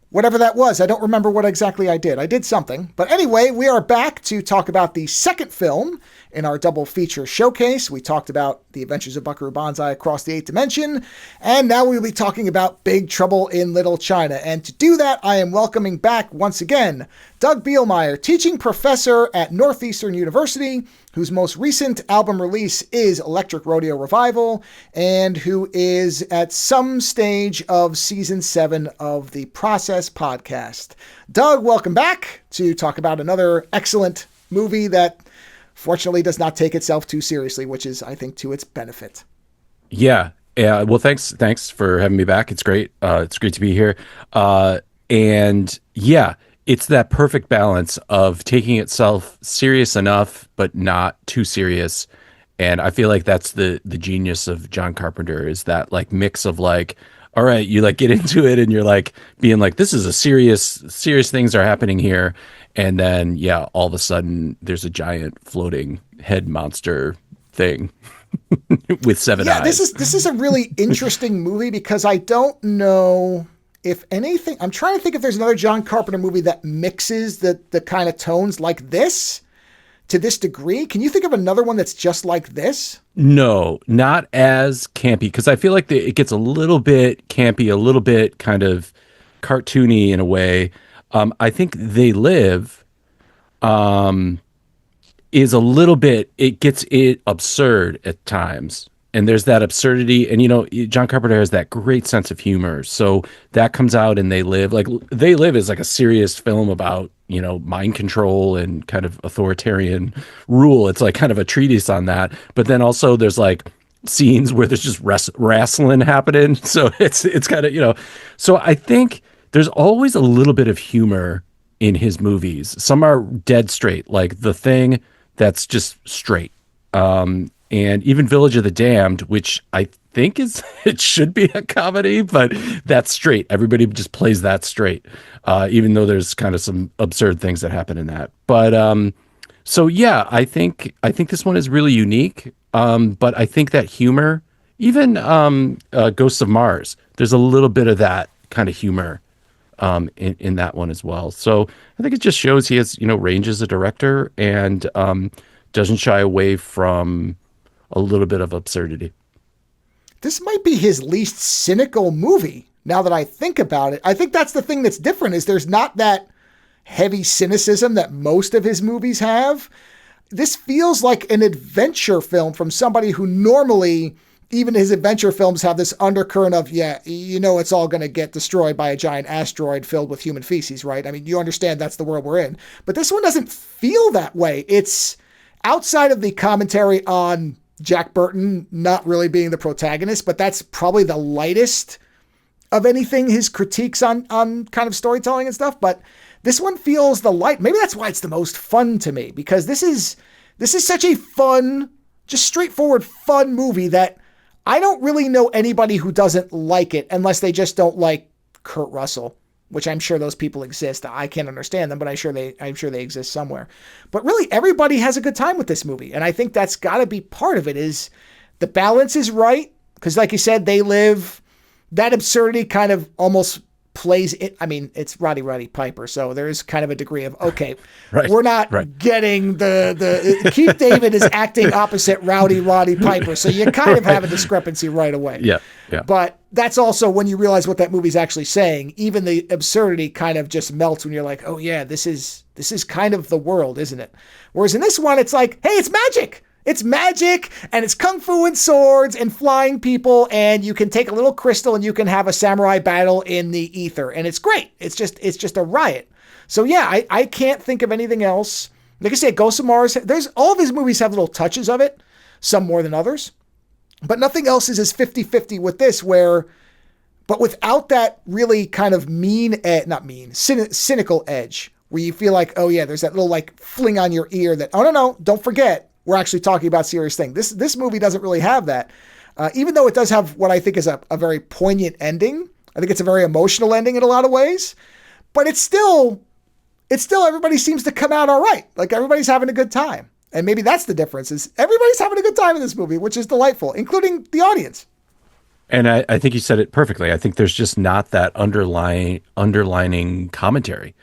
whatever that was. I don't remember what exactly I did. I did something. But anyway, we are back to talk about the second film in our double feature showcase. We talked about The Adventures of Buckaroo Banzai Across the Eighth Dimension, and now we'll be talking about Big Trouble in Little China. And to do that, I am welcoming back once again Doug Bielmeier, teaching professor at Northeastern University, whose most recent album release is Electric Rodeo Revival, and who is at some stage of season 7 of the Process podcast. Doug, welcome back to talk about another excellent movie that fortunately does not take itself too seriously, which is, I think, to its benefit. Yeah. Well, thanks for having me back. It's great. It's great to be here. And yeah, it's that perfect balance of taking itself serious enough, but not too serious. And I feel like that's the genius of John Carpenter, is that like mix of like, all right, you like get into it and you're like being like, this is a serious things are happening here. And then, yeah, all of a sudden there's a giant floating head monster thing with 7 eyes. This is a really interesting movie because I don't know if anything, I'm trying to think if there's another John Carpenter movie that mixes the kind of tones like this to this degree. Can you think of another one that's just like this? No, not as campy, because I feel like it gets a little bit campy, a little bit kind of cartoony in a way. I think They Live is a little bit, it gets absurd at times. And there's that absurdity. And, you know, John Carpenter has that great sense of humor. So that comes out in They Live. Like, They Live is like a serious film about, you know, mind control and kind of authoritarian rule. It's like kind of a treatise on that. But then also there's like scenes where there's just wrestling happening. So it's kind of, you know, so I think there's always a little bit of humor in his movies. Some are dead straight, like The Thing, that's just straight. And even Village of the Damned, which I think it should be a comedy, but that's straight. Everybody just plays that straight, even though there's kind of some absurd things that happen in that. But so yeah, I think this one is really unique. But I think that humor, even Ghosts of Mars, there's a little bit of that kind of humor in that one as well. So I think it just shows he has, you know, range as a director and doesn't shy away from a little bit of absurdity. This might be his least cynical movie, now that I think about it. I think that's the thing that's different, is there's not that heavy cynicism that most of his movies have. This feels like an adventure film from somebody who normally, even his adventure films have this undercurrent of, yeah, you know, it's all going to get destroyed by a giant asteroid filled with human feces, right? I mean, you understand that's the world we're in. But this one doesn't feel that way. It's outside of the commentary on Jack Burton not really being the protagonist, but that's probably the lightest of anything, his critiques on kind of storytelling and stuff. But this one feels the light. Maybe that's why it's the most fun to me, because this is such a fun, just straightforward fun movie that I don't really know anybody who doesn't like it, unless they just don't like Kurt Russell, which I'm sure those people exist. I can't understand them, but I'm sure they exist somewhere. But really, everybody has a good time with this movie. And I think that's got to be part of it, is the balance is right. Because like you said, They Live, that absurdity kind of almost plays it. I mean, it's Roddy Piper. So there is kind of a degree of, okay, right, we're not getting the Keith David is acting opposite Roddy Piper. So you kind of have a discrepancy right away. Yeah. But that's also when you realize what that movie's actually saying. Even the absurdity kind of just melts when you're like, oh yeah, this is kind of the world, isn't it? Whereas in this one, it's like, hey, it's magic. It's magic, and it's kung fu and swords and flying people, and you can take a little crystal and you can have a samurai battle in the ether, and it's great. It's just a riot. So yeah, I can't think of anything else. Like I said, Ghosts of Mars, there's all of his movies have little touches of it, some more than others, but nothing else is as 50-50 with this, but without that really kind of cynical edge, where you feel like, oh yeah, there's that little like fling on your ear that, oh no, don't forget, we're actually talking about serious thing. This movie doesn't really have that. Even though it does have what I think is a very poignant ending. I think it's a very emotional ending in a lot of ways. But it's still everybody seems to come out all right. Like everybody's having a good time. And maybe that's the difference, is everybody's having a good time in this movie, which is delightful, including the audience. And I think you said it perfectly. I think there's just not that underlining commentary.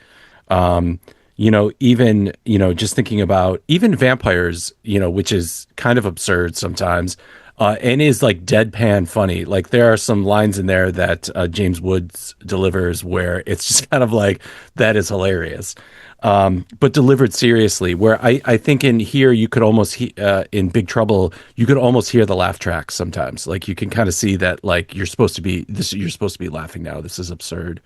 You know, even, you know, just thinking about even vampires, you know, which is kind of absurd sometimes. and is like deadpan funny. Like there are some lines in there that James Woods delivers where it's just kind of like, that is hilarious. But delivered seriously, where I think in here you could almost in Big Trouble you could almost hear the laugh tracks sometimes. Like you can kind of see that like you're supposed to be laughing now. This is absurd.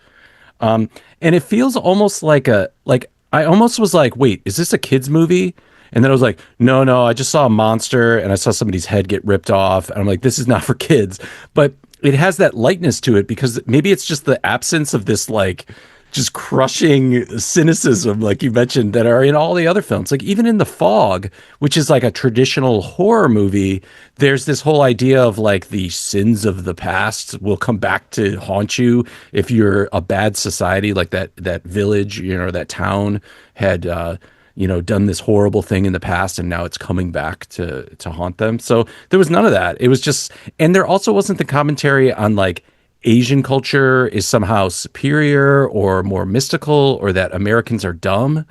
And it feels almost like I almost was like, wait, is this a kids movie? And then I was like, no, I just saw a monster and I saw somebody's head get ripped off. And I'm like, this is not for kids. But it has that lightness to it because maybe it's just the absence of this like just crushing cynicism, like you mentioned, that are in all the other films. Like even in The Fog, which is like a traditional horror movie, there's this whole idea of like the sins of the past will come back to haunt you if you're a bad society, like that village, that town had done this horrible thing in the past and now it's coming back to haunt them. So there was none of that. It was just, and there also wasn't the commentary on like Asian culture is somehow superior or more mystical, or that Americans are dumb.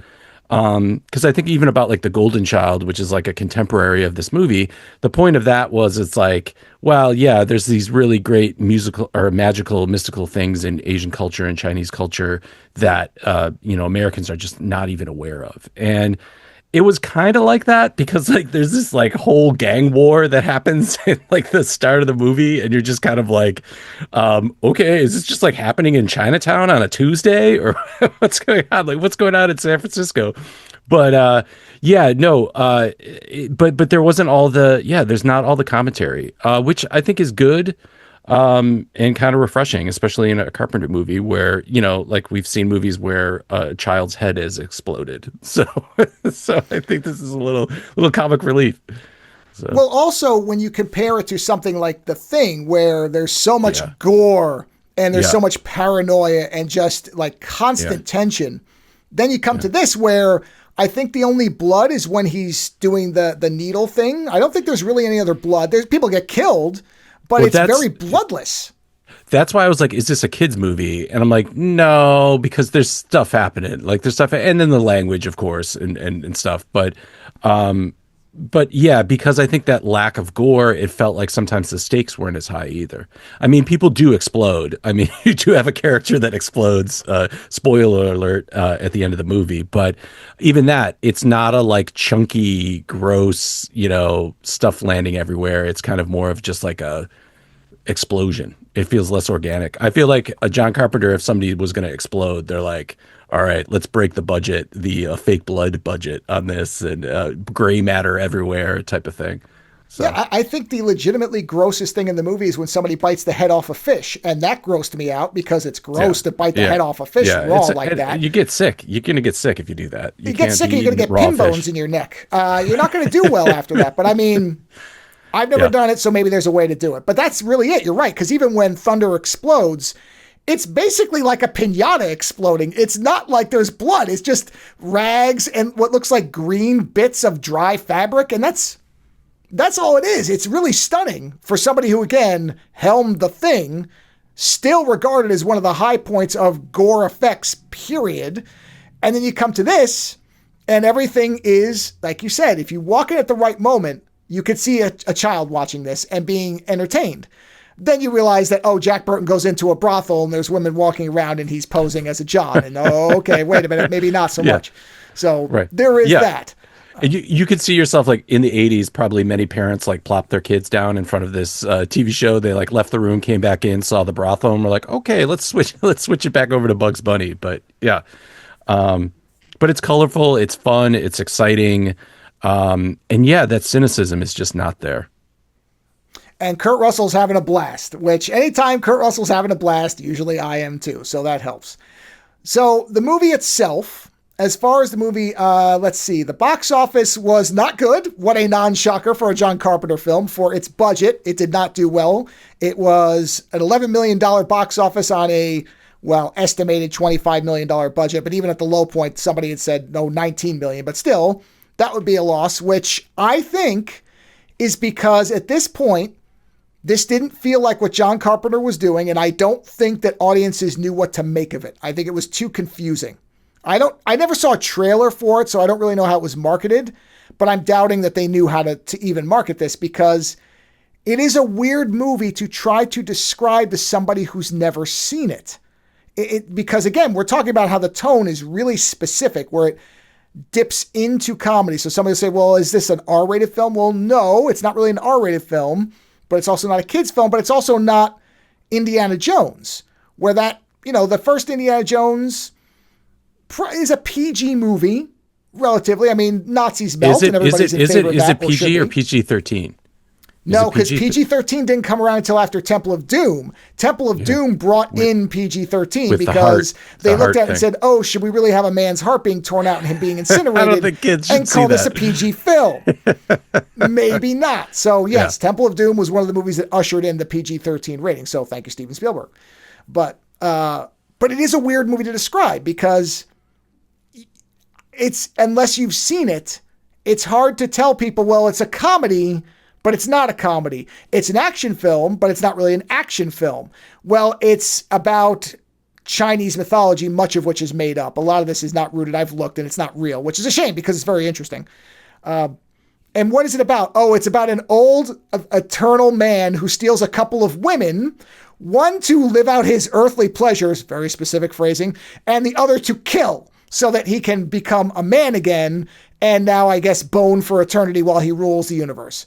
Because I think even about like The Golden Child, which is like a contemporary of this movie, the point of that was it's like, well, yeah, there's these really great musical or magical, mystical things in Asian culture and Chinese culture that Americans are just not even aware of. And it was kind of like that because like there's this like whole gang war that happens in like the start of the movie, and you're just kind of like, okay, is this just like happening in Chinatown on a Tuesday, or what's going on? Like what's going on in San Francisco? But but there wasn't all there's not all the commentary, which I think is good. And kind of refreshing, especially in a Carpenter movie where, like we've seen movies where a child's head is exploded. So I think this is a little comic relief. So. Well, also when you compare it to something like The Thing, where there's so much gore and there's so much paranoia and just like constant tension, then you come to this where I think the only blood is when he's doing the needle thing. I don't think there's really any other blood. There's people get killed, but it's very bloodless. That's why I was like, is this a kid's movie? And I'm like, no, because there's stuff happening. Like there's stuff, and then the language, of course, and stuff. But yeah, because I think that lack of gore, it felt like sometimes the stakes weren't as high either. I mean, people do explode. I mean, you do have a character that explodes, spoiler alert, at the end of the movie. But even that, it's not a like chunky, gross, stuff landing everywhere. It's kind of more of just like a explosion. It feels less organic. I feel like a John Carpenter, if somebody was going to explode, they're like, all right, let's break the budget, the fake blood budget on this, and gray matter everywhere type of thing. So. Yeah, I think the legitimately grossest thing in the movie is when somebody bites the head off a fish, and that grossed me out because it's gross to bite the head off a fish raw like that. You get sick. You're going to get sick if you do that. You get sick and you're going to get pin bones in your neck. You're not going to do well after that. But I mean, I've never done it, so maybe there's a way to do it. But that's really it. You're right, because even when thunder explodes, it's basically like a piñata exploding. It's not like there's blood. It's just rags and what looks like green bits of dry fabric, and that's all it is. It's really stunning for somebody who, again, helmed The Thing, still regarded as one of the high points of gore effects, period. And then you come to this, and everything is, like you said, if you walk in at the right moment, you could see a child watching this and being entertained. Then you realize that, Jack Burton goes into a brothel and there's women walking around and he's posing as a John. And, okay, wait a minute, maybe not so much. So there is that. And you could see yourself like in the 80s, probably many parents like plopped their kids down in front of this TV show. They like left the room, came back in, saw the brothel, and were like, okay, let's switch it back over to Bugs Bunny. But yeah, but it's colorful, it's fun, it's exciting. And yeah, that cynicism is just not there. And Kurt Russell's having a blast, which anytime Kurt Russell's having a blast, usually I am too. So that helps. So the movie itself, as far as the movie, let's see, the box office was not good. What a non-shocker for a John Carpenter film. For its budget, it did not do well. It was an $11 million box office on a, estimated $25 million budget. But even at the low point, somebody had said, no, $19 million. But still, that would be a loss, which I think is because at this point, this didn't feel like what John Carpenter was doing, and I don't think that audiences knew what to make of it. I think it was too confusing. I never saw a trailer for it, so I don't really know how it was marketed, but I'm doubting that they knew how to even market this because it is a weird movie to try to describe to somebody who's never seen it. Because again, we're talking about how the tone is really specific, where it dips into comedy. So somebody will say, well, is this an R-rated film? Well, no, it's not really an R-rated film, but it's also not a kid's film, but it's also not Indiana Jones, where that, the first Indiana Jones is a PG movie, relatively. I mean, Nazis melt and everybody's in favor of that. Is it PG or PG-13? No, because PG-13 didn't come around until after Temple of Doom. Temple of Doom brought in PG-13 because they looked at it and said, oh, should we really have a man's heart being torn out and him being incinerated I don't think kids should and call this a PG film? Maybe not. So, yes, Temple of Doom was one of the movies that ushered in the PG-13 rating. So, thank you, Steven Spielberg. But it is a weird movie to describe because it's, unless you've seen it, it's hard to tell people, well, it's a comedy, but it's not a comedy. It's an action film, but it's not really an action film. Well, it's about Chinese mythology, much of which is made up. A lot of this is not rooted. I've looked and it's not real, which is a shame because it's very interesting. And what is it about? Oh, it's about an old, eternal man who steals a couple of women, one to live out his earthly pleasures, very specific phrasing, and the other to kill so that he can become a man again and now, I guess, bone for eternity while he rules the universe.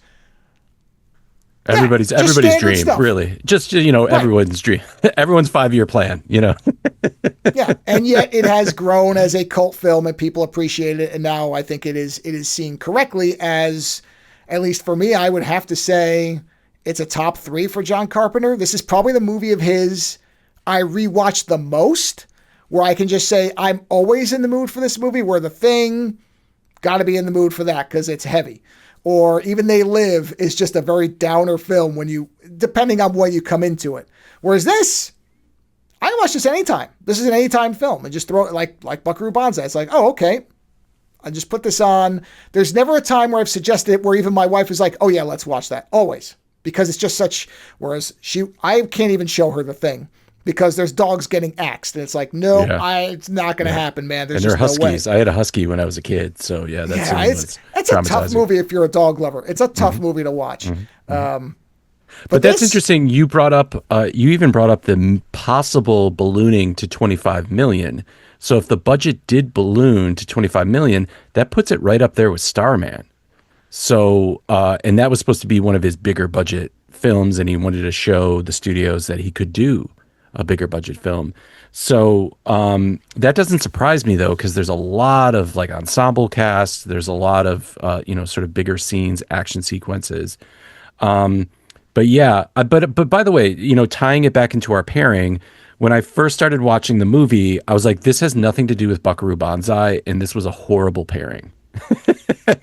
Everybody's dream, stuff. Really. Just, everyone's dream. Everyone's 5-year plan, Yeah. And yet it has grown as a cult film and people appreciate it. And now I think it is seen correctly as, at least for me, I would have to say it's a top 3 for John Carpenter. This is probably the movie of his I rewatched the most, where I can just say I'm always in the mood for this movie, where The Thing, got to be in the mood for that because it's heavy. Or even They Live is just a very downer film depending on when you come into it. Whereas this, I can watch this anytime. This is an anytime film and just throw it like Buckaroo Banzai. It's like, oh, okay. I just put this on. There's never a time where I've suggested it where even my wife is like, oh yeah, let's watch that. Always. Because it's just such, whereas I can't even show her The Thing because there's dogs getting axed. And it's like, no, it's not going to happen, man. There's just huskies. No way. I had a husky when I was a kid. So that's it's a tough movie if you're a dog lover. It's a tough movie to watch. But that's interesting. You brought up, you even brought up the possible ballooning to 25 million. So if the budget did balloon to 25 million, that puts it right up there with Starman. So, and that was supposed to be one of his bigger budget films, and he wanted to show the studios that he could do a bigger budget film. So that doesn't surprise me though, because there's a lot of like ensemble cast. There's a lot of sort of bigger scenes, action sequences. But yeah, but by the way, tying it back into our pairing, when I first started watching the movie, I was like, this has nothing to do with Buckaroo Banzai, and this was a horrible pairing.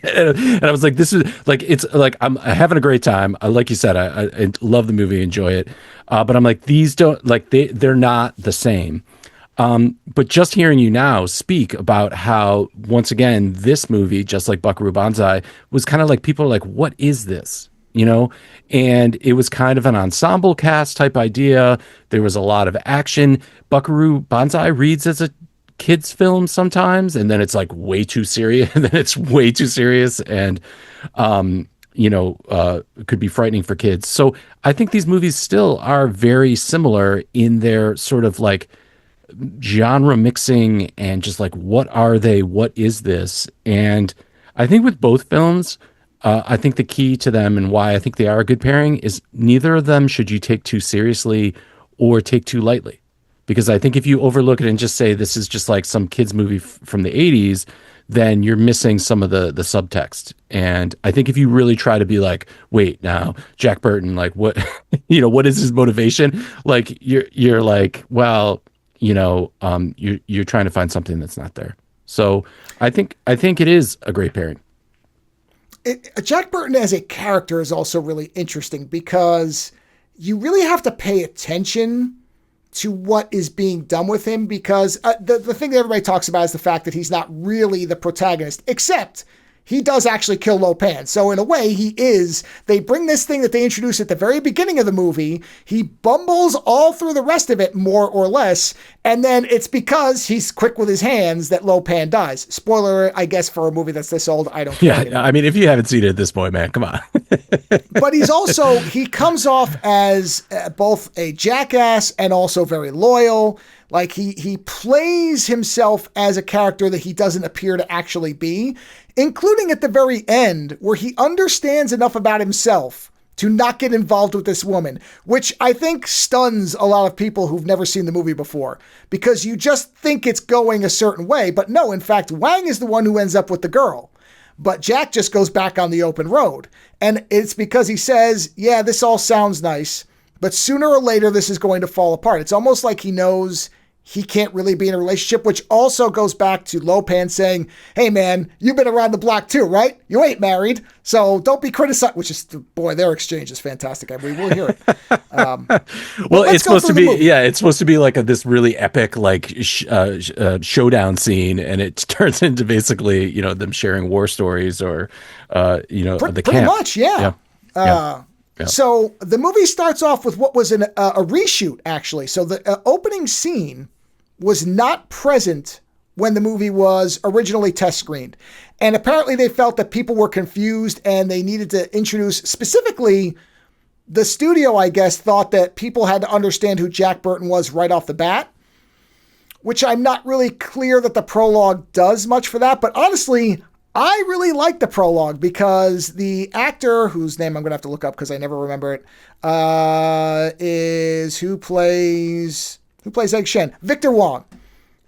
And I was like, this is like, it's like, I'm having a great time. Like you said, I love the movie, enjoy it. But I'm like, these don't, like, they're not the same. But just hearing you now speak about how, once again, this movie, just like Buckaroo Banzai, was kind of like, people are like, what is this? And it was kind of an ensemble cast type idea. There was a lot of action. Buckaroo Banzai reads as a kids film sometimes, and then it's like way too serious, and then it's way too serious, and it could be frightening for kids. So I think these movies still are very similar in their sort of like genre mixing and just like, what are they? What is this? And I think with both films, I think the key to them and why I think they are a good pairing is neither of them should you take too seriously or take too lightly. Because I think if you overlook it and just say this is just like some kids movie from the 80s, then you're missing some of the subtext. And I think if you really try to be like, wait, now Jack Burton, like what, what is his motivation? Like you're like, well, you're trying to find something that's not there. So I think it is a great pairing. Jack Burton as a character is also really interesting because you really have to pay attention to what is being done with him, because the thing that everybody talks about is the fact that he's not really the protagonist, except he does actually kill Lo Pan. So in a way, they bring this thing that they introduce at the very beginning of the movie. He bumbles all through the rest of it, more or less. And then it's because he's quick with his hands that Lo Pan dies. Spoiler, I guess, for a movie that's this old, I don't care anymore. I mean, if you haven't seen it at this point, man, come on. But he comes off as both a jackass and also very loyal. Like he plays himself as a character that he doesn't appear to actually be, including at the very end where he understands enough about himself to not get involved with this woman, which I think stuns a lot of people who've never seen the movie before, because you just think it's going a certain way. But no, in fact, Wang is the one who ends up with the girl. But Jack just goes back on the open road. And it's because he says, yeah, this all sounds nice, but sooner or later this is going to fall apart. It's almost like he knows he can't really be in a relationship, which also goes back to Lo Pan saying, hey man, you've been around the block too, right? You ain't married, so don't be criticized, which is, boy, their exchange is fantastic. I mean, we'll hear it. Well, it's supposed to be, it's supposed to be like this really epic, like showdown scene. And it turns into basically, them sharing war stories or, the camp. Pretty much. Yeah. So the movie starts off with what was a reshoot, actually. So the opening scene was not present when the movie was originally test screened. And apparently they felt that people were confused and they needed to introduce, specifically, the studio, I guess, thought that people had to understand who Jack Burton was right off the bat, which I'm not really clear that the prologue does much for that. But honestly, I really like the prologue because the actor, whose name I'm going to have to look up because I never remember it, is who plays Egg Shen? Victor Wong.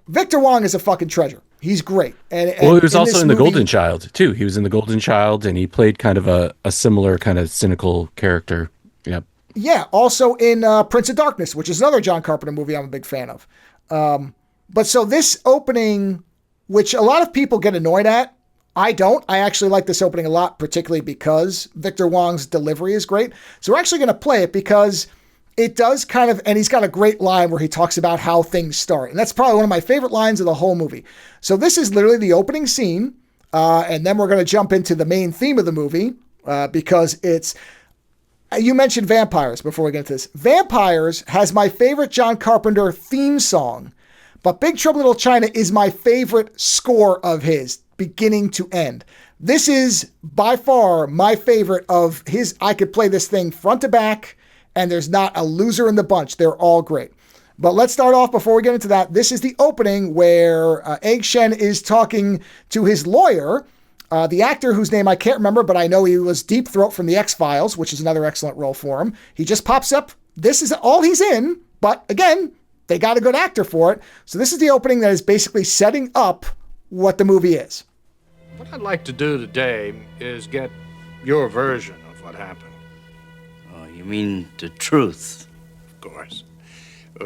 Victor Wong is a fucking treasure. He's great. And he was also in The Golden Child, too. He was in The Golden Child, and he played kind of a similar kind of cynical character. Yep. Yeah, also in Prince of Darkness, which is another John Carpenter movie I'm a big fan of. But so this opening, which a lot of people get annoyed at, I don't. I actually like this opening a lot, particularly because Victor Wong's delivery is great. So we're actually going to play it because it does kind of, and he's got a great line where he talks about how things start. And that's probably one of my favorite lines of the whole movie. So this is literally the opening scene. And then we're going to jump into the main theme of the movie because it's, you mentioned Vampires before we get into this. Vampires has my favorite John Carpenter theme song, but Big Trouble in Little China is my favorite score of his, beginning to end. This is by far my favorite of his. I could play this thing front to back, and there's not a loser in the bunch. They're all great. But let's start off before we get into that. This is the opening where Egg Shen is talking to his lawyer, the actor whose name I can't remember, but I know he was Deep Throat from The X-Files, which is another excellent role for him. He just pops up. This is all he's in, but again, they got a good actor for it. So this is the opening that is basically setting up what the movie is. What I'd like to do today is get your version of what happened. Oh, you mean the truth? Of course.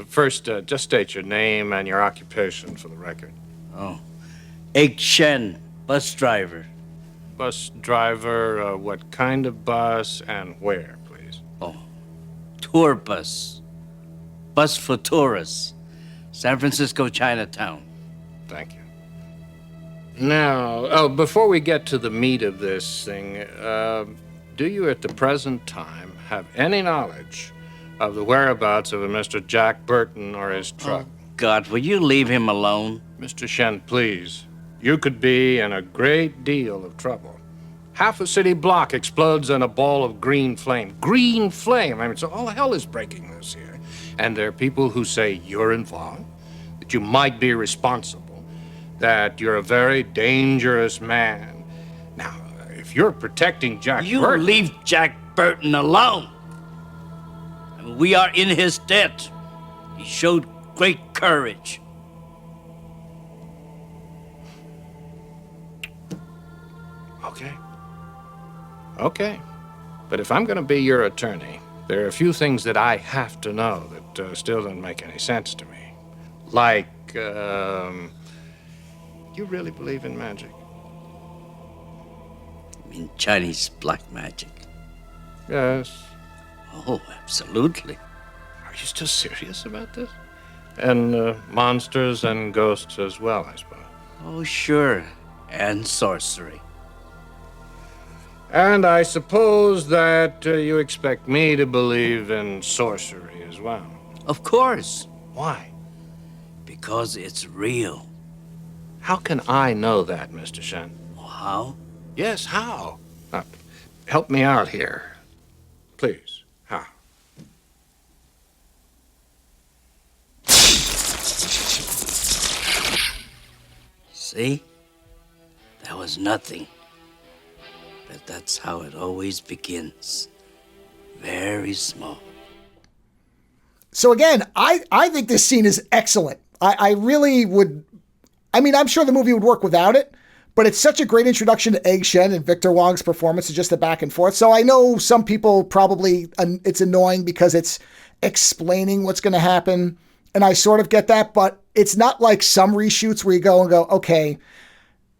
First, just state your name and your occupation for the record. Oh, Egg Shen, bus driver. Bus driver, what kind of bus and where, please? Oh, tour bus. Bus for tourists. San Francisco, Chinatown. Thank you. Now, before we get to the meat of this thing, do you at the present time have any knowledge of the whereabouts of a Mr. Jack Burton or his truck? Oh, God, will you leave him alone? Mr. Shen, please. You could be in a great deal of trouble. Half a city block explodes in a ball of green flame. Green flame! I mean, so all hell is breaking loose here. And there are people who say you're involved, that you might be responsible, that you're a very dangerous man. Now, if you're protecting Jack Burton... You leave Jack Burton alone. I mean, we are in his debt. He showed great courage. Okay. But if I'm going to be your attorney, there are a few things that I have to know that still don't make any sense to me. Like, you really believe in magic? You mean Chinese black magic? Yes. Oh, absolutely. Are you still serious about this? And monsters and ghosts as well, I suppose. Oh, sure. And sorcery. And I suppose that you expect me to believe in sorcery as well. Of course. Why? Because it's real. How can I know that, Mr. Shen? How? Yes, how? Help me out here. Please, how? See? That was nothing. But that's how it always begins. Very small. So again, I think this scene is excellent. I really would. I mean, I'm sure the movie would work without it, but it's such a great introduction to Egg Shen and Victor Wong's performance, just the back and forth. So I know some people probably, it's annoying because it's explaining what's going to happen. And I sort of get that, but it's not like some reshoots where you go, okay,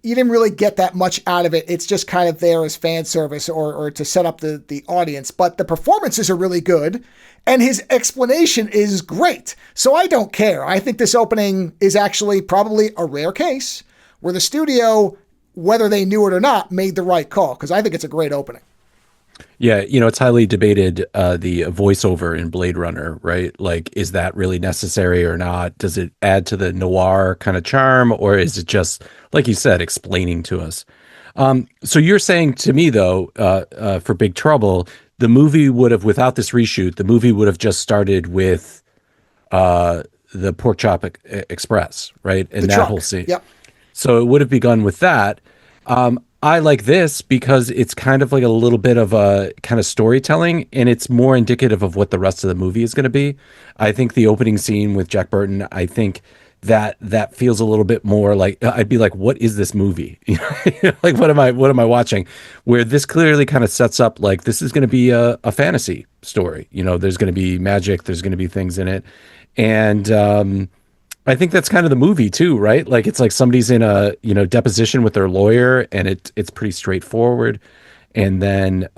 you didn't really get that much out of it. It's just kind of there as fan service or to set up the audience. But the performances are really good, and his explanation is great. So I don't care. I think this opening is actually probably a rare case where the studio, whether they knew it or not, made the right call, because I think it's a great opening. Yeah, it's highly debated, the voiceover in Blade Runner, right? Like, is that really necessary or not? Does it add to the noir kind of charm, or is it just, like you said, explaining to us? So you're saying to me, though, for Big Trouble, the movie would have, without this reshoot, the movie would have just started with the Pork Chop Express, right? And the that truck. whole scene. Yep. So it would have begun with that. I like this because it's kind of like a little bit of a kind of storytelling, and it's more indicative of what the rest of the movie is going to be. I think the opening scene with Jack Burton, I think that feels a little bit more like, I'd be like, what is this movie? Like, what am I watching? Where this clearly kind of sets up like this is going to be a fantasy story. There's going to be magic, there's going to be things in it, and I think that's kind of the movie too, right? Like, it's like somebody's in a, deposition with their lawyer, and it's pretty straightforward. And then,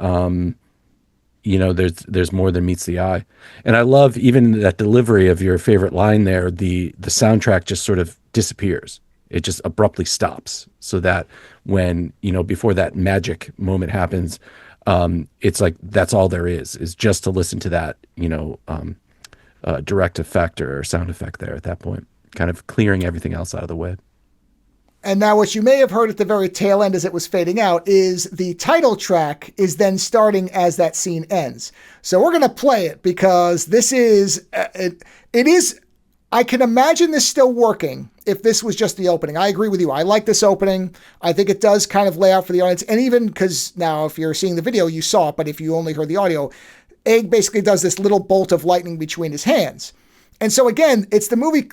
there's more than meets the eye. And I love even that delivery of your favorite line there. The soundtrack just sort of disappears. It just abruptly stops, so that when, before that magic moment happens, it's like, that's all there is just to listen to that, direct effect or sound effect there at that point, kind of clearing everything else out of the way. And now what you may have heard at the very tail end as it was fading out is the title track is then starting as that scene ends. So we're going to play it because this is, it is, I can imagine this still working if this was just the opening. I agree with you. I like this opening. I think it does kind of lay out for the audience. And even because now if you're seeing the video, you saw it, but if you only heard the audio, Egg basically does this little bolt of lightning between his hands. And so again, it's the movie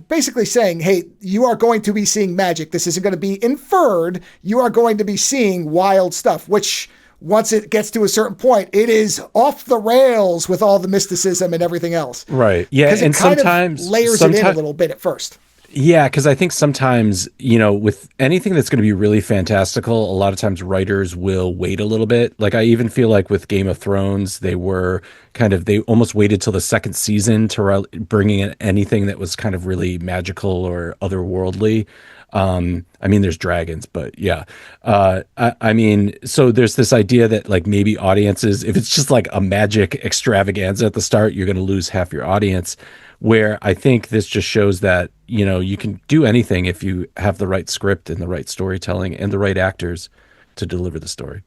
basically saying, hey, you are going to be seeing magic. This isn't going to be inferred. You are going to be seeing wild stuff, which once it gets to a certain point, it is off the rails with all the mysticism and everything else. Right. Yeah. And sometimes layers it in a little bit at first. Yeah, because I think sometimes, with anything that's going to be really fantastical, a lot of times writers will wait a little bit. Like, I even feel like with Game of Thrones, they almost waited till the second season to bring in anything that was kind of really magical or otherworldly. I mean, there's dragons, but yeah. I mean, so there's this idea that like maybe audiences, if it's just like a magic extravaganza at the start, you're going to lose half your audience. Where I think this just shows that, you can do anything if you have the right script and the right storytelling and the right actors to deliver the story.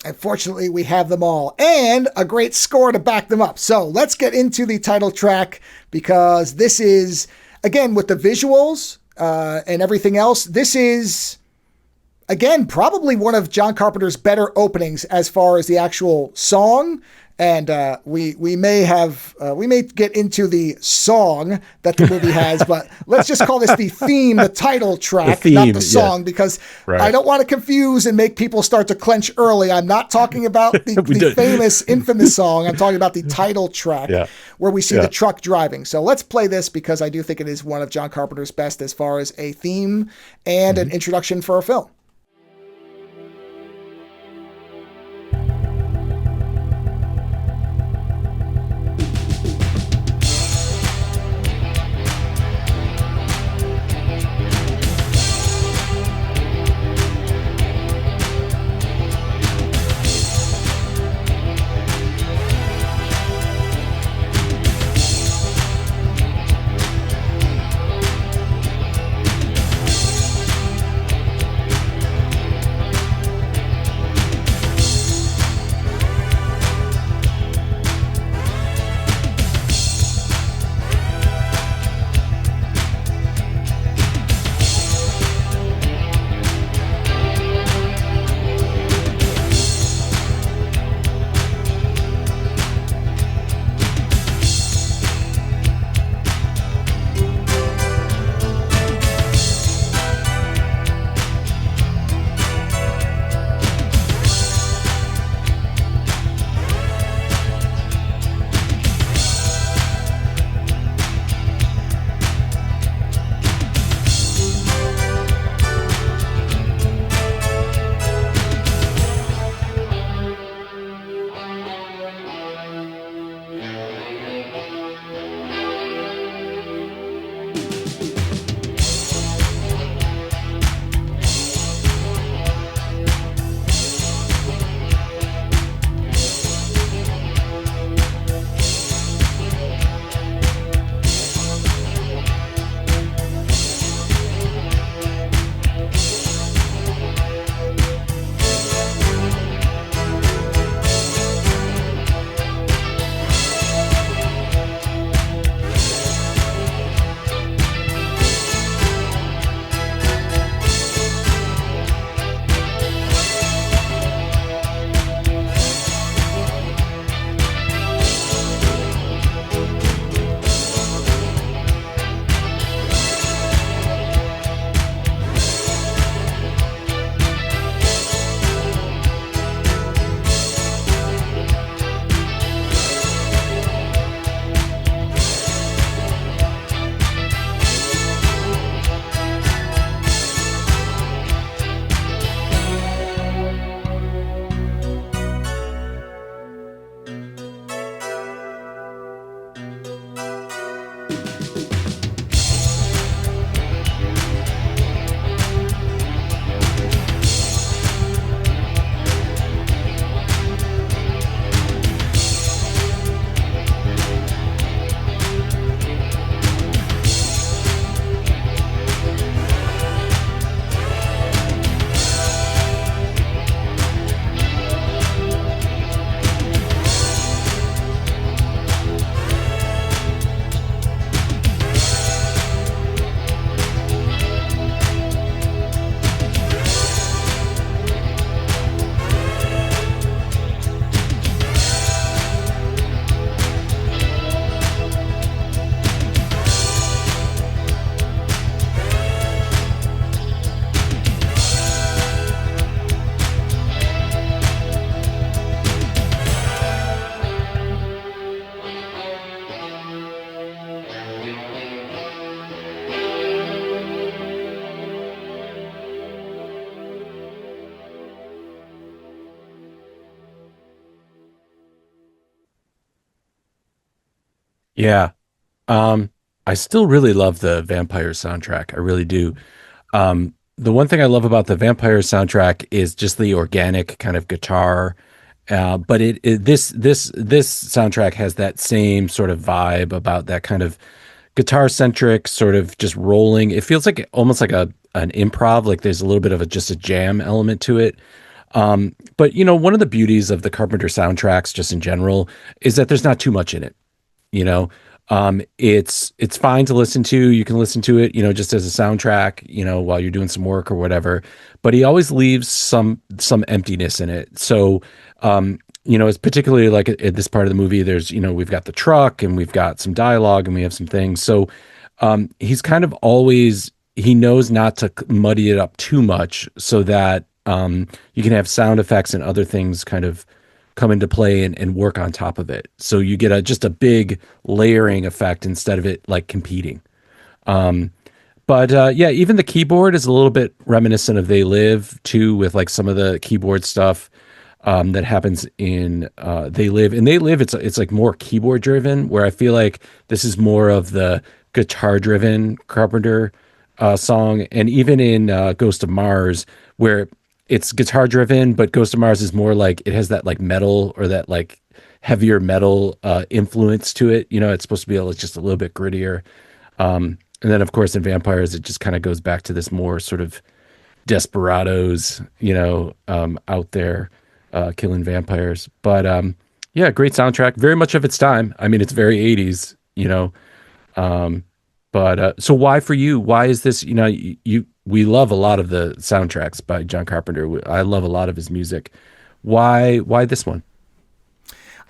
Unfortunately, we have them all and a great score to back them up. So let's get into the title track because this is, again, with the visuals and everything else, this is, again, probably one of John Carpenter's better openings as far as the actual song. And we may get into the song that the movie has, but let's just call this the theme, the title track, not the song, because I don't want to confuse and make people start to clench early. I'm not talking about the famous, infamous song. I'm talking about the title track where we see the truck driving. So let's play this because I do think it is one of John Carpenter's best as far as a theme and an introduction for a film. Yeah. I still really love the Vampire soundtrack. I really do. The one thing I love about the Vampire soundtrack is just the organic kind of guitar. But this soundtrack has that same sort of vibe about that kind of guitar centric sort of just rolling. It feels like almost like an improv, like there's a little bit of just a jam element to it. But one of the beauties of the Carpenter soundtracks, just in general, is that there's not too much in it. You know, it's fine to listen to. You can listen to it, just as a soundtrack, while you're doing some work or whatever. But he always leaves some emptiness in it. So, it's particularly like at this part of the movie. There's, we've got the truck and we've got some dialogue and we have some things. So, he's kind of always he knows not to muddy it up too much so that you can have sound effects and other things kind of come into play and work on top of it. So you get just a big layering effect instead of it like competing. But yeah, even the keyboard is a little bit reminiscent of They Live too, with like some of the keyboard stuff that happens in They Live. In They Live, it's like more keyboard driven, where I feel like this is more of the guitar driven Carpenter song. And even in Ghost of Mars, where it's guitar driven, but Ghost of Mars is more like it has that like metal or that like heavier metal influence to it. It's supposed to be just a little bit grittier. And then of course in Vampires, it just kind of goes back to this more sort of desperados, out there killing vampires. But yeah, great soundtrack, very much of its time. I mean, it's very 80s, but so why for you? Why is this? We love a lot of the soundtracks by John Carpenter. I love a lot of his music. Why this one?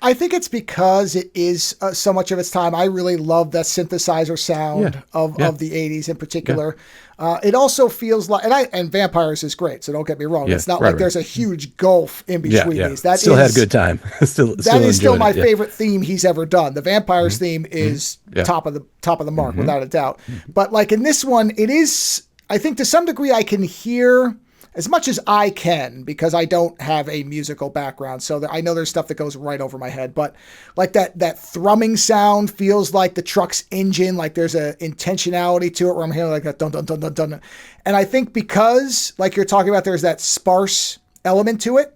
I think it's because it is so much of its time. I really love that synthesizer sound of the 80s in particular. It also feels like, and Vampires is great, so don't get me wrong. It's not like there's a huge gulf in between these. That still had a good time. That is still my favorite theme he's ever done. The Vampires theme is top of the mark, without a doubt. But like in this one, it is, I think to some degree I can hear as much as I can, because I don't have a musical background. So I know there's stuff that goes right over my head, but like that thrumming sound feels like the truck's engine, like there's a intentionality to it where I'm hearing like that dun dun dun dun dun. And I think because, like you're talking about, there's that sparse element to it,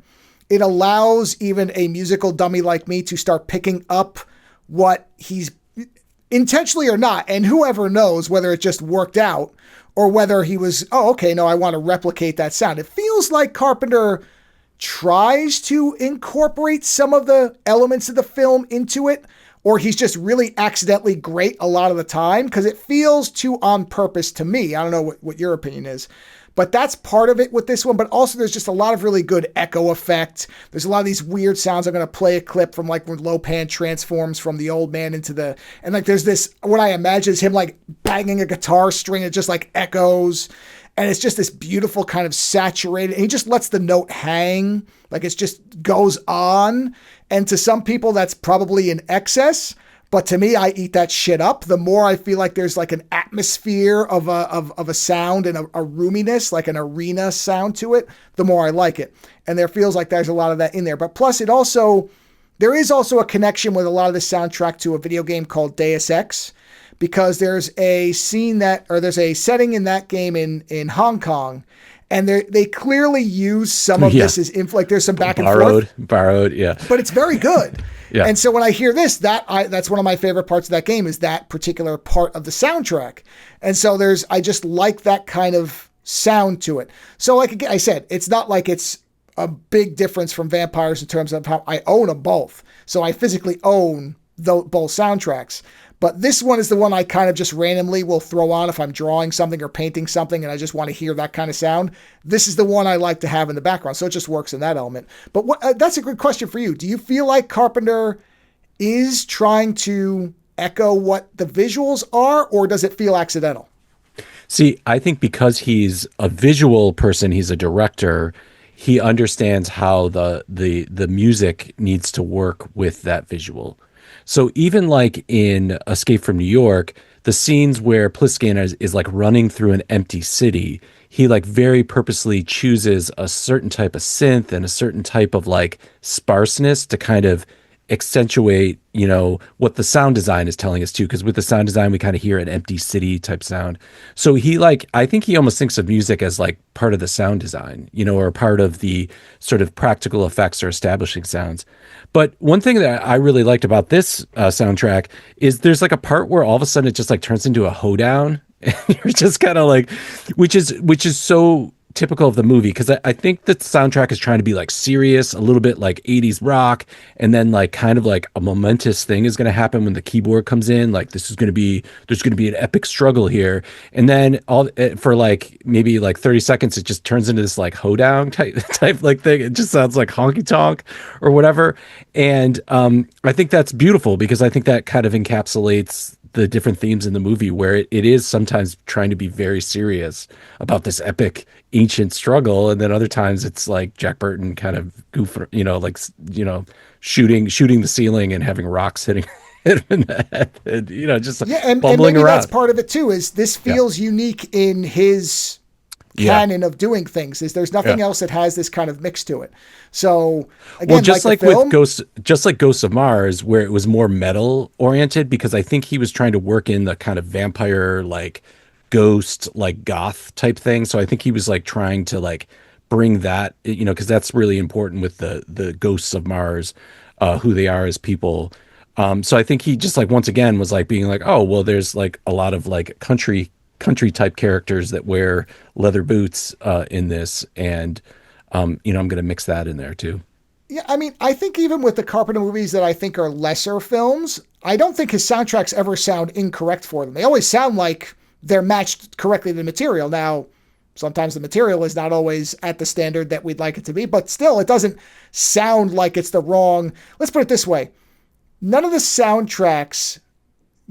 it allows even a musical dummy like me to start picking up what he's intentionally or not. And whoever knows whether it just worked out or whether he was, I want to replicate that sound. It feels like Carpenter tries to incorporate some of the elements of the film into it, or he's just really accidentally great a lot of the time, because it feels too on purpose to me. I don't know what your opinion is, but that's part of it with this one. But also there's just a lot of really good echo effect. There's a lot of these weird sounds. I'm going to play a clip from like when Lopan transforms from the old man into and like there's this, what I imagine is him like banging a guitar string. It just like echoes. And it's just this beautiful kind of saturated, and he just lets the note hang. Like it just goes on. And to some people that's probably in excess. But to me, I eat that shit up. The more I feel like there's like an atmosphere of a sound and a roominess, like an arena sound to it, the more I like it. And there feels like there's a lot of that in there. But plus there is also a connection with a lot of the soundtrack to a video game called Deus Ex, because there's a there's a setting in that game in Hong Kong. And they clearly use some of this as like there's some back and forth. Borrowed, yeah. But it's very good. Yeah. And so when I hear this, that's one of my favorite parts of that game, is that particular part of the soundtrack. And so I just like that kind of sound to it. So like I said, it's not like it's a big difference from Vampires in terms of how I own them both. So I physically own both soundtracks. But this one is the one I kind of just randomly will throw on if I'm drawing something or painting something and I just want to hear that kind of sound. This is the one I like to have in the background. So it just works in that element. But that's a good question for you. Do you feel like Carpenter is trying to echo what the visuals are, or does it feel accidental? See, I think because he's a visual person, he's a director, he understands how the music needs to work with that visual. So even like in Escape from New York, the scenes where Pliskin is like running through an empty city, he like very purposely chooses a certain type of synth and a certain type of like sparseness to kind of accentuate, what the sound design is telling us too. Because with the sound design, we kind of hear an empty city type sound. So I think he almost thinks of music as like part of the sound design, or part of the sort of practical effects or establishing sounds. But one thing that I really liked about this soundtrack is there's like a part where all of a sudden it just like turns into a hoedown. And you're just kind of like, which is so typical of the movie, because I think the soundtrack is trying to be like serious, a little bit like 80s rock, and then like kind of like a momentous thing is going to happen when the keyboard comes in, like there's going to be an epic struggle here, and then all for like maybe like 30 seconds it just turns into this like hoedown type like thing. It just sounds like honky tonk or whatever, and I think that's beautiful, because I think that kind of encapsulates the different themes in the movie, where it is sometimes trying to be very serious about this epic ancient struggle, and then other times it's like Jack Burton kind of shooting the ceiling and having rocks hitting him in the head, and just and bumbling maybe around. That's part of it too, is this feels unique in his canon of doing things. Is there's nothing else that has this kind of mix to it. So again, just like with Ghosts of Mars, where it was more metal oriented, because I think he was trying to work in the kind of vampire, like ghost, like goth type thing. So I think he was like trying to like bring that, because that's really important with the Ghosts of Mars, who they are as people. So I think he just like once again was like being like, oh well, there's like a lot of like country type characters that wear leather boots in this, and I'm going to mix that in there too. Yeah, I mean, I think even with the Carpenter movies that I think are lesser films, I don't think his soundtracks ever sound incorrect for them. They always sound like they're matched correctly to the material. Now, sometimes the material is not always at the standard that we'd like it to be, but still, it doesn't sound like it's the wrong. Let's put it this way. None of the soundtracks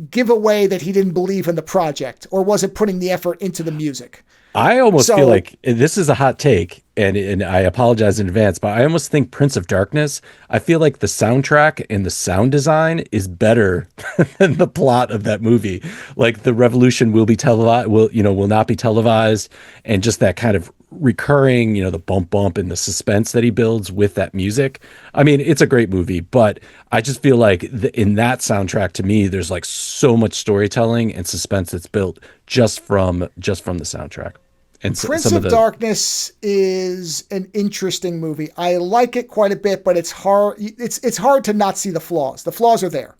give away that he didn't believe in the project or wasn't putting the effort into the music. I almost feel like this is a hot take, and I apologize in advance, but I almost think Prince of Darkness, I feel like the soundtrack and the sound design is better than the plot of that movie. Like the revolution will not be televised, and just that kind of recurring, the bump and the suspense that he builds with that music. I mean, it's a great movie, but I just feel like in that soundtrack, to me, there's like so much storytelling and suspense that's built just from the soundtrack. And Prince of Darkness is an interesting movie. I like it quite a bit, but it's hard. It's hard to not see the flaws. The flaws are there.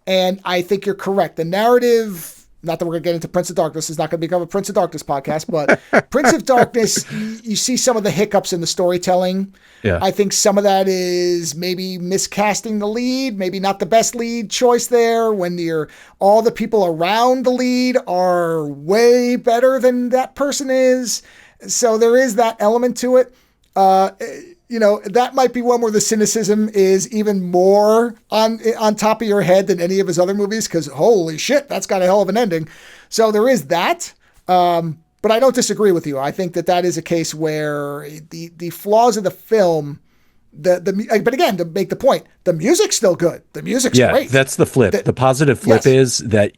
And I think you're correct. The narrative, not that we're going to get into Prince of Darkness, is not going to become a Prince of Darkness podcast, but Prince of Darkness, you see some of the hiccups in the storytelling. Yeah. I think some of that is maybe miscasting the lead, maybe not the best lead choice there, when all the people around the lead are way better than that person is. So there is that element to it. That might be one where the cynicism is even more on top of your head than any of his other movies, because holy shit, that's got a hell of an ending. So there is that. But I don't disagree with you. I think that is a case where the flaws of the film, but again, to make the point, the music's still good. The music's great. That's the flip. The positive flip is that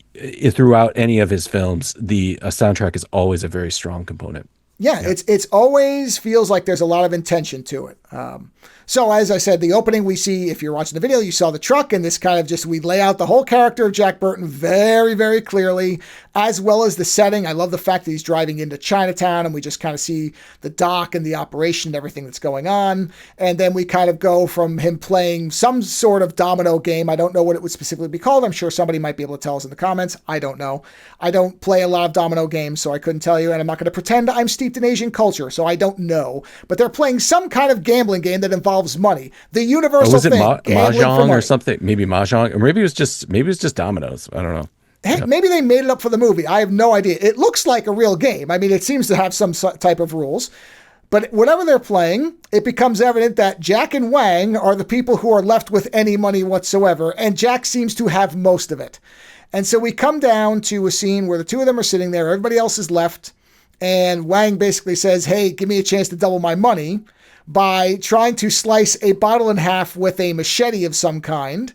throughout any of his films, the soundtrack is always a very strong component. Yeah, it's always feels like there's a lot of intention to it. So as I said, the opening we see, if you're watching the video, you saw the truck, and this kind of we lay out the whole character of Jack Burton very, very clearly, as well as the setting. I love the fact that he's driving into Chinatown, and we just kind of see the dock and the operation and everything that's going on. And then we kind of go from him playing some sort of domino game. I don't know what it would specifically be called. I'm sure somebody might be able to tell us in the comments. I don't know. I don't play a lot of domino games, so I couldn't tell you, and I'm not going to pretend I'm steeped in Asian culture, so I don't know. But they're playing some kind of gambling game that involves money. The universal thing. Mahjong or something? Maybe Mahjong, or maybe it was just dominoes. I don't know. Hey, maybe they made it up for the movie. I have no idea. It looks like a real game. I mean, it seems to have some type of rules. But whatever they're playing, it becomes evident that Jack and Wang are the people who are left with any money whatsoever, and Jack seems to have most of it. And so we come down to a scene where the two of them are sitting there, everybody else is left, and Wang basically says, hey, give me a chance to double my money, by trying to slice a bottle in half with a machete of some kind.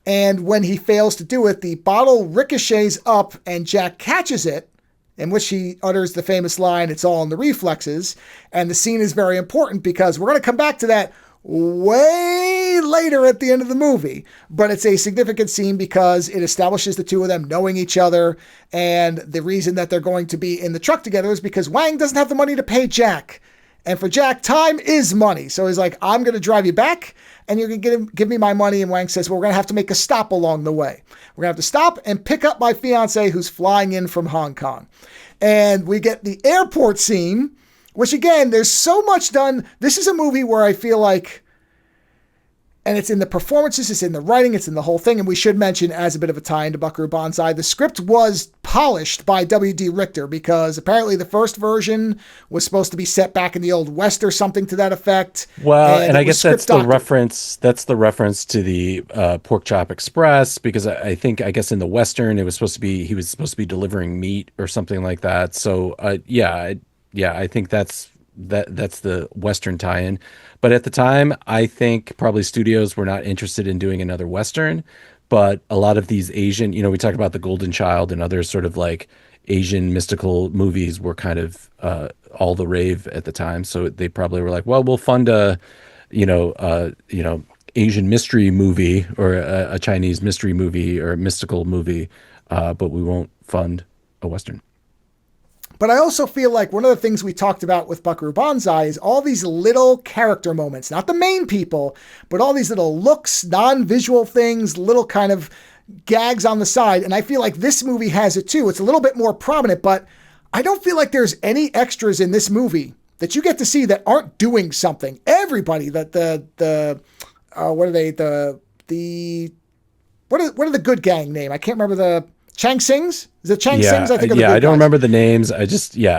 And when he fails to do it, the bottle ricochets up and Jack catches it, in which he utters the famous line, it's all in the reflexes. And the scene is very important because we're going to come back to that way later at the end of the movie. But it's a significant scene because it establishes the two of them knowing each other. And the reason that they're going to be in the truck together is because Wang doesn't have the money to pay Jack. And for Jack, time is money. So he's like, I'm going to drive you back and you're going to give me my money. And Wang says, well, we're going to have to make a stop along the way. We're going to have to stop and pick up my fiance who's flying in from Hong Kong. And we get the airport scene, which again, there's so much done. This is a movie where I feel like, and it's in the performances, it's in the writing, it's in the whole thing. And we should mention, as a bit of a tie into Buckaroo Banzai, the script was polished by W.D. Richter because apparently the first version was supposed to be set back in the Old West or something to that effect. Well, and I guess that's the reference. That's the reference to the Pork Chop Express, because I guess in the Western it was supposed to be, he was supposed to be delivering meat or something like that. So I think that's the Western tie-in. But at the time, I think probably studios were not interested in doing another Western. But a lot of these Asian, we talked about The Golden Child and other sort of like Asian mystical movies were kind of all the rave at the time. So they probably were like, well, we'll fund a Asian mystery movie or a Chinese mystery movie or a mystical movie, but we won't fund a Western. But I also feel like one of the things we talked about with Buckaroo Banzai is all these little character moments, not the main people, but all these little looks, non-visual things, little kind of gags on the side. And I feel like this movie has it too. It's a little bit more prominent, but I don't feel like there's any extras in this movie that you get to see that aren't doing something. Everybody, what are the good gang name? I can't remember the Chang Sings? Is it Chang Sings? I think. I don't remember the names. I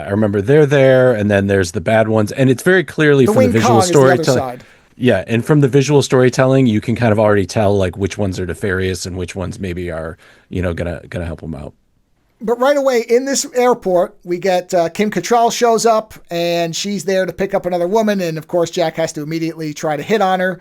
remember they're there, and then there's the bad ones, and it's very clearly from the visual storytelling. Yeah, and from the visual storytelling, you can kind of already tell like which ones are nefarious and which ones maybe are gonna help them out. But right away in this airport, we get Kim Cattrall shows up, and she's there to pick up another woman, and of course Jack has to immediately try to hit on her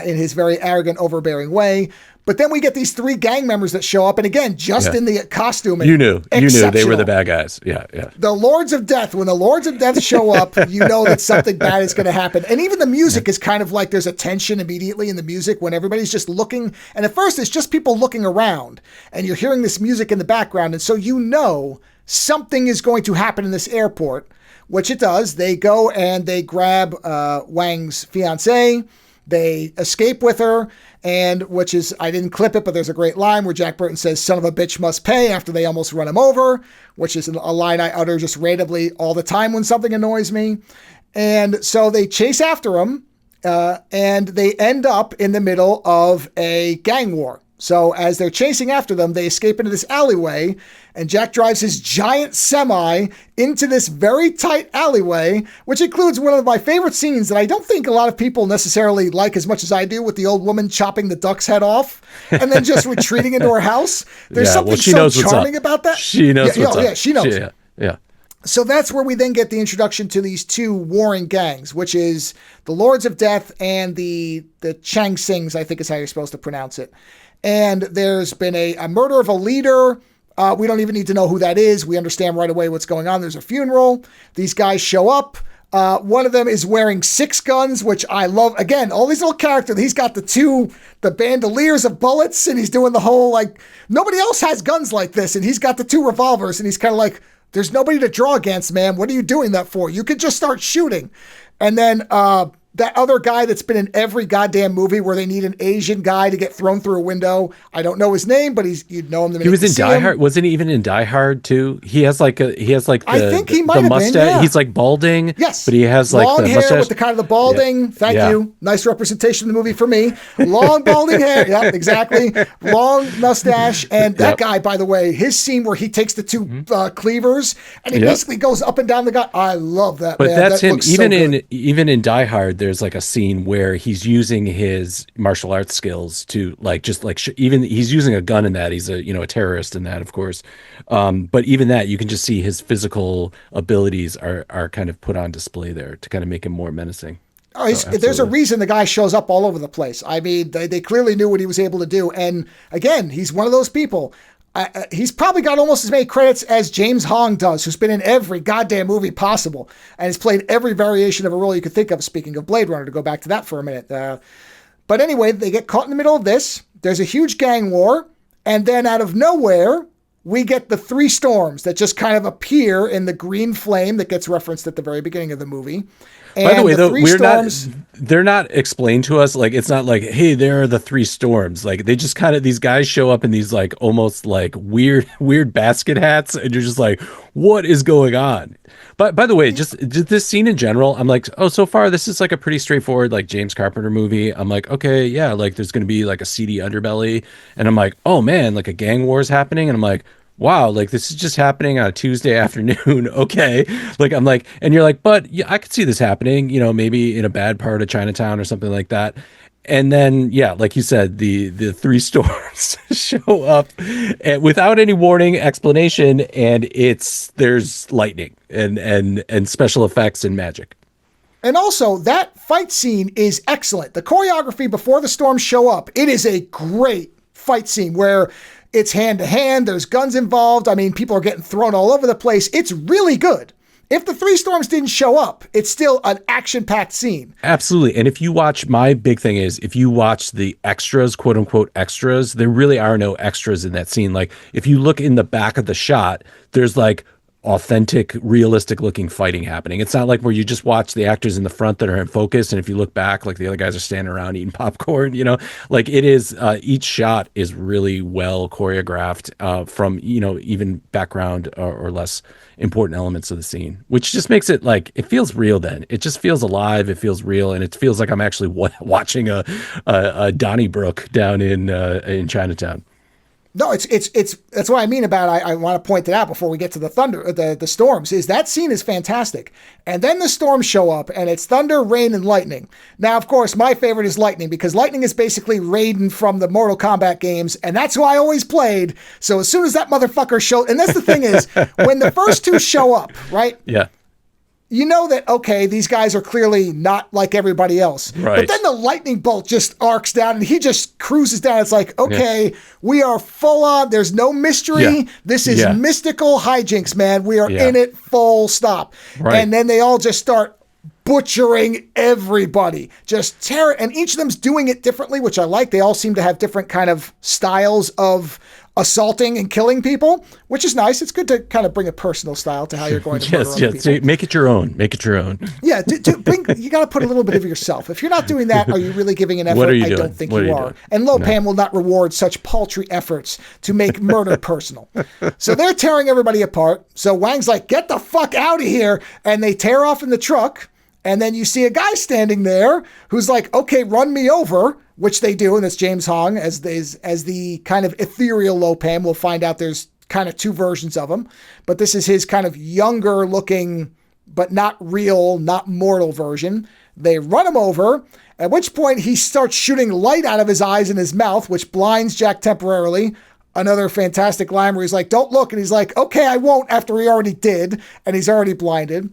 in his very arrogant, overbearing way. But then we get these three gang members that show up, and again, just in the costume. You knew they were the bad guys. Yeah. The Lords of Death. When the Lords of Death show up, you know that something bad is going to happen. And even the music is kind of like there's a tension immediately in the music when everybody's just looking. And at first, it's just people looking around, and you're hearing this music in the background, and so you know something is going to happen in this airport, which it does. They go and they grab Wang's fiancée. They escape with her, and which is, I didn't clip it, but there's a great line where Jack Burton says, "Son of a bitch must pay," after they almost run him over, which is a line I utter just randomly all the time when something annoys me. And so they chase after him, and they end up in the middle of a gang war. So as they're chasing after them, they escape into this alleyway, and Jack drives his giant semi into this very tight alleyway, which includes one of my favorite scenes that I don't think a lot of people necessarily like as much as I do, with the old woman chopping the duck's head off and then just retreating into her house. There's something so charming about that. She knows what's up. Yeah, she knows. Yeah. So that's where we then get the introduction to these two warring gangs, which is the Lords of Death and the Chang Sings, I think is how you're supposed to pronounce it. And there's been a murder of a leader. We don't even need to know who that is. We understand right away what's going on. There's a funeral. These guys show up. One of them is wearing 6 guns, which I love. Again, all these little characters. He's got the bandoliers of bullets, and he's doing the whole, like, nobody else has guns like this. And he's got the 2 revolvers, and he's kind of like, there's nobody to draw against, man. What are you doing that for? You could just start shooting. And then that other guy that's been in every goddamn movie where they need an Asian guy to get thrown through a window. I don't know his name, but you'd know him. He was in Die Hard. Wasn't he even in Die Hard too? He has like I think he might have mustache. Been, yeah. He's like balding. Yes, but he has like long the hair mustache with the kind of the balding. Yeah. Thank you. Nice representation of the movie for me. Long balding hair. Yeah, exactly. Long mustache. And that guy, by the way, his scene where he takes the 2 cleavers and he basically goes up and down the gun. I love that. But man. that's that him. Even in Die Hard, there's like a scene where he's using his martial arts skills to even he's using a gun in that. He's a terrorist in that, of course. But even that, you can just see his physical abilities are kind of put on display there to kind of make him more menacing. Oh, there's a reason the guy shows up all over the place. I mean, they clearly knew what he was able to do. And again, he's one of those people. He's probably got almost as many credits as James Hong does, who's been in every goddamn movie possible and has played every variation of a role you could think of. Speaking of Blade Runner, to go back to that for a minute. But anyway, they get caught in the middle of this. There's a huge gang war. And then out of nowhere, we get the three storms that just kind of appear in the green flame that gets referenced at the very beginning of the movie. And by the way, though, storms, they're not explained to us. Like, it's not like, hey, there are the three storms. Like, they just kind of, these guys show up in these like almost like weird basket hats. And you're just like, what is going on? But by the way, just this scene in general, I'm like, oh, so far this is like a pretty straightforward like James Carpenter movie. I'm like, okay, yeah, like there's going to be like a seedy underbelly. And I'm like, oh man, like a gang war is happening. And I'm like, wow, like this is just happening on a Tuesday afternoon. Okay. Like, I'm like, and you're like, but yeah, I could see this happening, you know, maybe in a bad part of Chinatown or something like that. And then, yeah, like you said, the three storms show up and without any warning, explanation, and there's lightning and special effects and magic. And also, that fight scene is excellent. The choreography before the storms show up, it is a great fight scene where it's hand to hand, there's guns involved. I mean, people are getting thrown all over the place. It's really good. If the three storms didn't show up, it's still an action-packed scene. Absolutely. And if you watch, my big thing is, if you watch the extras, quote unquote extras, there really are no extras in that scene. Like, if you look in the back of the shot, there's like authentic, realistic looking fighting happening. It's not like where you just watch the actors in the front that are in focus, and if you look back, like the other guys are standing around eating popcorn, you know, like it is, each shot is really well choreographed from, you know, even background or less important elements of the scene, which just makes it like, it feels real then. It just feels alive, it feels real, and it feels like I'm actually watching a Donnybrook down in Chinatown. No, it's that's what I mean about I want to point it out before we get to the storms, is that scene is fantastic. And then the storms show up and it's thunder, rain, and lightning. Now, of course, my favorite is lightning because lightning is basically Raiden from the Mortal Kombat games, and that's who I always played. So as soon as that motherfucker showed, and that's the thing is, when the first two show up, right? Yeah. You know that, okay, these guys are clearly not like everybody else. Right. But then the lightning bolt just arcs down and he just cruises down. It's like, okay, we are full on. There's no mystery. Yeah. This is mystical hijinks, man. We are in it full stop. Right. And then they all just start butchering everybody. Just tear it. And each of them's doing it differently, which I like. They all seem to have different kind of styles of assaulting and killing people, which is nice. It's good to kind of bring a personal style to how you're going to murder other people. Make it your own. Make it your own. Yeah, you got to put a little bit of yourself. If you're not doing that, are you really giving an effort? I don't think you are. And Lopan will not reward such paltry efforts to make murder personal. So they're tearing everybody apart. So Wang's like, get the fuck out of here. And they tear off in the truck. And then you see a guy standing there who's like, okay, run me over, which they do. And it's James Hong as the kind of ethereal Lopan. We'll find out there's kind of two versions of him. But this is his kind of younger looking, but not real, not mortal version. They run him over, at which point he starts shooting light out of his eyes and his mouth, which blinds Jack temporarily. Another fantastic line where he's like, don't look. And he's like, okay, I won't, after he already did. And he's already blinded.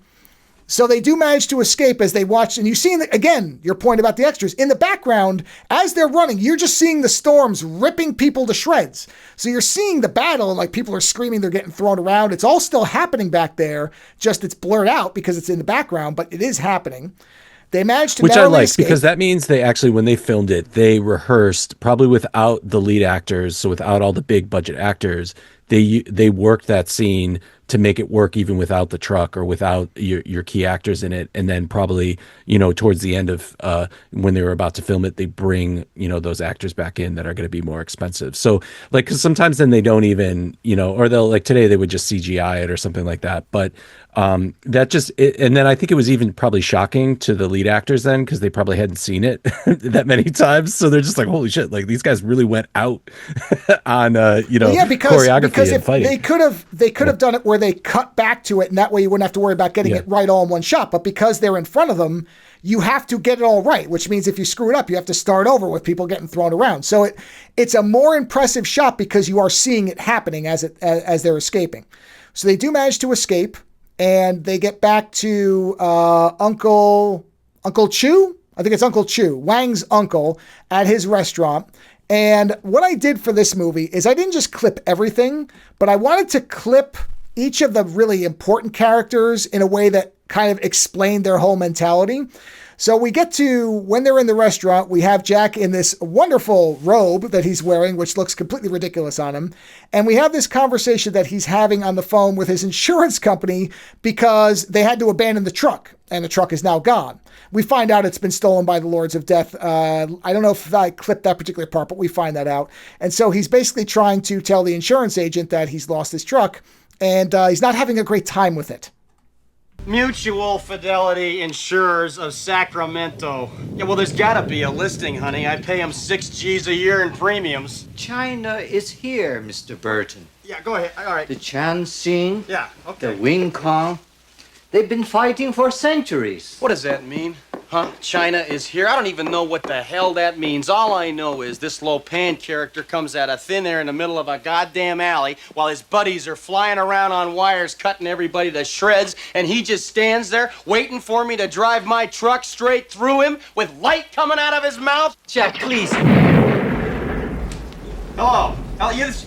So they do manage to escape as they watch, and you see, again, your point about the extras. In the background, as they're running, you're just seeing the storms ripping people to shreds. So you're seeing the battle, and like people are screaming, they're getting thrown around. It's all still happening back there, just it's blurred out because it's in the background, but it is happening. They managed to narrowly escape. Which I like, because that means they actually, when they filmed it, they rehearsed, probably without the lead actors, so without all the big budget actors, they worked that scene to make it work even without the truck or without your key actors in it. And then probably, you know, towards the end of when they were about to film it, they bring, you know, those actors back in that are going to be more expensive. So like, cause sometimes then they don't even, you know, or they'll like today they would just CGI it or something like that. But that just, and then I think it was even probably shocking to the lead actors then, cause they probably hadn't seen it that many times. So they're just like, holy shit, like these guys really went out on, you know, choreography because and fighting. They could have done it where they cut back to it, and that way you wouldn't have to worry about getting it right all in one shot. But because they're in front of them, you have to get it all right, which means if you screw it up, you have to start over with people getting thrown around. So it's a more impressive shot because you are seeing it happening as they're escaping. So they do manage to escape, and they get back to Uncle Chu. I think it's Uncle Chu, Wang's uncle, at his restaurant. And what I did for this movie is I didn't just clip everything, but I wanted to clip each of the really important characters in a way that kind of explained their whole mentality. So we get to when they're in the restaurant, we have Jack in this wonderful robe that he's wearing, which looks completely ridiculous on him. And we have this conversation that he's having on the phone with his insurance company because they had to abandon the truck and the truck is now gone. We find out it's been stolen by the Lords of Death. I don't know if I clipped that particular part, but we find that out. And so he's basically trying to tell the insurance agent that he's lost his truck and he's not having a great time with it. Mutual Fidelity Insurers of Sacramento. Yeah, well, there's gotta be a listing, honey. I pay them 6 G's a year in premiums. China is here, Mr. Burton. Yeah, go ahead. All right. The Chansing, Yeah, okay. the Wing Kong. They've been fighting for centuries. What does that mean? Huh? China is here? I don't even know what the hell that means. All I know is this Lopan character comes out of thin air in the middle of a goddamn alley while his buddies are flying around on wires cutting everybody to shreds, and he just stands there waiting for me to drive my truck straight through him with light coming out of his mouth. Jack, please. Hello.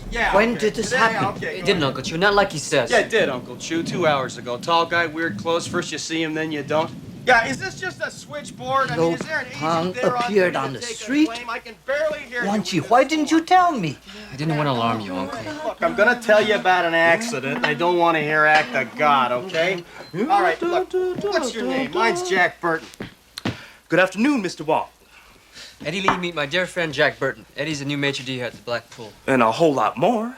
Yeah. When did this happen? Okay, It didn't, Uncle Chu, not like he says. Yeah, it did, Uncle Chu, 2 hours ago. Tall guy, weird clothes. First you see him, then you don't. Yeah, is this just a switchboard? I mean, is there an agent there appeared on on the take a street? claim? I can barely hear Wanchi, why didn't you tell me? I didn't want to alarm you, Uncle. Look, I'm gonna tell you about an accident. I don't want to hear act of God, okay? All right, look, what's your name? Mine's Jack Burton. Good afternoon, Mr. Wall. Eddie Lee, meet my dear friend Jack Burton. Eddie's the new maitre d' here at the Black Pool. And a whole lot more.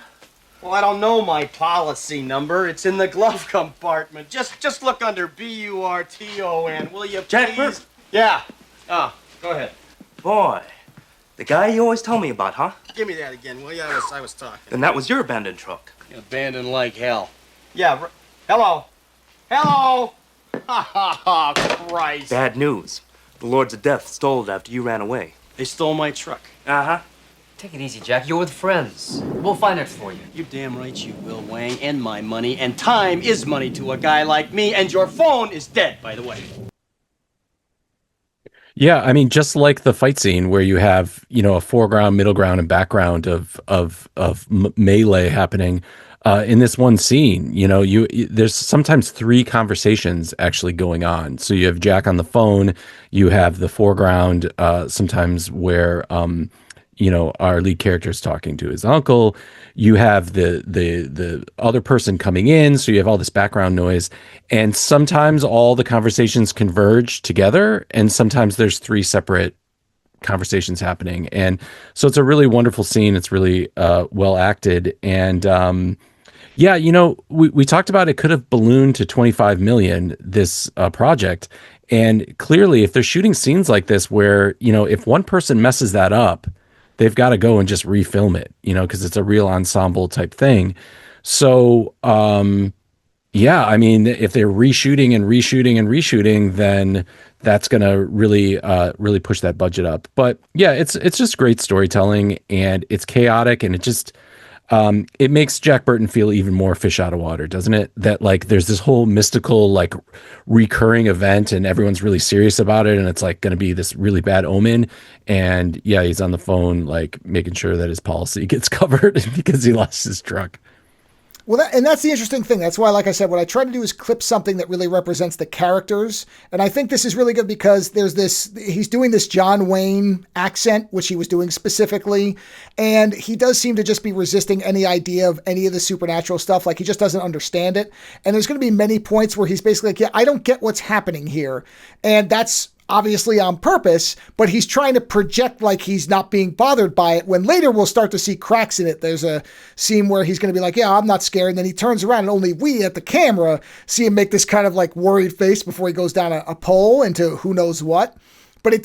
Well, I don't know my policy number. It's in the glove compartment. Just look under B-U-R-T-O-N, will you please? Jack Burton. Yeah. Go ahead. Boy, the guy you always tell me about, huh? Give me that again, will you? I was talking. Then that was your abandoned truck. Abandoned like hell. Yeah, hello. Hello! Ha ha ha, Christ. Bad news. The Lords of Death stole it after you ran away. They stole my truck. Uh-huh. Take it easy, Jack. You're with friends. We'll find it for you. You're damn right you will, Wang. And my money. And time is money to a guy like me. And your phone is dead, by the way. Yeah, I mean, just like the fight scene where you have, a foreground, middle ground, and background of melee happening. In this one scene, there's sometimes 3 conversations actually going on. So you have Jack on the phone, you have the foreground, sometimes where our lead character is talking to his uncle. You have the other person coming in, so you have all this background noise, and sometimes all the conversations converge together, and sometimes there's 3 separate conversations happening, and so it's a really wonderful scene. It's really well acted, and we talked about it could have ballooned to 25 million, this project, and clearly, if they're shooting scenes like this where if one person messes that up, they've got to go and just refilm it, because it's a real ensemble type thing. So, I mean, if they're reshooting and reshooting, then that's going to really push that budget up. But yeah, it's just great storytelling, and it's chaotic, and it makes Jack Burton feel even more fish out of water, doesn't it? That there's this whole mystical recurring event, and everyone's really serious about it, and it's going to be this really bad omen. And yeah, he's on the phone making sure that his policy gets covered because he lost his truck. Well, that's the interesting thing. That's why, like I said, what I try to do is clip something that really represents the characters. And I think this is really good because he's doing this John Wayne accent, which he was doing specifically. And he does seem to just be resisting any idea of any of the supernatural stuff. He just doesn't understand it. And there's going to be many points where he's basically yeah, I don't get what's happening here. And that's obviously on purpose, but he's trying to project like he's not being bothered by it, when later we'll start to see cracks in it. There's a scene where he's going to be like, yeah, I'm not scared. And then he turns around and only we at the camera see him make this kind of worried face before he goes down a pole into who knows what. But it's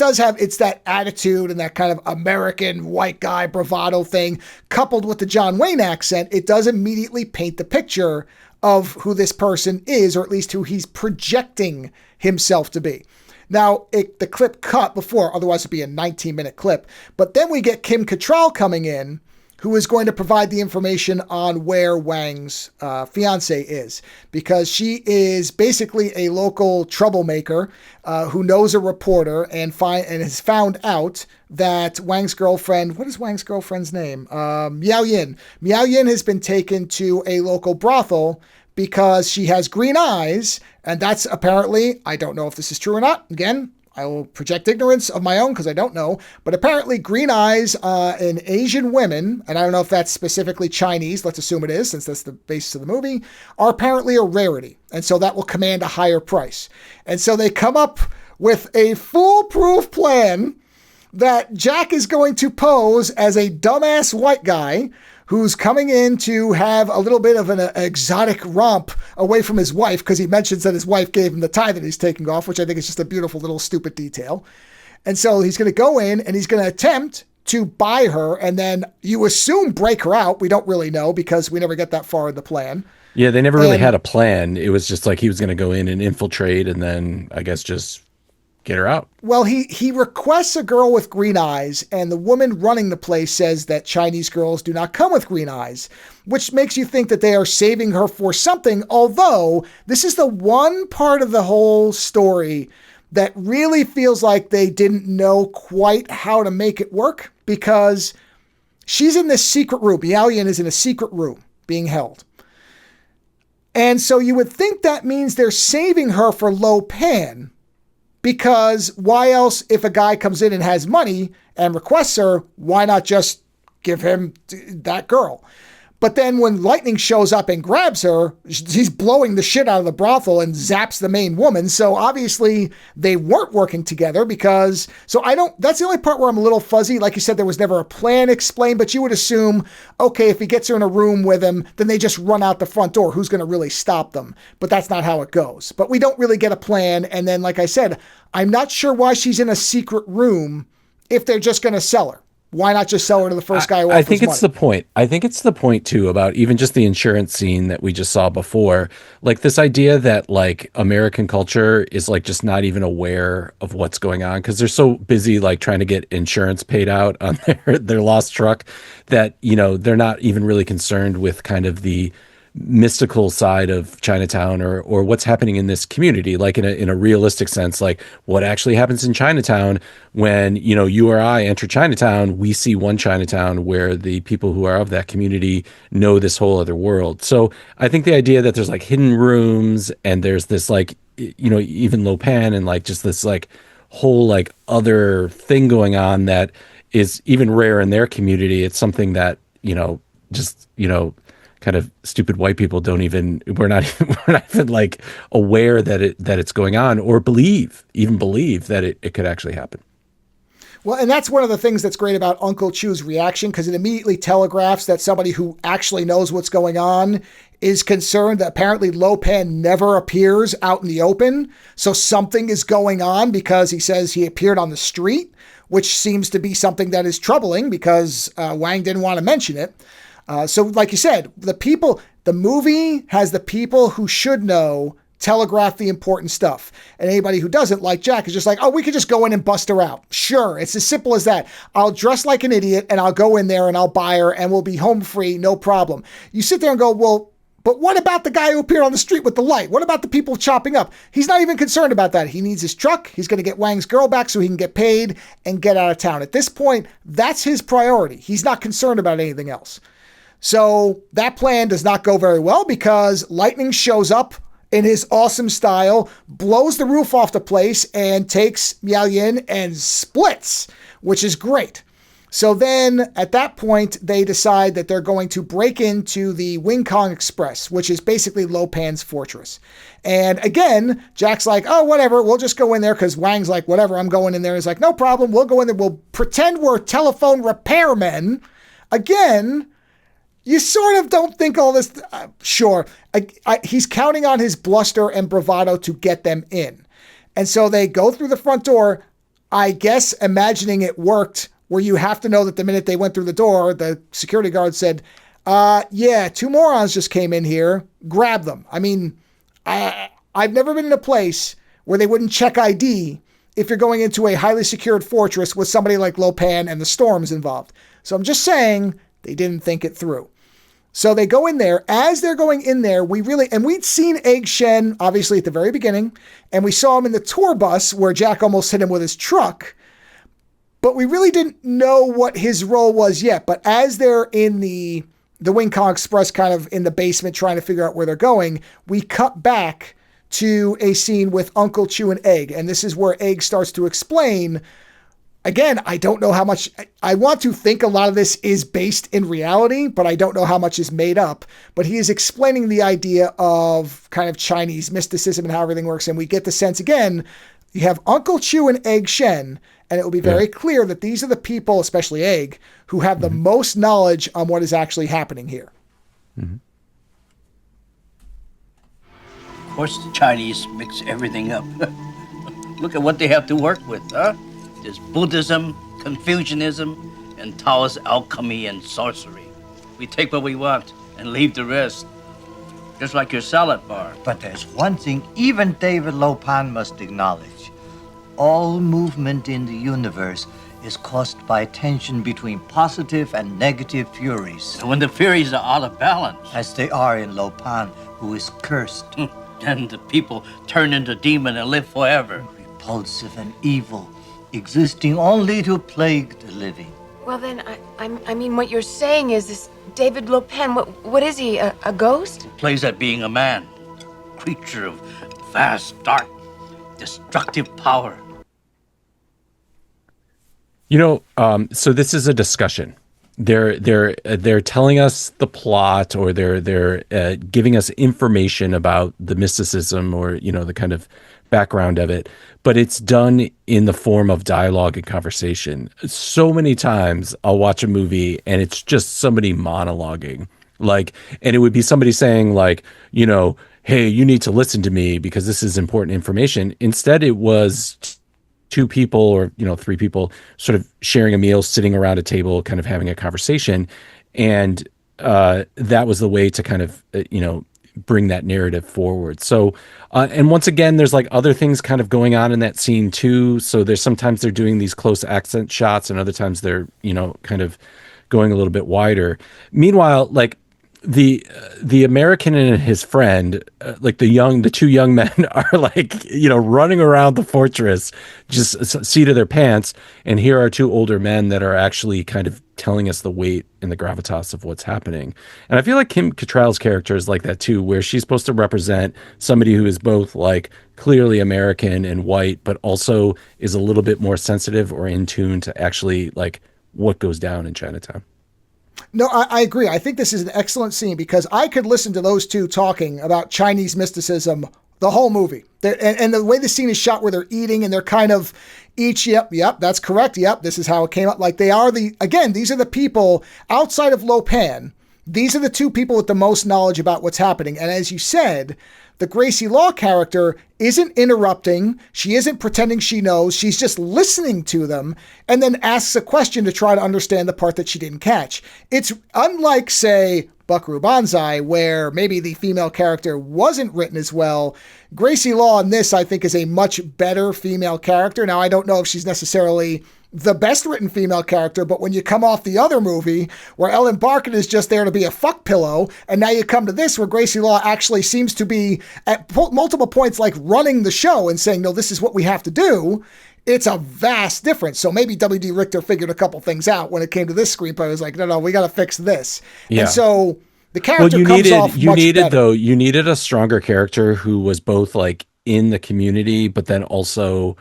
that attitude and that kind of American white guy bravado thing coupled with the John Wayne accent. It does immediately paint the picture of who this person is, or at least who he's projecting himself to be. Now, the clip cut before, otherwise it'd be a 19-minute clip. But then we get Kim Cattrall coming in, who is going to provide the information on where Wang's fiance is, because she is basically a local troublemaker who knows a reporter and has found out that Wang's girlfriend, what is Wang's girlfriend's name? Miao Yin. Miao Yin has been taken to a local brothel because she has green eyes, and that's apparently, I don't know if this is true or not, again, I will project ignorance of my own because I don't know, but apparently green eyes in Asian women, and I don't know if that's specifically Chinese, let's assume it is since that's the basis of the movie, are apparently a rarity. And so that will command a higher price. And so they come up with a foolproof plan that Jack is going to pose as a dumbass white guy who's coming in to have a little bit of an exotic romp away from his wife, because he mentions that his wife gave him the tie that he's taking off, which I think is just a beautiful little stupid detail. And so he's going to go in and he's going to attempt to buy her, and then you assume break her out. We don't really know because we never get that far in the plan. Yeah, they never really had a plan. It was just like he was going to go in and infiltrate and then I guess just get her out. Well, he requests a girl with green eyes, and the woman running the place says that Chinese girls do not come with green eyes, which makes you think that they are saving her for something, although this is the one part of the whole story that really feels like they didn't know quite how to make it work, because she's in this secret room. Miao Yin is in a secret room being held. And so you would think that means they're saving her for Lo Pan, because why else, if a guy comes in and has money and requests her, why not just give him that girl? But then when Lightning shows up and grabs her, he's blowing the shit out of the brothel and zaps the main woman. So obviously they weren't working together because, that's the only part where I'm a little fuzzy. Like you said, there was never a plan explained, but you would assume, okay, if he gets her in a room with him, then they just run out the front door. Who's going to really stop them? But that's not how it goes. But we don't really get a plan. And then, like I said, I'm not sure why she's in a secret room if they're just going to sell her. Why not just sell her to the first guy who offers I think it's money? the point. I think it's the point too about even just the insurance scene that we just saw before. Like this idea that like American culture is like just not even aware of what's going on because they're so busy like trying to get insurance paid out on their lost truck that, you know, they're not even really concerned with kind of the mystical side of Chinatown or what's happening in this community, like in a realistic sense, like what actually happens in Chinatown when, you know, you or I enter Chinatown, we see one Chinatown where the people who are of that community know this whole other world. So I think the idea that there's like hidden rooms and there's this like, you know, even Lo Pan and like just this like whole like other thing going on that is even rare in their community. It's something that, you know, just, you know, kind of stupid white people we're not even like aware that it's going on or believe that it could actually happen. Well, and that's one of the things that's great about Uncle Chu's reaction, because it immediately telegraphs that somebody who actually knows what's going on is concerned that apparently Lo Pan never appears out in the open. So something is going on because he says he appeared on the street, which seems to be something that is troubling because Wang didn't want to mention it. So like you said, the movie has the people who should know telegraph the important stuff. And anybody who doesn't, like Jack, is just like, oh, we could just go in and bust her out. Sure, it's as simple as that. I'll dress like an idiot and I'll go in there and I'll buy her and we'll be home free, no problem. You sit there and go, well, but what about the guy who appeared on the street with the light? What about the people chopping up? He's not even concerned about that. He needs his truck. He's going to get Wang's girl back so he can get paid and get out of town. At this point, that's his priority. He's not concerned about anything else. So that plan does not go very well because Lightning shows up in his awesome style, blows the roof off the place, and takes Miao Yin and splits, which is great. So then at that point, they decide that they're going to break into the Wing Kong Express, which is basically Lo Pan's fortress. And again, Jack's like, oh, whatever, we'll just go in there because Wang's like, whatever, I'm going in there. He's like, no problem, we'll go in there. We'll pretend we're telephone repairmen. Again, you sort of don't think all this, sure. He's counting on his bluster and bravado to get them in. And so they go through the front door, I guess imagining it worked, where you have to know that the minute they went through the door, the security guard said, yeah, 2 morons just came in here, grab them. I mean, I've never been in a place where they wouldn't check ID if you're going into a highly secured fortress with somebody like Lo Pan and the Storms involved. So I'm just saying, They didn't think it through. So they go in there. As they're going in there, we'd seen Egg Shen, obviously, at the very beginning, and we saw him in the tour bus where Jack almost hit him with his truck, but we really didn't know what his role was yet. But as they're in the Wing Kong Express, kind of in the basement trying to figure out where they're going, we cut back to a scene with Uncle Chew and Egg, and this is where Egg starts to explain. Again, I don't know how much, I want to think a lot of this is based in reality, but I don't know how much is made up. But he is explaining the idea of kind of Chinese mysticism and how everything works. And we get the sense, again, you have Uncle Chew and Egg Shen, and it will be very clear that these are the people, especially Egg, who have the most knowledge on what is actually happening here. Of course, the Chinese mix everything up. Look at what they have to work with, huh? There's Buddhism, Confucianism, and Taoist alchemy and sorcery. We take what we want and leave the rest. Just like your salad bar. But there's one thing even David Lopan must acknowledge. All movement in the universe is caused by tension between positive and negative furies. And when the furies are out of balance, as they are in Lopan, who is cursed, then the people turn into demon and live forever. Repulsive and evil, existing only to plague the living. Well, then, I mean, what you're saying is this David Lopan, what is he, a ghost? He plays at being a man, creature of vast, dark, destructive power. So this is a discussion. They're telling us the plot, or they're giving us information about the mysticism, or the kind of background of it, but it's done in the form of dialogue and conversation. So many times I'll watch a movie and it's just somebody monologuing, and it would be somebody saying hey, you need to listen to me because this is important information. Instead, it was two people or three people sort of sharing a meal, sitting around a table, kind of having a conversation, and that was the way to kind of bring that narrative forward. So and once again, there's other things kind of going on in that scene too. So there's sometimes they're doing these close accent shots, and other times they're kind of going a little bit wider. Meanwhile, the American and his friend, the two young men are running around the fortress, just seat of their pants. And here are two older men that are actually kind of telling us the weight and the gravitas of what's happening. And I feel like Kim Cattrall's character is like that too, where she's supposed to represent somebody who is both clearly American and white, but also is a little bit more sensitive or in tune to actually what goes down in Chinatown. No, I agree. I think this is an excellent scene because I could listen to those two talking about Chinese mysticism the whole movie. And the way the scene is shot where they're eating and they're kind of each, yep, that's correct. Yep, this is how it came up. They are these are the people outside of Lopan. These are the two people with the most knowledge about what's happening. And as you said, the Gracie Law character isn't interrupting. She isn't pretending she knows. She's just listening to them and then asks a question to try to understand the part that she didn't catch. It's unlike, say, Buckaroo Banzai, where maybe the female character wasn't written as well. Gracie Law in this, I think, is a much better female character. Now, I don't know if she's necessarily the best written female character, but when you come off the other movie where Ellen Barkin is just there to be a fuck pillow, and now you come to this where Gracie Law actually seems to be at multiple points running the show and saying, no, this is what we have to do. It's a vast difference. So maybe W.D. Richter figured a couple things out when it came to this screenplay. It was no, we got to fix this. Yeah. And so the character comes off much better. You needed a stronger character who was both in the community, but then also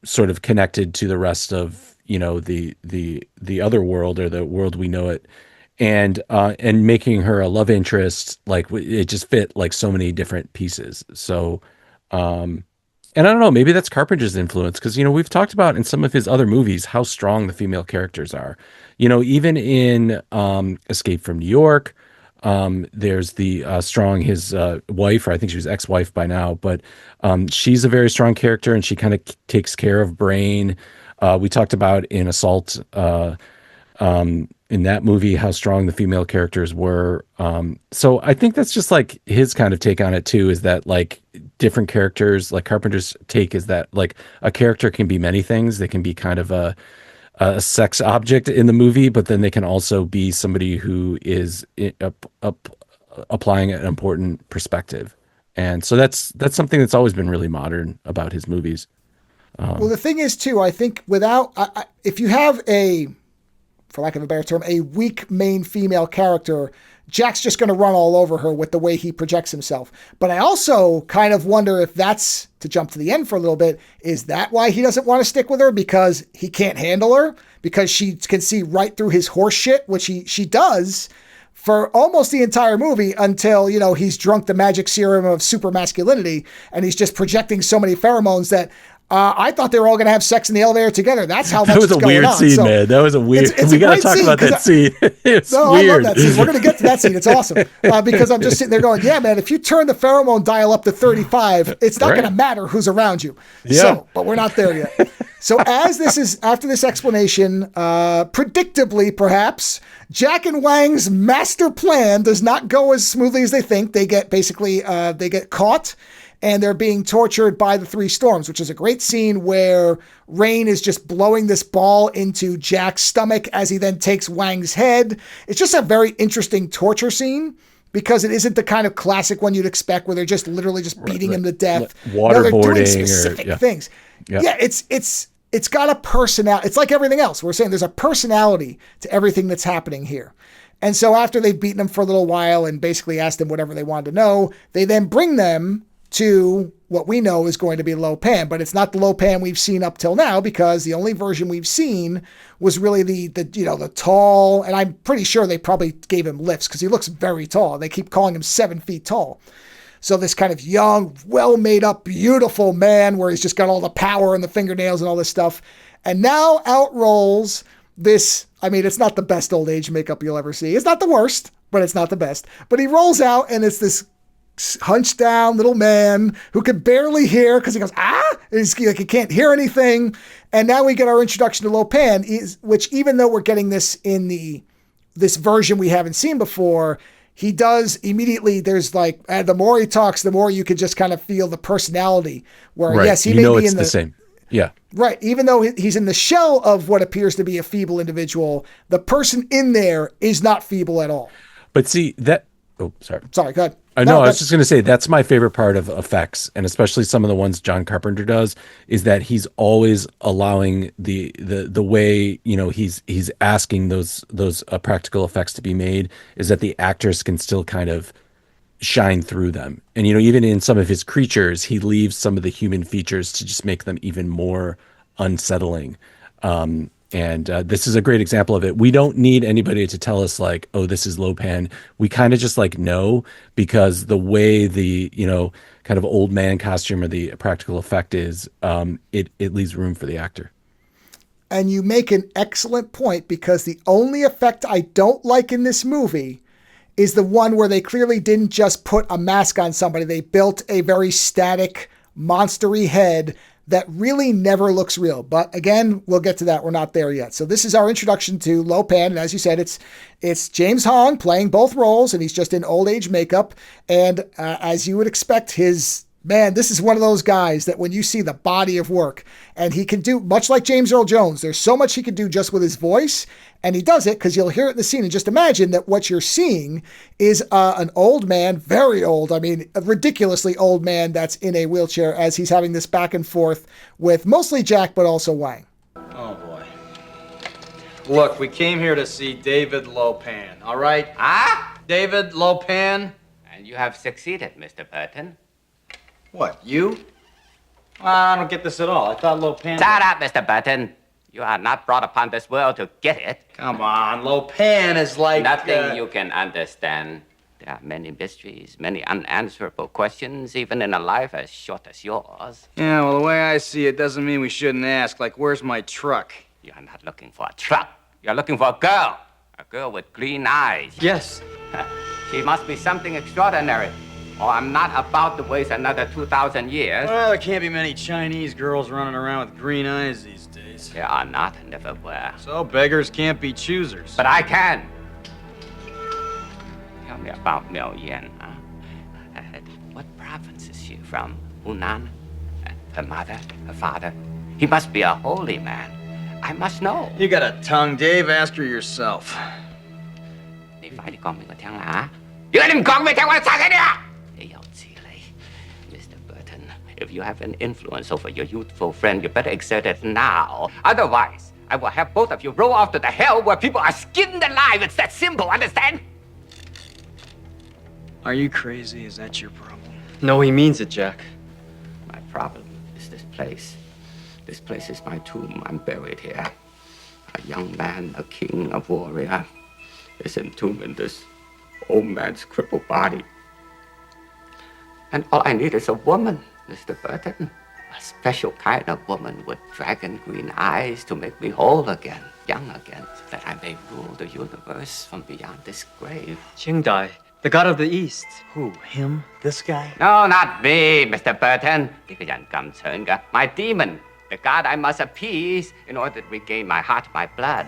sort of connected to the rest of the other world, or the world we know it, and making her a love interest. It just fit so many different pieces. So and I don't know, maybe that's Carpenter's influence, because we've talked about in some of his other movies how strong the female characters are. Even in Escape from New York, there's the strong, his wife, or I think she was ex-wife by now, but she's a very strong character, and she kind of takes care of Brain. We talked about in Assault, in that movie, how strong the female characters were. So I think that's just his kind of take on it too, is that different characters, Carpenter's take is that a character can be many things. They can be kind of a a sex object in the movie, but then they can also be somebody who is applying an important perspective. And so that's something that's always been really modern about his movies. Well, the thing is, too, I think if you have for lack of a better term, a weak main female character, Jack's just going to run all over her with the way he projects himself. But I also kind of wonder if that's, to jump to the end for a little bit, is that why he doesn't want to stick with her? Because he can't handle her? Because she can see right through his horse shit, which she does for almost the entire movie until, he's drunk the magic serum of super masculinity and he's just projecting so many pheromones that I thought they were all going to have sex in the elevator together. That's how much that was a weird scene, man. That was a weird. We got to talk about that scene. It's weird. I love that scene. We're going to get to that scene. It's awesome because I'm just sitting there going, "Yeah, man. If you turn the pheromone dial up to 35, it's not going to matter who's around you." Yeah. So, but we're not there yet. So after this explanation, predictably, perhaps Jack and Wang's master plan does not go as smoothly as they think. They get caught. And they're being tortured by the three storms, which is a great scene where Rain is just blowing this ball into Jack's stomach as he then takes Wang's head. It's just a very interesting torture scene because it isn't the kind of classic one you'd expect where they're just literally just beating him to death. Waterboarding. No, they're doing specific things. Yeah, it's got a personality. It's like everything else. We're saying there's a personality to everything that's happening here. And so after they've beaten him for a little while and basically asked him whatever they wanted to know, they then bring them to what we know is going to be Lo Pan, but it's not the Lo Pan we've seen up till now because the only version we've seen was really the tall, and I'm pretty sure they probably gave him lifts because he looks very tall. They keep calling him 7 feet tall. So this kind of young, well made up, beautiful man where he's just got all the power and the fingernails and all this stuff. And now out rolls this, it's not the best old age makeup you'll ever see. It's not the worst, but it's not the best. But he rolls out and it's this hunched down little man who could barely hear because he goes, and he can't hear anything. And now we get our introduction to Lo Pan, which even though we're getting this in this version we haven't seen before, he does immediately, there's the more he talks, the more you could just kind of feel the personality where right. Yes, he you may know be it's in the same. Yeah. Right. Even though he's in the shell of what appears to be a feeble individual, the person in there is not feeble at all. But see that, sorry, go ahead. I was just going to say that's my favorite part of effects, and especially some of the ones John Carpenter does, is that he's always allowing the way he's asking those practical effects to be made is that the actors can still kind of shine through them, and even in some of his creatures, he leaves some of the human features to just make them even more unsettling. And this is a great example of it. We don't need anybody to tell us oh, this is Lo Pan. We kind of just know because the way the, kind of old man costume or the practical effect is, it leaves room for the actor. And you make an excellent point because the only effect I don't like in this movie is the one where they clearly didn't just put a mask on somebody. They built a very static, monstery head that really never looks real. But again, we'll get to that. We're not there yet. So this is our introduction to Lo Pan. And as you said, it's James Hong playing both roles, and he's just in old age makeup. And as you would expect, this is one of those guys that when you see the body of work, and he can do, much like James Earl Jones, there's so much he can do just with his voice, and he does it because you'll hear it in the scene. And just imagine that what you're seeing is an old man, very old, a ridiculously old man that's in a wheelchair as he's having this back and forth with mostly Jack, but also Wang. Oh, boy. Look, we came here to see David Lo Pan, all right? David Lo Pan. And you have succeeded, Mr. Burton. What, you? I don't get this at all. I thought Lo Pan... Shut up, Mr. Burton. You are not brought upon this world to get it. Come on, Lo Pan is like... Nothing you can understand. There are many mysteries, many unanswerable questions, even in a life as short as yours. Yeah, well, the way I see it doesn't mean we shouldn't ask, where's my truck? You're not looking for a truck. You're looking for a girl. A girl with green eyes. Yes. She must be something extraordinary. Or I'm not about to waste another 2,000 years. Well, there can't be many Chinese girls running around with green eyes these days. There are not, never were. So beggars can't be choosers. But I can. Tell me about Miao Yan, huh? What province is she from? Hunan? Her mother? Her father? He must be a holy man. I must know. You got a tongue, Dave. Ask her yourself. 你快啲講俾我聽啦嚇！如果你唔講俾我聽，我就殺死你啊！你有智力 ，Mr. Burton. If you have an influence over your youthful friend, you better exert it now. Otherwise, I will have both of you roll off to the hell where people are skinned alive. It's that simple, understand? Are you crazy? Is that your problem? No, he means it, Jack. My problem is this place. This place is my tomb. I'm buried here. A young man, a king, a warrior, is entombed in this old man's crippled body. And all I need is a woman, Mr. Burton. A special kind of woman with dragon green eyes to make me whole again, young again, so that I may rule the universe from beyond this grave. Qingdai, the god of the east. Who, him? This guy? No, not me, Mr. Burton. 呢個人咁蠢㗎. My demon, the god I must appease in order to regain my heart, my blood.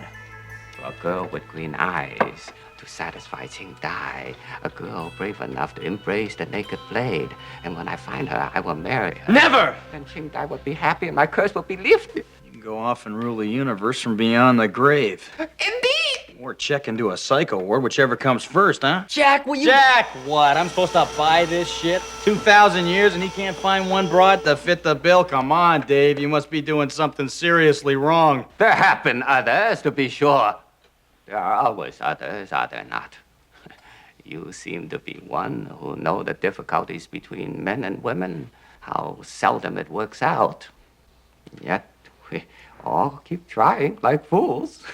To a girl with green eyes, to satisfy Qingdai. A girl brave enough to embrace the naked blade. And when I find her, I will marry her. Never! Then Qingdai will be happy and my curse will be lifted. You can go off and rule the universe from beyond the grave. Indeed! Or check into a psycho ward, whichever comes first, huh? Jack, will you... Jack, what? I'm supposed to buy this shit? 2,000 years and he can't find one broad to fit the bill? Come on, Dave. You must be doing something seriously wrong. There have been others, to be sure. There are always others, are there not? You seem to be one who know the difficulties between men and women, how seldom it works out. Yet we all keep trying like fools.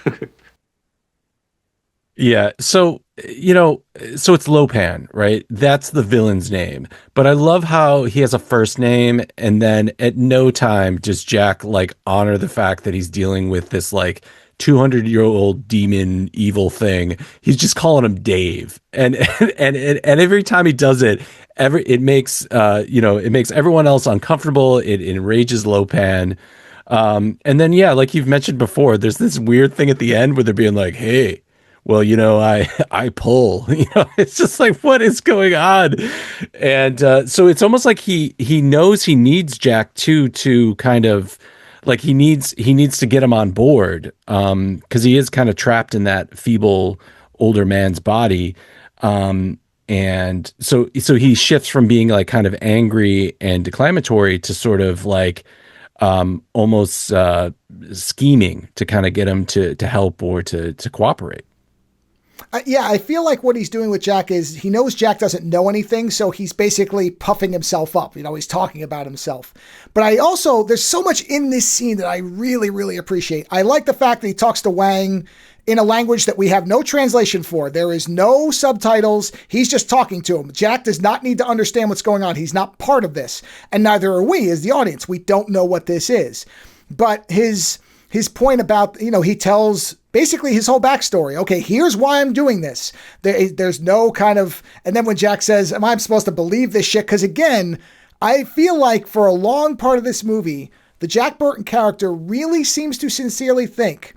Yeah. So, so it's Lopan, right? That's the villain's name. But I love how he has a first name and then at no time does Jack like honor the fact that he's dealing with this like 200-year-old demon evil thing. He's just calling him Dave. And every time he does it, it makes it makes everyone else uncomfortable. It enrages Lopan. And then like you've mentioned before, there's this weird thing at the end where they're being like, hey, well, I pull, it's just like, what is going on? And so it's almost like he knows he needs Jack too, to kind of like he needs to get him on board because he is kind of trapped in that feeble older man's body. And so he shifts from being like kind of angry and declamatory to sort of like almost scheming to kind of get him to help or to cooperate. I feel like what he's doing with Jack is he knows Jack doesn't know anything, so he's basically puffing himself up. He's talking about himself. But there's so much in this scene that I really, really appreciate. I like the fact that he talks to Wang in a language that we have no translation for. There is no subtitles. He's just talking to him. Jack does not need to understand what's going on. He's not part of this. And neither are we as the audience. We don't know what this is. But his point about, he tells basically his whole backstory. Okay, here's why I'm doing this. There's no kind of, and then when Jack says, am I supposed to believe this shit? Because again, I feel like for a long part of this movie, the Jack Burton character really seems to sincerely think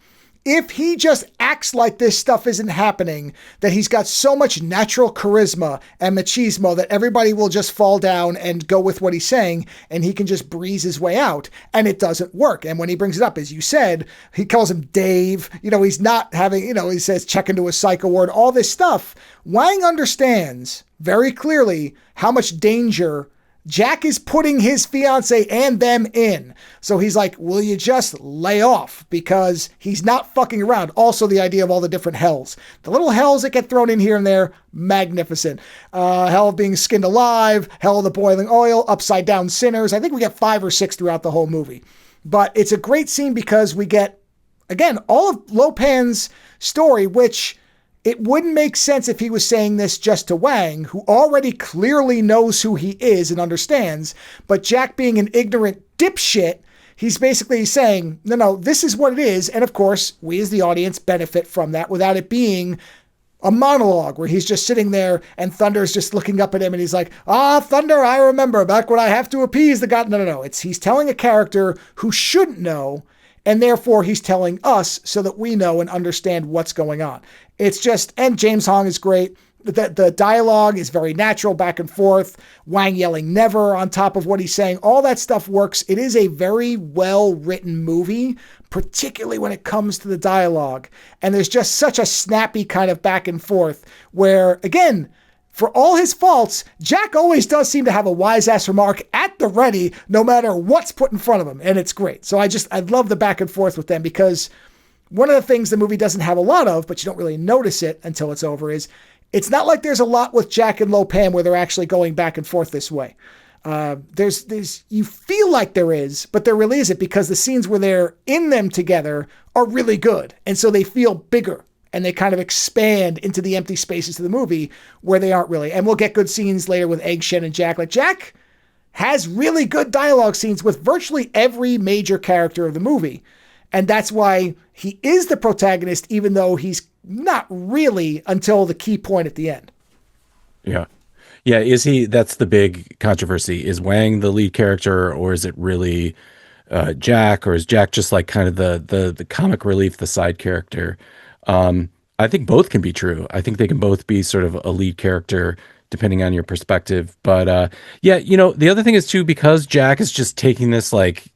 if he just acts like this stuff isn't happening, that he's got so much natural charisma and machismo that everybody will just fall down and go with what he's saying and he can just breeze his way out. And it doesn't work. And when he brings it up, as you said, he calls him Dave. He's not having, he says check into a psycho ward, all this stuff. Wang understands very clearly how much danger Jack is putting his fiance and them in. So he's like, will you just lay off? Because he's not fucking around. Also, the idea of all the different hells. The little hells that get thrown in here and there, magnificent. Hell of being skinned alive, hell of the boiling oil, upside down sinners. I think we get 5 or 6 throughout the whole movie. But it's a great scene because we get, again, all of Lopan's story, which it wouldn't make sense if he was saying this just to Wang, who already clearly knows who he is and understands. But Jack being an ignorant dipshit, he's basically saying, no, this is what it is. And of course, we as the audience benefit from that without it being a monologue where he's just sitting there and Thunder's just looking up at him and he's like, Thunder, I remember back when I have to appease the god. No. He's telling a character who shouldn't know. And therefore, he's telling us so that we know and understand what's going on. It's just, and James Hong is great. The dialogue is very natural, back and forth. Wang yelling never on top of what he's saying. All that stuff works. It is a very well-written movie, particularly when it comes to the dialogue. And there's just such a snappy kind of back and forth where, again, for all his faults, Jack always does seem to have a wise-ass remark at the ready, no matter what's put in front of him, and it's great. So I love the back and forth with them, because one of the things the movie doesn't have a lot of, but you don't really notice it until it's over, is it's not like there's a lot with Jack and Lo Pan where they're actually going back and forth this way. There's you feel like there is, but there really isn't, because the scenes where they're in them together are really good, and so they feel bigger. And they kind of expand into the empty spaces of the movie where they aren't really. And we'll get good scenes later with Egg Shen and Jack. Like, Jack has really good dialogue scenes with virtually every major character of the movie. And that's why he is the protagonist, even though he's not really until the key point at the end. Yeah. Yeah. Is he, that's the big controversy. Is Wang the lead character, or is it really Jack, or is Jack just like kind of the comic relief, the side character? I think both can be true. I think they can both be sort of a lead character depending on your perspective. But yeah, the other thing is too, because Jack is just taking this like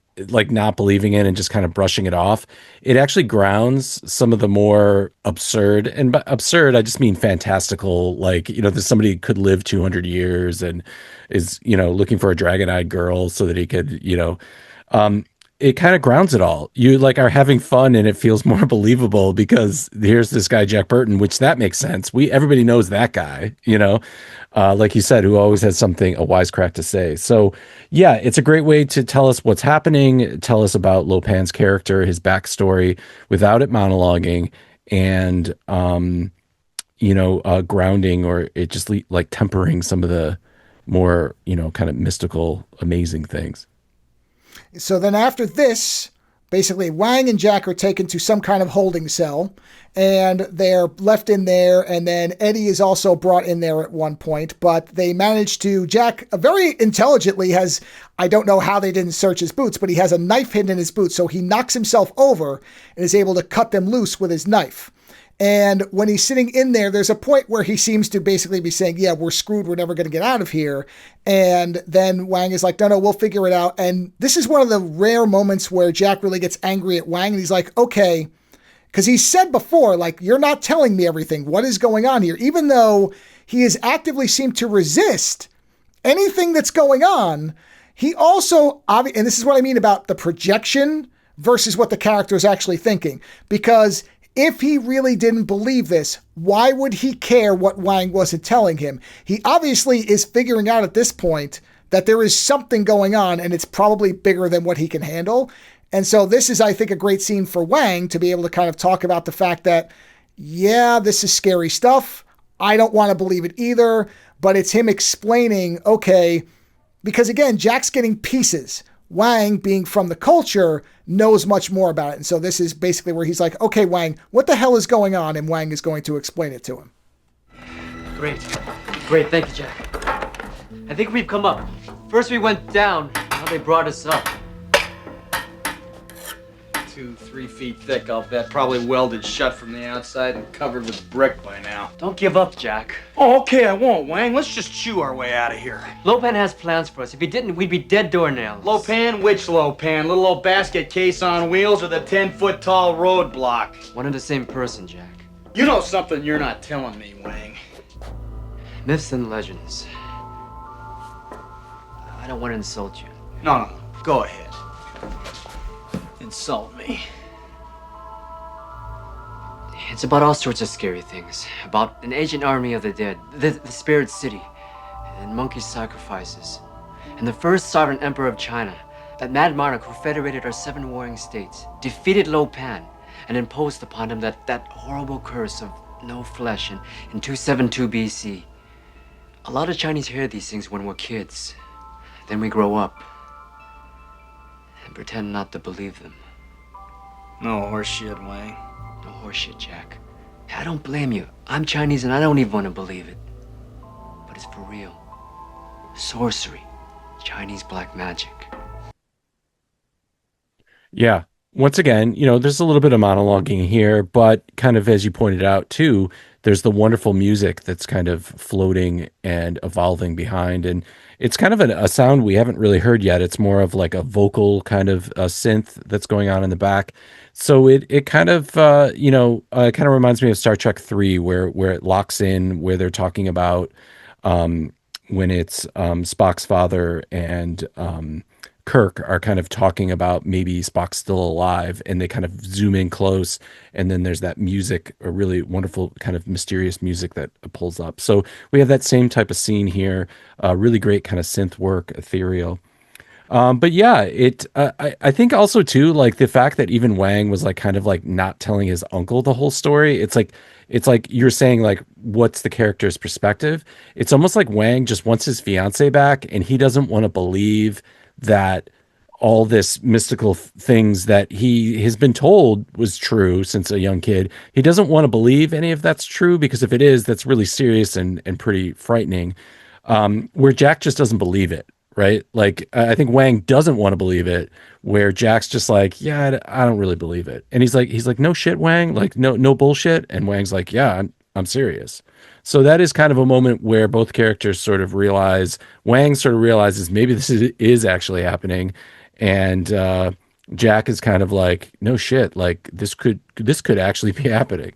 not believing it and just kind of brushing it off, it actually grounds some of the more absurd, and by absurd, I just mean fantastical, like, there's somebody who could live 200 years and is, looking for a dragon-eyed girl so that he could, it kind of grounds it all. You like are having fun, and it feels more believable because here's this guy, Jack Burton, which that makes sense. Everybody knows that guy, like you said, who always has a wisecrack to say. So yeah, it's a great way to tell us what's happening, tell us about Lo Pan's character, his backstory, without it monologuing, and, grounding, or it just like tempering some of the more, kind of mystical, amazing things. So then after this, basically Wang and Jack are taken to some kind of holding cell, and they're left in there, and then Eddie is also brought in there at one point, but they manage to, Jack very intelligently has, I don't know how they didn't search his boots, but he has a knife hidden in his boot, so he knocks himself over and is able to cut them loose with his knife. And when he's sitting in there, there's a point where he seems to basically be saying, yeah, we're screwed. We're never going to get out of here. And then Wang is like, no, we'll figure it out. And this is one of the rare moments where Jack really gets angry at Wang. And he's like, okay, because he said before, like, you're not telling me everything. What is going on here? Even though he has actively seemed to resist anything that's going on, he also, and this is what I mean about the projection versus what the character is actually thinking. Because if he really didn't believe this, why would he care what Wang wasn't telling him? He obviously is figuring out at this point that there is something going on, and it's probably bigger than what he can handle. And so this is, I think, a great scene for Wang to be able to kind of talk about the fact that, yeah, this is scary stuff. I don't want to believe it either, but it's him explaining, okay, because again, Jack's getting pieces. Wang, being from the culture, knows much more about it. And so this is basically where he's like, okay, Wang, what the hell is going on? And Wang is going to explain it to him. Great. Thank you, Jack. I think we've come up. First we went down, now they brought us up. 2-3 feet thick, I'll bet. Probably welded shut from the outside and covered with brick by now. Don't give up, Jack. Oh, okay, I won't, Wang. Let's just chew our way out of here. Lo Pan has plans for us. If he didn't, we'd be dead doornails. Lo Pan? Which Lo Pan? Little old basket case on wheels or the 10-foot tall roadblock? One and the same person, Jack. You know something you're not telling me, Wang. Myths and legends. I don't want to insult you. No. Go ahead. Insult me. It's about all sorts of scary things. About an ancient army of the dead, the spirit city, and monkey sacrifices. And the first sovereign emperor of China, that mad monarch who federated our 7 warring states, defeated Lo Pan and imposed upon him that horrible curse of no flesh in 272 BC. A lot of Chinese hear these things when we're kids. Then we grow up and pretend not to believe them. No horseshit, Wang. No horseshit, Jack. I don't blame you. I'm Chinese and I don't even want to believe it. But it's for real. Sorcery. Chinese black magic. Yeah. once again, there's a little bit of monologuing here, but kind of as you pointed out too, there's the wonderful music that's kind of floating and evolving behind. And it's kind of a sound we haven't really heard yet. It's more of like a vocal kind of synth that's going on in the back. So it kind of, kind of reminds me of Star Trek 3, where it locks in, where they're talking about when it's Spock's father and Kirk are kind of talking about maybe Spock's still alive, and they kind of zoom in close, and then there's that music, a really wonderful kind of mysterious music that pulls up. So we have that same type of scene here, really great kind of synth work, ethereal. But yeah, I think also too, like the fact that even Wang was like kind of like not telling his uncle the whole story. It's like you're saying, like, what's the character's perspective? It's almost like Wang just wants his fiance back, and he doesn't want to believe that all this mystical things that he has been told was true since a young kid. He doesn't want to believe any of that's true, because if it is, that's really serious and pretty frightening. Where Jack just doesn't believe it, right? Like, I think Wang doesn't want to believe it, where Jack's just like, yeah, I don't really believe it. And he's like, no shit, Wang, like, no bullshit. And Wang's like, yeah, I'm serious. So that is kind of a moment where both characters sort of realize, Wang sort of realizes maybe this is actually happening. And Jack is kind of like, no shit, like this could actually be happening.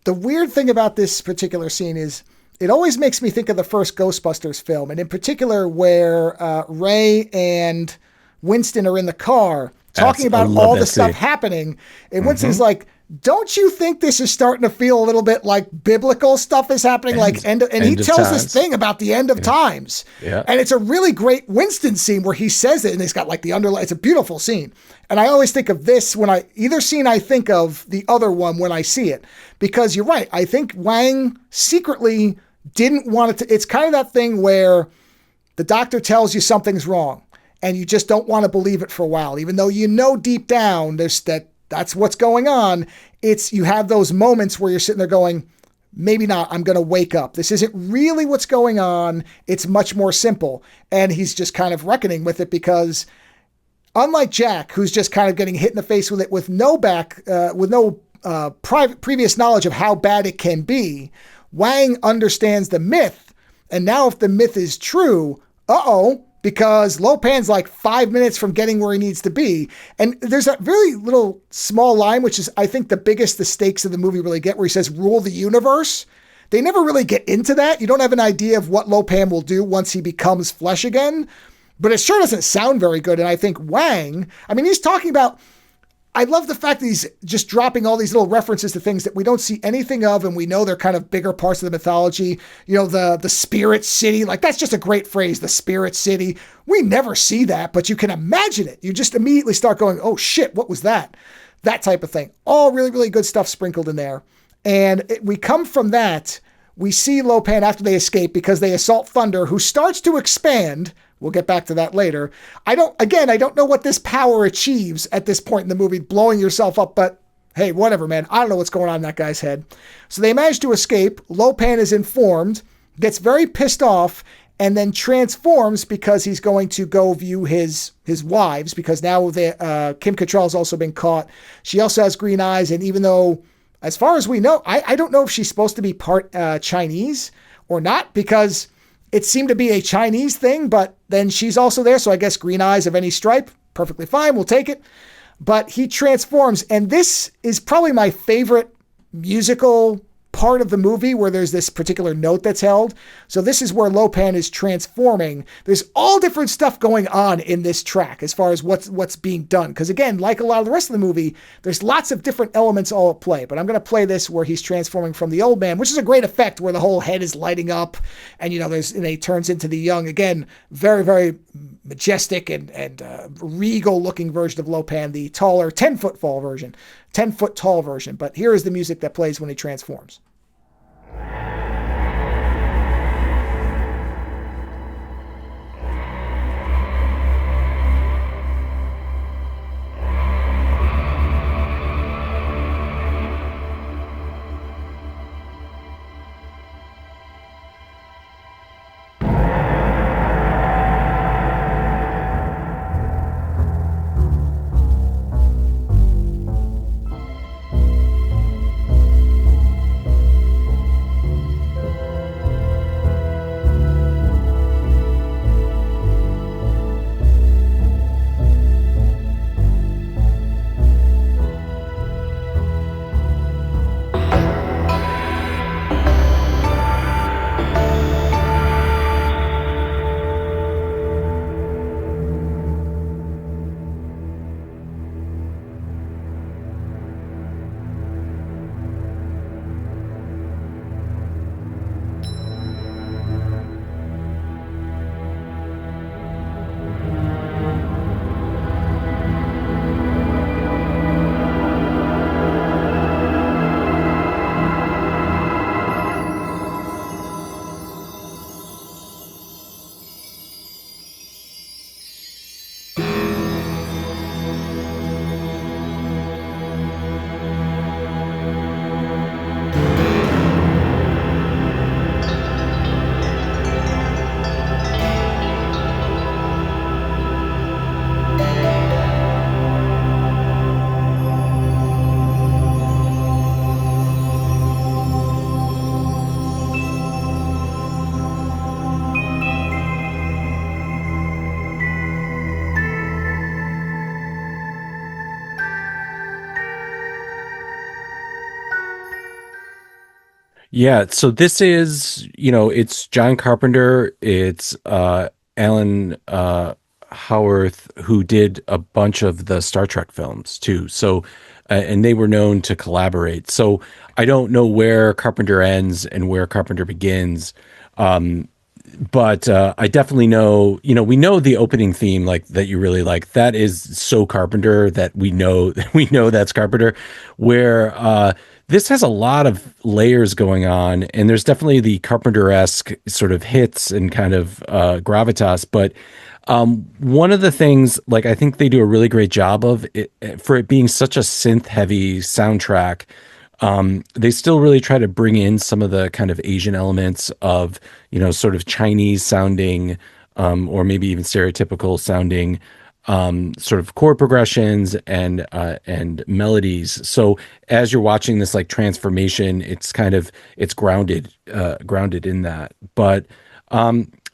The weird thing about this particular scene is it always makes me think of the first Ghostbusters film, and in particular where Ray and Winston are in the car talking about all the stuff happening, and Winston's like, don't you think this is starting to feel a little bit like biblical stuff is happening? And he tells this thing about the end of times. Yeah. And it's a really great Winston scene where he says it, and he's got like the underline. It's a beautiful scene. And I always think of this when either scene I think of the other one when I see it, because you're right. I think Wang secretly didn't want it to. It's kind of that thing where the doctor tells you something's wrong and you just don't want to believe it for a while, even though you know deep down that's what's going on. You have those moments where you're sitting there going, maybe not, I'm going to wake up. This isn't really what's going on. It's much more simple. And he's just kind of reckoning with it, because unlike Jack, who's just kind of getting hit in the face with it with no previous knowledge of how bad it can be, Wang understands the myth. And now if the myth is true, because Lo Pan's like 5 minutes from getting where he needs to be. And there's that very little small line, which is, I think, the biggest the stakes of the movie really get, where he says, rule the universe. They never really get into that. You don't have an idea of what Lo Pan will do once he becomes flesh again. But it sure doesn't sound very good. And I think Wang, he's talking about, I love the fact that he's just dropping all these little references to things that we don't see anything of, and we know they're kind of bigger parts of the mythology. The spirit city, like that's just a great phrase, the spirit city. We never see that, but you can imagine it. You just immediately start going, oh shit, what was that? That type of thing. All really, really good stuff sprinkled in there. And we come from that. We see Lo Pan after they escape, because they assault Thunder, who starts to expand. We'll get back to that later. I don't know what this power achieves at this point in the movie, blowing yourself up, but hey, whatever, man. I don't know what's going on in that guy's head. So they manage to escape. Lo Pan is informed, gets very pissed off, and then transforms, because he's going to go view his wives, because now Kim Cattrall's also been caught. She also has green eyes, and even though, as far as we know, I don't know if she's supposed to be part Chinese or not, because it seemed to be a Chinese thing, but then she's also there. So I guess green eyes of any stripe, perfectly fine. We'll take it. But he transforms. And this is probably my favorite musical part of the movie, where there's this particular note that's held. So this is where Lo Pan is transforming. There's all different stuff going on in this track as far as what's being done. Because again, like a lot of the rest of the movie, there's lots of different elements all at play. But I'm going to play this where he's transforming from the old man, which is a great effect, where the whole head is lighting up, and he turns into the young, again, very, very majestic and regal looking version of Lo Pan, the taller 10-foot tall version. But here is the music that plays when he transforms. Yeah, so this is, it's John Carpenter, it's Alan Howarth, who did a bunch of the Star Trek films too. So, and they were known to collaborate. So I don't know where Carpenter ends and where Carpenter begins. Um, but I definitely know, we know the opening theme like that you really like. That is so Carpenter that we know we know that's Carpenter. Where this has a lot of layers going on, and there's definitely the Carpenter-esque sort of hits and kind of gravitas. But one of the things, like I think they do a really great job of it, for it being such a synth-heavy soundtrack. They still really try to bring in some of the kind of Asian elements of, sort of Chinese sounding, or maybe even stereotypical sounding, sort of chord progressions and melodies. So as you're watching this like transformation, it's grounded in that. But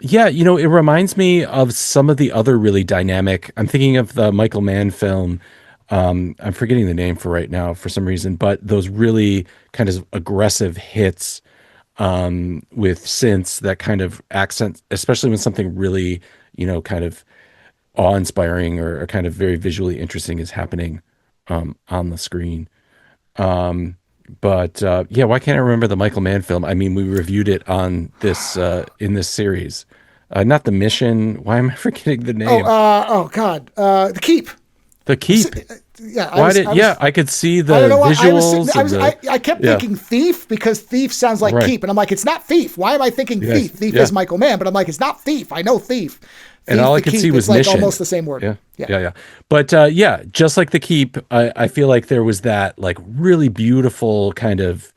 yeah, it reminds me of some of the other really dynamic. I'm thinking of the Michael Mann film. I'm forgetting the name for right now for some reason, but those really kind of aggressive hits with synths that kind of accent, especially when something really, kind of awe-inspiring or kind of very visually interesting is happening on the screen. But yeah, why can't I remember the Michael Mann film? I mean, we reviewed it on this in this series. Not The Mission. Why am I forgetting the name? Oh God, The Keep. The Keep. Yeah, I could see the I don't know why visuals. I kept thinking Thief because Thief sounds like Keep, and I'm like, it's not Thief. Why am I thinking Thief? Thief is Michael Mann, but I'm like, it's not Thief. I know Thief. And all I could see was like Mission. Almost the same word. Yeah. But yeah, just like The Keep, I feel like there was that like really beautiful kind of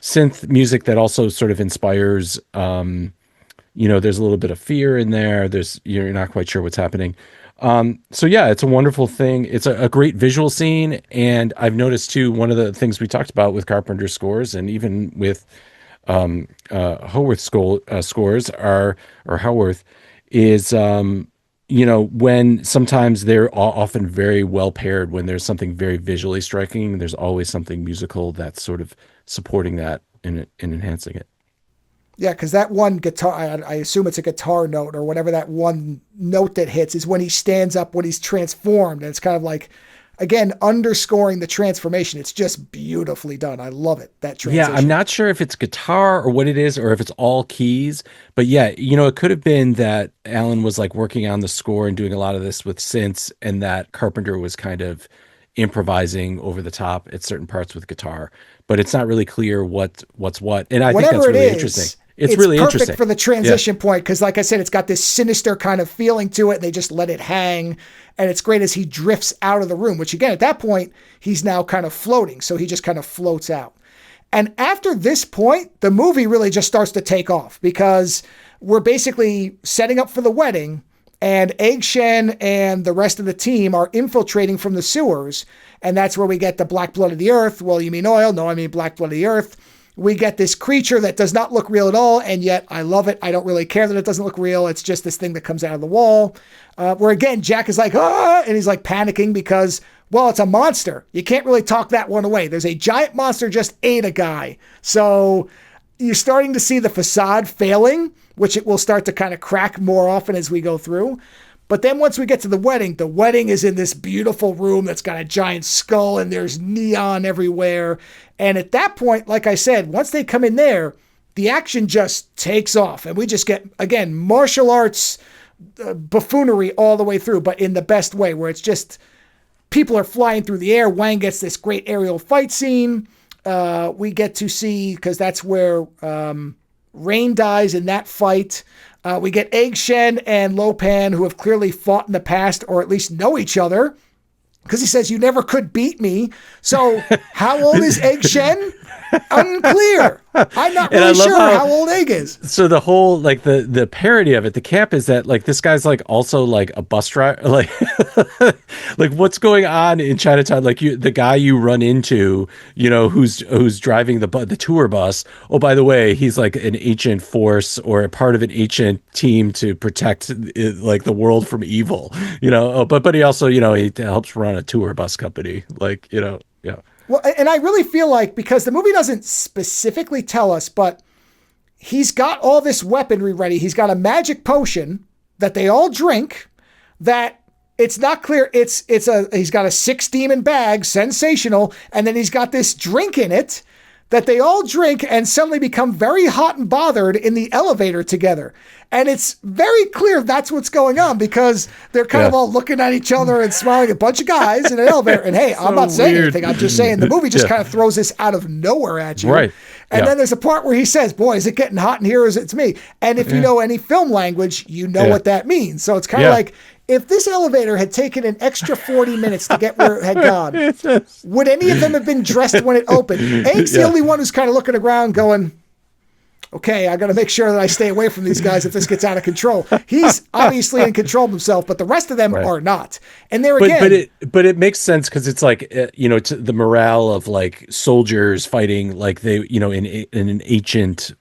synth music that also sort of inspires. There's a little bit of fear in there. You're not quite sure what's happening. So yeah, it's a wonderful thing. It's a great visual scene. And I've noticed too, one of the things we talked about with Carpenter scores and even with Howarth scores or Howarth is, when sometimes they're often very well paired. When there's something very visually striking, there's always something musical that's sort of supporting that and enhancing it. Yeah, because that one guitar, I assume it's a guitar note or whatever that one note that hits is when he stands up, when he's transformed. And it's kind of like, again, underscoring the transformation. It's just beautifully done. I love it, that transition. Yeah, I'm not sure if it's guitar or what it is or if it's all keys. But yeah, it could have been that Alan was like working on the score and doing a lot of this with synths and that Carpenter was kind of improvising over the top at certain parts with guitar. But it's not really clear what's what. And I think that's really interesting. It's really perfect interesting for the transition point because, like I said, it's got this sinister kind of feeling to it. And they just let it hang, and it's great as he drifts out of the room. Which again, at that point, he's now kind of floating, so he just kind of floats out. And after this point, the movie really just starts to take off because we're basically setting up for the wedding, and Egg Shen and the rest of the team are infiltrating from the sewers, and that's where we get the black blood of the earth. Well, you mean oil? No, I mean black blood of the earth. We get this creature that does not look real at all, and yet I love it. I don't really care that it doesn't look real. It's just this thing that comes out of the wall. Where again, Jack is like, ah, and he's like panicking because, well, it's a monster. You can't really talk that one away. There's a giant monster just ate a guy. So you're starting to see the facade failing, which it will start to kind of crack more often as we go through. But then once we get to the wedding is in this beautiful room that's got a giant skull and there's neon everywhere. And at that point, like I said, once they come in there, the action just takes off. And we just get, again, martial arts buffoonery all the way through, but in the best way, where it's just people are flying through the air. Wang gets this great aerial fight scene. We get to see, because that's where Rain dies in that fight. We get Egg Shen and Lo Pan, who have clearly fought in the past, or at least know each other, because he says, you never could beat me. So how old is Egg Shen? Unclear. I'm not really sure how old Egg is. So the whole, like the parody of it, the camp is that like this guy's like also like a bus driver, like like what's going on in Chinatown? Like the guy you run into, who's driving the tour bus. Oh, by the way, he's like an ancient force or a part of an ancient team to protect like the world from evil. But he also he helps run a tour bus company. Yeah. Well, and I really feel like, because the movie doesn't specifically tell us, but he's got all this weaponry ready. He's got a magic potion that they all drink that it's not clear. He's got a 6 demon bag, sensational. And then he's got this drink in it that they all drink and suddenly become very hot and bothered in the elevator together. And it's very clear that's what's going on, because they're kind of all looking at each other and smiling, a bunch of guys in an elevator. And hey, I'm not saying anything. I'm just saying the movie just kind of throws this out of nowhere at you. Right. And then there's a part where he says, boy, is it getting hot in here, or is it me? And if you know any film language, you know what that means. So it's kind of like, if this elevator had taken an extra 40 minutes to get where it had gone, would any of them have been dressed when it opened? Egg's the only one who's kind of looking around going, okay, I got to make sure that I stay away from these guys if this gets out of control. He's obviously in control of himself, but the rest of them are not. And there again, but it makes sense, because it's like the morale of like soldiers fighting, like they in an ancient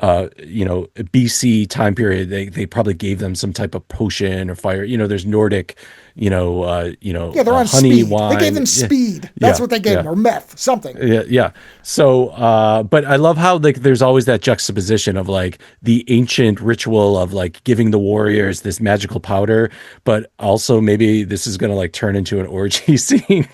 BC time period, they probably gave them some type of potion or fire. There's Nordic, they're on honey speed. wine. They gave them speed. That's what they gave them, or meth, something. Yeah. So, but I love how like there's always that juxtaposition of like the ancient ritual of like giving the warriors this magical powder, but also maybe this is going to like turn into an orgy scene.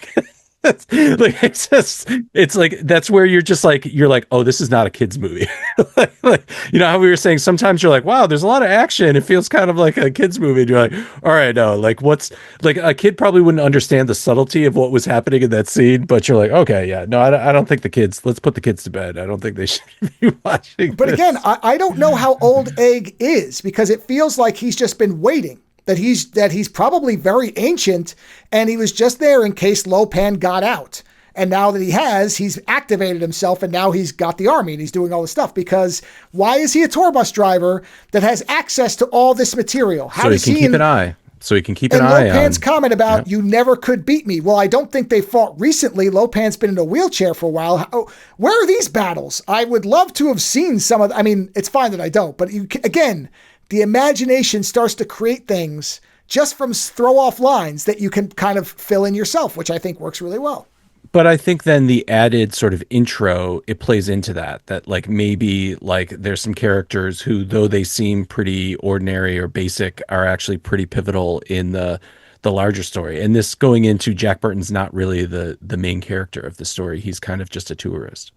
Like it's like that's where you're like, oh, this is not a kid's movie. like, how we were saying, sometimes you're like, wow, there's a lot of action, it feels kind of like a kid's movie, and you're like, all right, no, like what's like, a kid probably wouldn't understand the subtlety of what was happening in that scene, but you're like, okay, yeah, no, I don't think let's put the kids to bed. I don't think they should be watching but this. Again, I don't know how old Egg is, because it feels like he's just been waiting. That he's probably very ancient, and he was just there in case Lo Pan got out. And now that he has, he's activated himself, and now he's got the army and he's doing all this stuff. Because why is he a tour bus driver that has access to all this material? How does he can keep an eye? So he can keep an eye on. Lo Pan's comment about you never could beat me. Well, I don't think they fought recently. Lo Pan's been in a wheelchair for a while. Where are these battles? I would love to have seen some of. I mean, it's fine that I don't, but again. The imagination starts to create things just from throw off lines that you can kind of fill in yourself, which I think works really well. But I think then the added sort of intro, it plays into that like maybe like there's some characters who, though they seem pretty ordinary or basic, are actually pretty pivotal in the larger story. And this going into Jack Burton's not really the main character of the story. He's kind of just a tourist.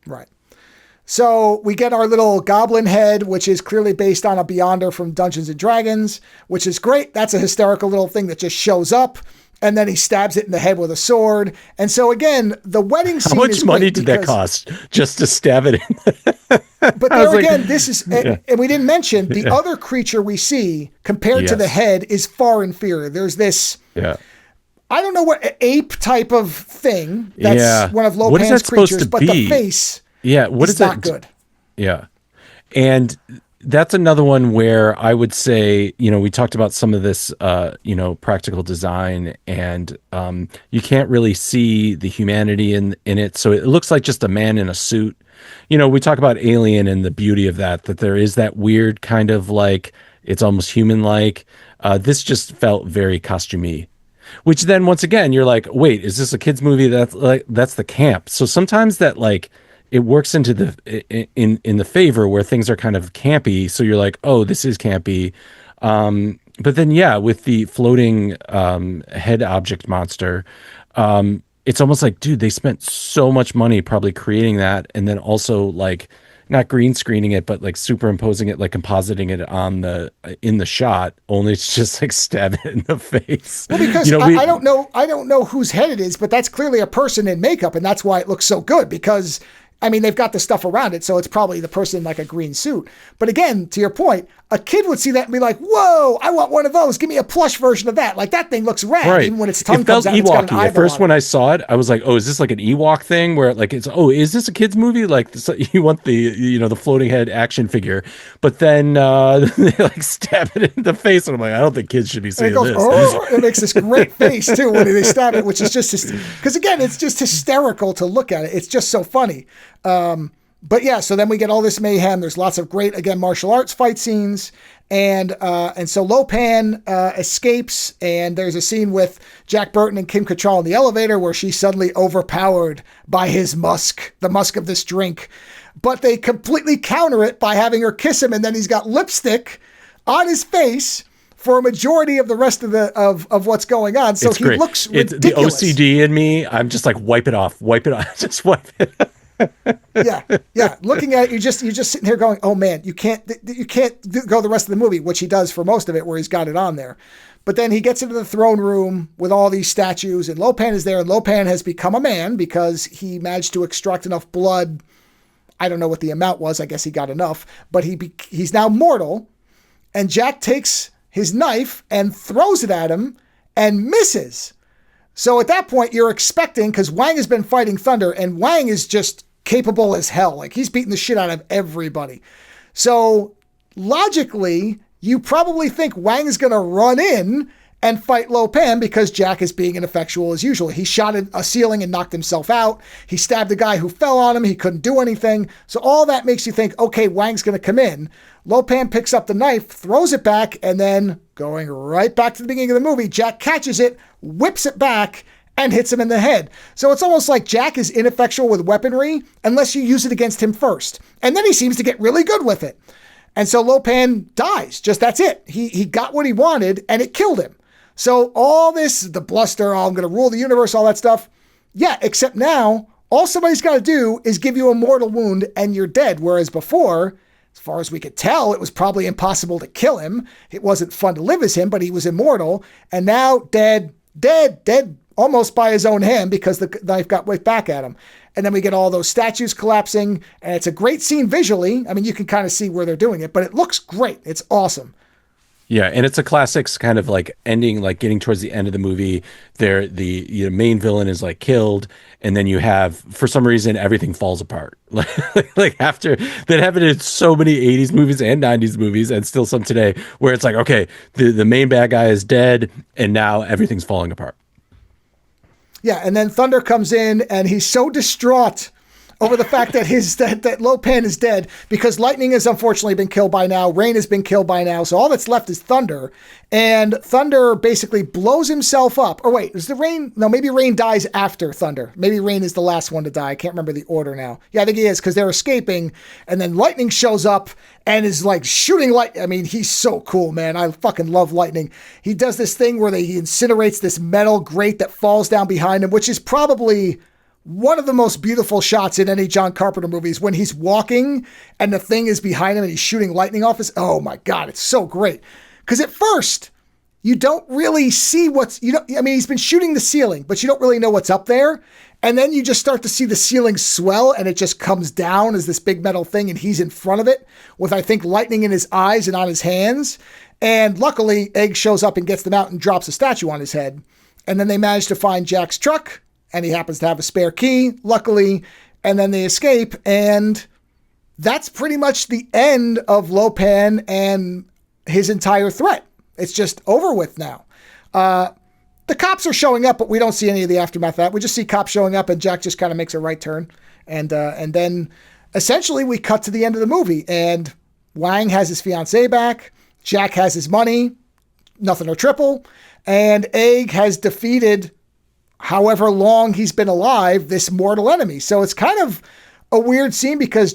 Right. So we get our little goblin head, which is clearly based on a Beyonder from Dungeons and Dragons, which is great. That's a hysterical little thing that just shows up, and then he stabs it in the head with a sword. And so again, the wedding scene. How much money did that cost just to stab it in? But there again, this is, and we didn't mention the other creature we see compared to the head is far inferior. There's this. Yeah. I don't know what ape type of thing. That's one of Lo Pan's creatures, but the face. Yeah, what is not that? Good. Yeah. And that's another one where I would say, we talked about some of this, practical design, and you can't really see the humanity in it. So it looks like just a man in a suit. We talk about Alien and the beauty of that there is that weird kind of like, it's almost human-like. This just felt very costumey. Which then, once again, you're like, wait, is this a kid's movie? That's the camp. So sometimes that like, it works into in the favor where things are kind of campy. So you're like, oh, this is campy. But then, with the floating head object monster, it's almost like, dude, they spent so much money probably creating that. And then also like not green screening it, but like superimposing it, like compositing it in the shot, only it's just like stab it in the face. Well, because I don't know whose head it is, but that's clearly a person in makeup. And that's why it looks so good, because I mean, they've got the stuff around it, so it's probably the person in like a green suit. But again, to your point, a kid would see that and be like, whoa, I want one of those. Give me a plush version of that. Like, that thing looks rad, even when its tongue comes out. It felt Ewok-y. At first, when I saw it, I was like, oh, is this like an Ewok thing where like it's, oh, is this a kid's movie? Like, you want the, the floating head action figure. But then they like stab it in the face, and I'm like, I don't think kids should be seeing this. It makes this great face, too, when they stab it, which is just, because again, it's just hysterical to look at it. It's just so funny. But yeah, so then we get all this mayhem. There's lots of great, again, martial arts fight scenes. And so Lo Pan escapes, and there's a scene with Jack Burton and Kim Cattrall in the elevator where she's suddenly overpowered by his musk, the musk of this drink. But they completely counter it by having her kiss him, and then he's got lipstick on his face for a majority of the rest of of what's going on. So it's he great. looks It's ridiculous. the OCD in me. I'm just like, wipe it off, just wipe it. Yeah. Looking at it, you're just sitting here going, oh man, you can't go the rest of the movie, which he does for most of it, where he's got it on there. But then he gets into the throne room with all these statues, and Lo Pan is there, and Lo Pan has become a man because he managed to extract enough blood. I don't know what the amount was. I guess he got enough, but he's now mortal. And Jack takes his knife and throws it at him and misses. So at that point, you're expecting, because Wang has been fighting Thunder, and Wang is just capable as hell. Like, he's beating the shit out of everybody. So logically, you probably think Wang is going to run in and fight Lo Pan because Jack is being ineffectual as usual. He shot at a ceiling and knocked himself out. He stabbed a guy who fell on him. He couldn't do anything. So all that makes you think, okay, Wang's going to come in. Lo Pan picks up the knife, throws it back, and then going right back to the beginning of the movie, Jack catches it, whips it back, and hits him in the head. So it's almost like Jack is ineffectual with weaponry unless you use it against him first. And then he seems to get really good with it. And so Lo Pan dies. Just that's it. He got what he wanted, and it killed him. So all this, the bluster, I'm going to rule the universe, all that stuff. Yeah, except now, all somebody's got to do is give you a mortal wound and you're dead. Whereas before, as far as we could tell, it was probably impossible to kill him. It wasn't fun to live as him, but he was immortal. And now dead almost by his own hand because the knife got whipped back at him. And then we get all those statues collapsing. And it's a great scene visually. I mean, you can kind of see where they're doing it, but it looks great. It's awesome. Yeah, and it's a classic kind of like ending, like getting towards the end of the movie. There, the main villain is like killed, and then you have, for some reason, everything falls apart. Like after that happened in so many 80s movies and 90s movies, and still some today, where it's like, okay, the main bad guy is dead, and now everything's falling apart. Yeah, and then Thunder comes in, and he's so distraught over the fact that that Lo Pan is dead because Lightning has unfortunately been killed by now. Rain has been killed by now. So all that's left is Thunder. And Thunder basically blows himself up. Or wait, is the Rain? No, maybe Rain dies after Thunder. Maybe Rain is the last one to die. I can't remember the order now. Yeah, I think he is because they're escaping. And then Lightning shows up and is like shooting light. I mean, he's so cool, man. I fucking love Lightning. He does this thing where he incinerates this metal grate that falls down behind him, which is probably one of the most beautiful shots in any John Carpenter movies when he's walking and the thing is behind him and he's shooting lightning off his. Oh my God, it's so great. Because at first, you don't really see he's been shooting the ceiling, but you don't really know what's up there. And then you just start to see the ceiling swell and it just comes down as this big metal thing and he's in front of it with, I think, lightning in his eyes and on his hands. And luckily, Egg shows up and gets them out and drops a statue on his head. And then they manage to find Jack's truck. And he happens to have a spare key, luckily, and then they escape. And that's pretty much the end of Lo Pan and his entire threat. It's just over with now. The cops are showing up, but we don't see any of the aftermath of that. We just see cops showing up, and Jack just kind of makes a right turn. And then essentially we cut to the end of the movie, and Wang has his fiancée back. Jack has his money, nothing or triple. And Egg has defeated, however long he's been alive, this mortal enemy. So it's kind of a weird scene because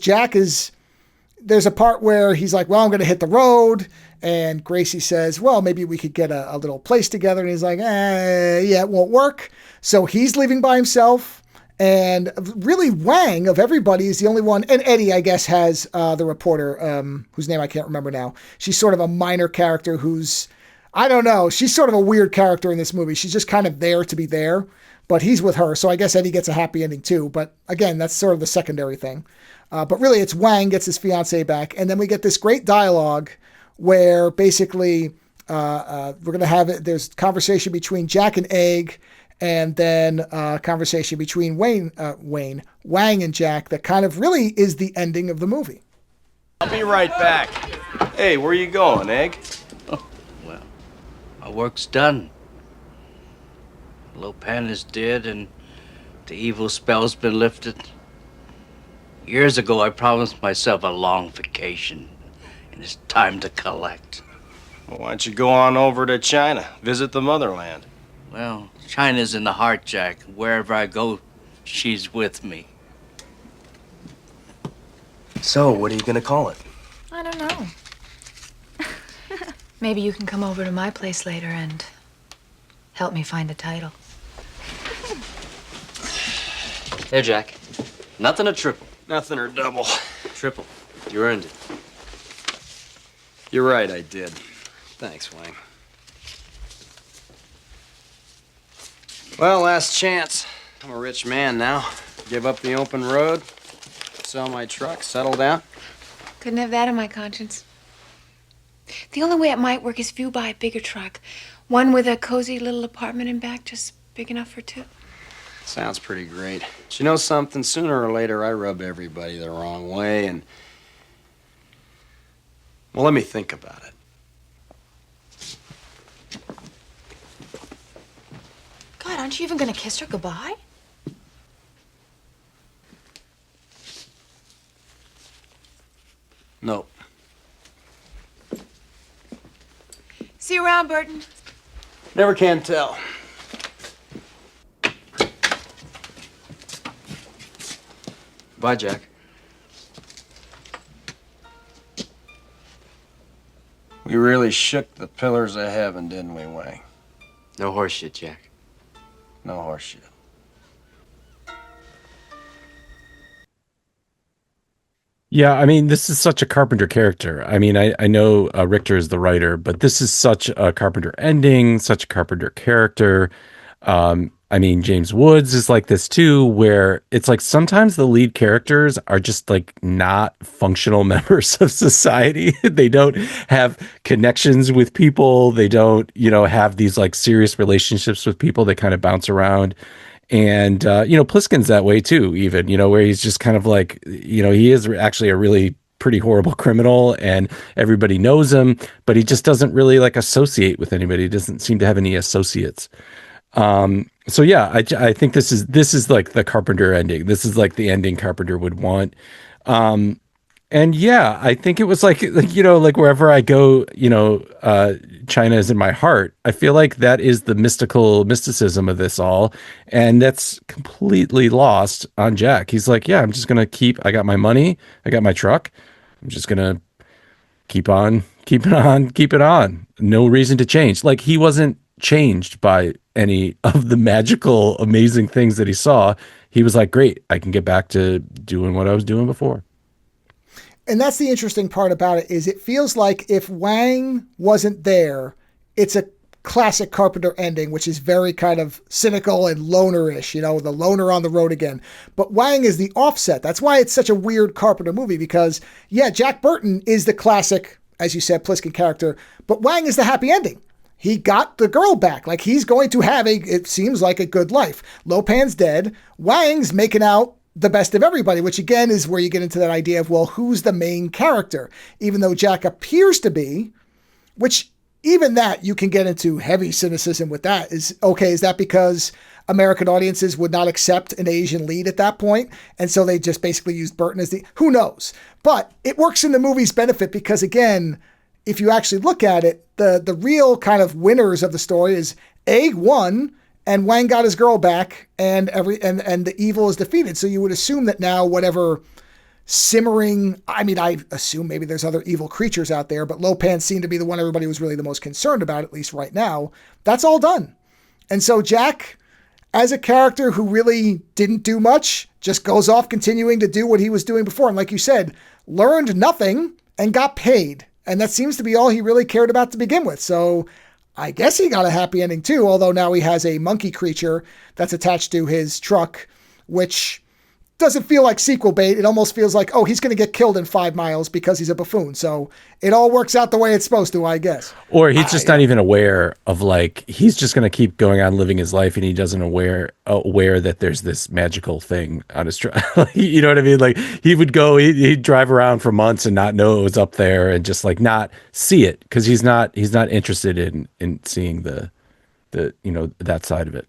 there's a part where he's like, well, I'm going to hit the road. And Gracie says, well, maybe we could get a little place together. And he's like, yeah, it won't work. So he's leaving by himself. And really, Wang, of everybody, is the only one. And Eddie, I guess, has the reporter, whose name I can't remember now. She's sort of a minor character who's, I don't know. She's sort of a weird character in this movie. She's just kind of there to be there, but he's with her. So I guess Eddie gets a happy ending too. But again, that's sort of the secondary thing. But really it's Wang gets his fiancée back. And then we get this great dialogue where basically we're going to have it. There's conversation between Jack and Egg, and then conversation between Wang and Jack that kind of really is the ending of the movie. I'll be right back. Hey, where you going, Egg? My work's done. Lo Pan is dead and the evil spell's been lifted. Years ago, I promised myself a long vacation and it's time to collect. Well, why don't you go on over to China, visit the motherland? Well, China's in the heart, Jack. Wherever I go, she's with me. So, what are you gonna call it? I don't know. Maybe you can come over to my place later and help me find a title. There, Jack. Nothing a triple. Nothing or double. Triple. You earned it. You're right, I did. Thanks, Wang. Well, last chance. I'm a rich man now. Give up the open road, sell my truck, settle down. Couldn't have that on my conscience. The only way it might work is if you buy a bigger truck. One with a cozy little apartment in back, just big enough for two. Sounds pretty great. But you know something? Sooner or later, I rub everybody the wrong way, and... Well, let me think about it. God, aren't you even gonna kiss her goodbye? No. See you around, Burton. Never can tell. Bye, Jack. We really shook the pillars of heaven, didn't we, Wang? No horse shit, Jack. No horse shit. Yeah, I mean, this is such a Carpenter character. I mean, I know Richter is the writer, but this is such a Carpenter ending, such a Carpenter character. I mean, James Woods is like this too, where it's like sometimes the lead characters are just like not functional members of society. They don't have connections with people. They don't, have these like serious relationships with people. They kind of bounce around. And, Pliskin's that way too, even, where he's just kind of like, he is actually a really pretty horrible criminal and everybody knows him, but he just doesn't really like associate with anybody. He doesn't seem to have any associates. So yeah, I think this is like the Carpenter ending. This is like the ending Carpenter would want. And yeah, I think it was like wherever I go, China is in my heart. I feel like that is the mysticism of this all. And that's completely lost on Jack. He's like, yeah, I'm just going to I got my money. I got my truck. I'm just going to keep it on. No reason to change. Like he wasn't changed by any of the magical, amazing things that he saw. He was like, great, I can get back to doing what I was doing before. And that's the interesting part about it is it feels like if Wang wasn't there, it's a classic Carpenter ending, which is very kind of cynical and loner-ish, the loner on the road again. But Wang is the offset. That's why it's such a weird Carpenter movie because, yeah, Jack Burton is the classic, as you said, Pliskin character, but Wang is the happy ending. He got the girl back. Like he's going to have it seems like a good life. Lo Pan's dead. Wang's making out the best of everybody, which again is where you get into that idea of, well, who's the main character? Even though Jack appears to be, which even that you can get into heavy cynicism with that is, okay, is that because American audiences would not accept an Asian lead at that point? And so they just basically used Burton as who knows? But it works in the movie's benefit because again, if you actually look at it, the real kind of winners of the story is A won and Wang got his girl back and the evil is defeated. So you would assume that now whatever simmering, I assume maybe there's other evil creatures out there, but Lo Pan seemed to be the one everybody was really the most concerned about, at least right now. That's all done. And so Jack, as a character who really didn't do much, just goes off continuing to do what he was doing before. And like you said, learned nothing and got paid. And that seems to be all he really cared about to begin with. So I guess he got a happy ending too, although now he has a monkey creature that's attached to his truck, which doesn't feel like sequel bait. It almost feels like, oh, he's going to get killed in 5 miles because he's a buffoon. So it all works out the way it's supposed to, I guess. Or he's just not even aware of like, he's just going to keep going on living his life and he doesn't aware that there's this magical thing on his truck. You know what I mean? Like he would go, he'd drive around for months and not know it was up there and just like not see it because he's not interested in seeing the that side of it.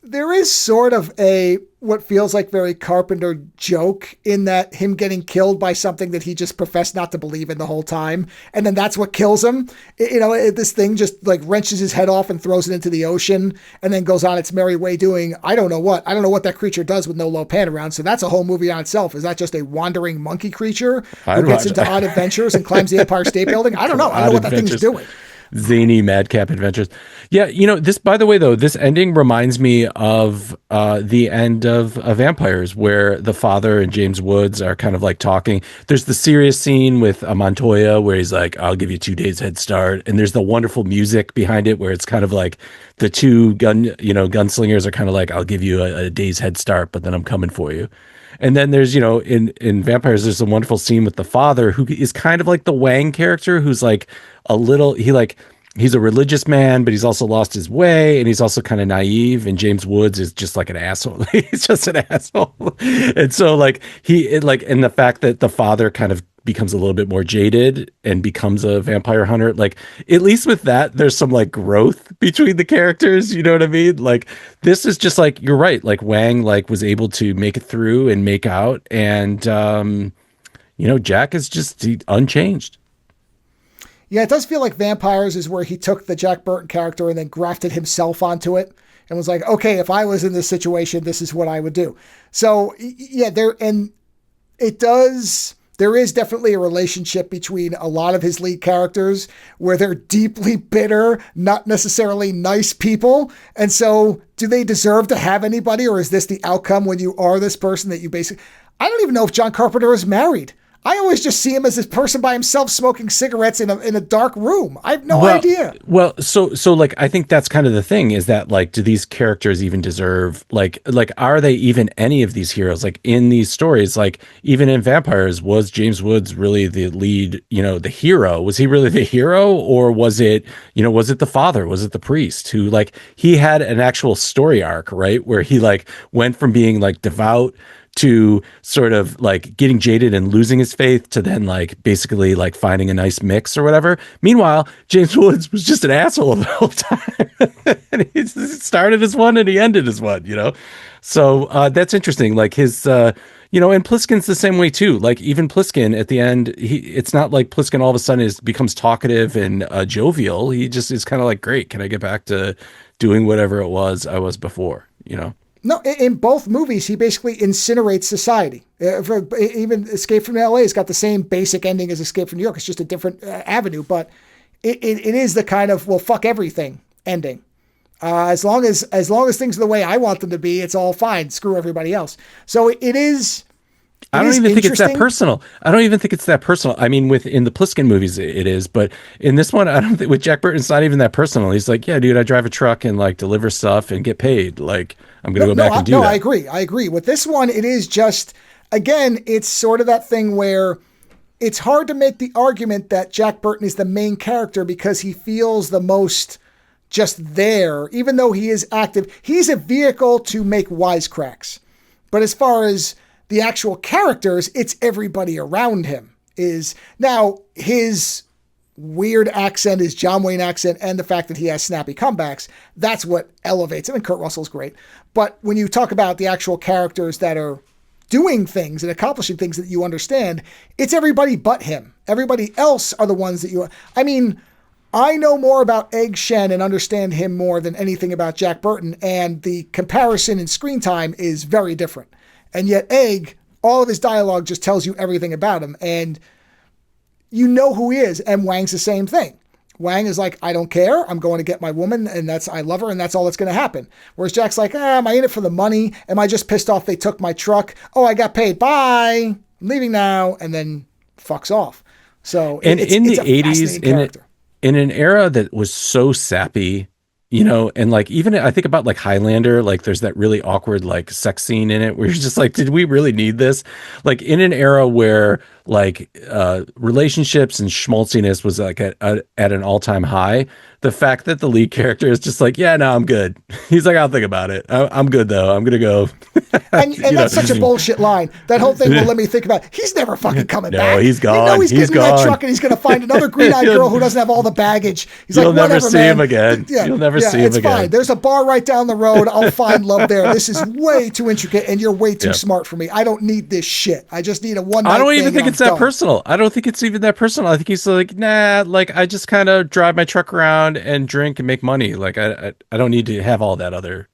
There is sort of a what feels like very Carpenter joke in that him getting killed by something that he just professed not to believe in the whole time. And then that's what kills him. This thing just like wrenches his head off and throws it into the ocean and then goes on its merry way doing, I don't know what that creature does with no Lopan around. So that's a whole movie on itself. Is that just a wandering monkey creature who gets into odd adventures and climbs the Empire State Building? I don't know. I don't know what that thing's doing. Zany madcap adventures. Yeah, this, by the way, though, this ending reminds me of the end of Vampires, where the father and James Woods are kind of like talking. There's the serious scene with Montoya where he's like, I'll give you 2 days head start. And there's the wonderful music behind it where it's kind of like the two gunslingers are kind of like, I'll give you a day's head start, but then I'm coming for you. And then there's, in Vampires, there's a wonderful scene with the father who is kind of like the Wang character, who's like he's a religious man, but he's also lost his way. And he's also kind of naive. And James Woods is just like an asshole. He's just an asshole. And so and the fact that the father kind of becomes a little bit more jaded and becomes a vampire hunter, like at least with that, there's some like growth between the characters. You know what I mean? Like this is just like, you're right. Like Wang was able to make it through and make out. And, Jack is just unchanged. Yeah, it does feel like Vampires is where he took the Jack Burton character and then grafted himself onto it and was like, okay, if I was in this situation, this is what I would do. So yeah, there is definitely a relationship between a lot of his lead characters where they're deeply bitter, not necessarily nice people. And so do they deserve to have anybody, or is this the outcome when you are this person that you basically, I don't even know if John Carpenter is married. I always just see him as this person by himself smoking cigarettes in a dark room. I have no idea. Well, so like I think that's kind of the thing, is that like, do these characters even deserve like are they even any of these heroes? Like in these stories, like even in Vampires, was James Woods really the lead, the hero? Was he really the hero, or was it the father? Was it the priest who like he had an actual story arc, right? Where he like went from being like devout to sort of like getting jaded and losing his faith to then like basically like finding a nice mix or whatever. Meanwhile, James Woods was just an asshole the whole time. And he started as one and he ended as one, So that's interesting. Like his, and Pliskin's the same way too. Like even Pliskin at the end, it's not like Pliskin all of a sudden becomes talkative and jovial. He just is kind of like, great, can I get back to doing whatever it was I was before, No, in both movies, he basically incinerates society. Even Escape from LA has got the same basic ending as Escape from New York. It's just a different avenue, but it is the kind of, well, fuck everything ending. As long as things are the way I want them to be, it's all fine. Screw everybody else. So it is. I don't even think it's that personal. I mean, in the Pliskin movies, it is, but in this one, I don't think with Jack Burton, it's not even that personal. He's like, yeah, dude, I drive a truck and like deliver stuff and get paid. Like, I'm going to go back and do that. No, I agree. With this one, it is just, again, it's sort of that thing where it's hard to make the argument that Jack Burton is the main character because he feels the most just there, even though he is active. He's a vehicle to make wisecracks. But as far as the actual characters, it's everybody around him. Is now his weird accent, his John Wayne accent, and the fact that he has snappy comebacks, that's what elevates him. And Kurt Russell's great. But when you talk about the actual characters that are doing things and accomplishing things that you understand, it's everybody but him. Everybody else are the ones that I know more about Egg Shen and understand him more than anything about Jack Burton, and the comparison in screen time is very different. And yet Egg, all of his dialogue just tells you everything about him, and you know who he is. And Wang's the same thing. Wang is like, I don't care. I'm going to get my woman, and I love her, and that's all that's going to happen. Whereas Jack's like, am I in it for the money? Am I just pissed off they took my truck? Oh, I got paid. Bye. I'm leaving now, and then fucks off. So in the 80s, in an era that was so sappy, and like even I think about like Highlander, like there's that really awkward like sex scene in it where you're just like, did we really need this? Like in an era where like relationships and schmaltziness was like at an all-time high. The fact that the lead character is just like, yeah, no, I'm good. He's like, I'll think about it. I'm good though. I'm gonna go. And that's such a bullshit line. That whole thing, well, let me think about it. He's never fucking coming back. He's gone. You know he's getting in that gone. truck and he's going to find another green-eyed girl who doesn't have all the baggage. He's You'll like, never whatever, see man. him again. You'll never see him it's again. Fine. There's a bar right down the road. I'll find love there. This is way too intricate and you're way too smart for me. I don't need this shit. I just need a one night I don't even think it's that done. personal. I don't think it's even that personal. I think he's like, nah, like I just kind of drive my truck around and drink and make money. Like I don't need to have all that other.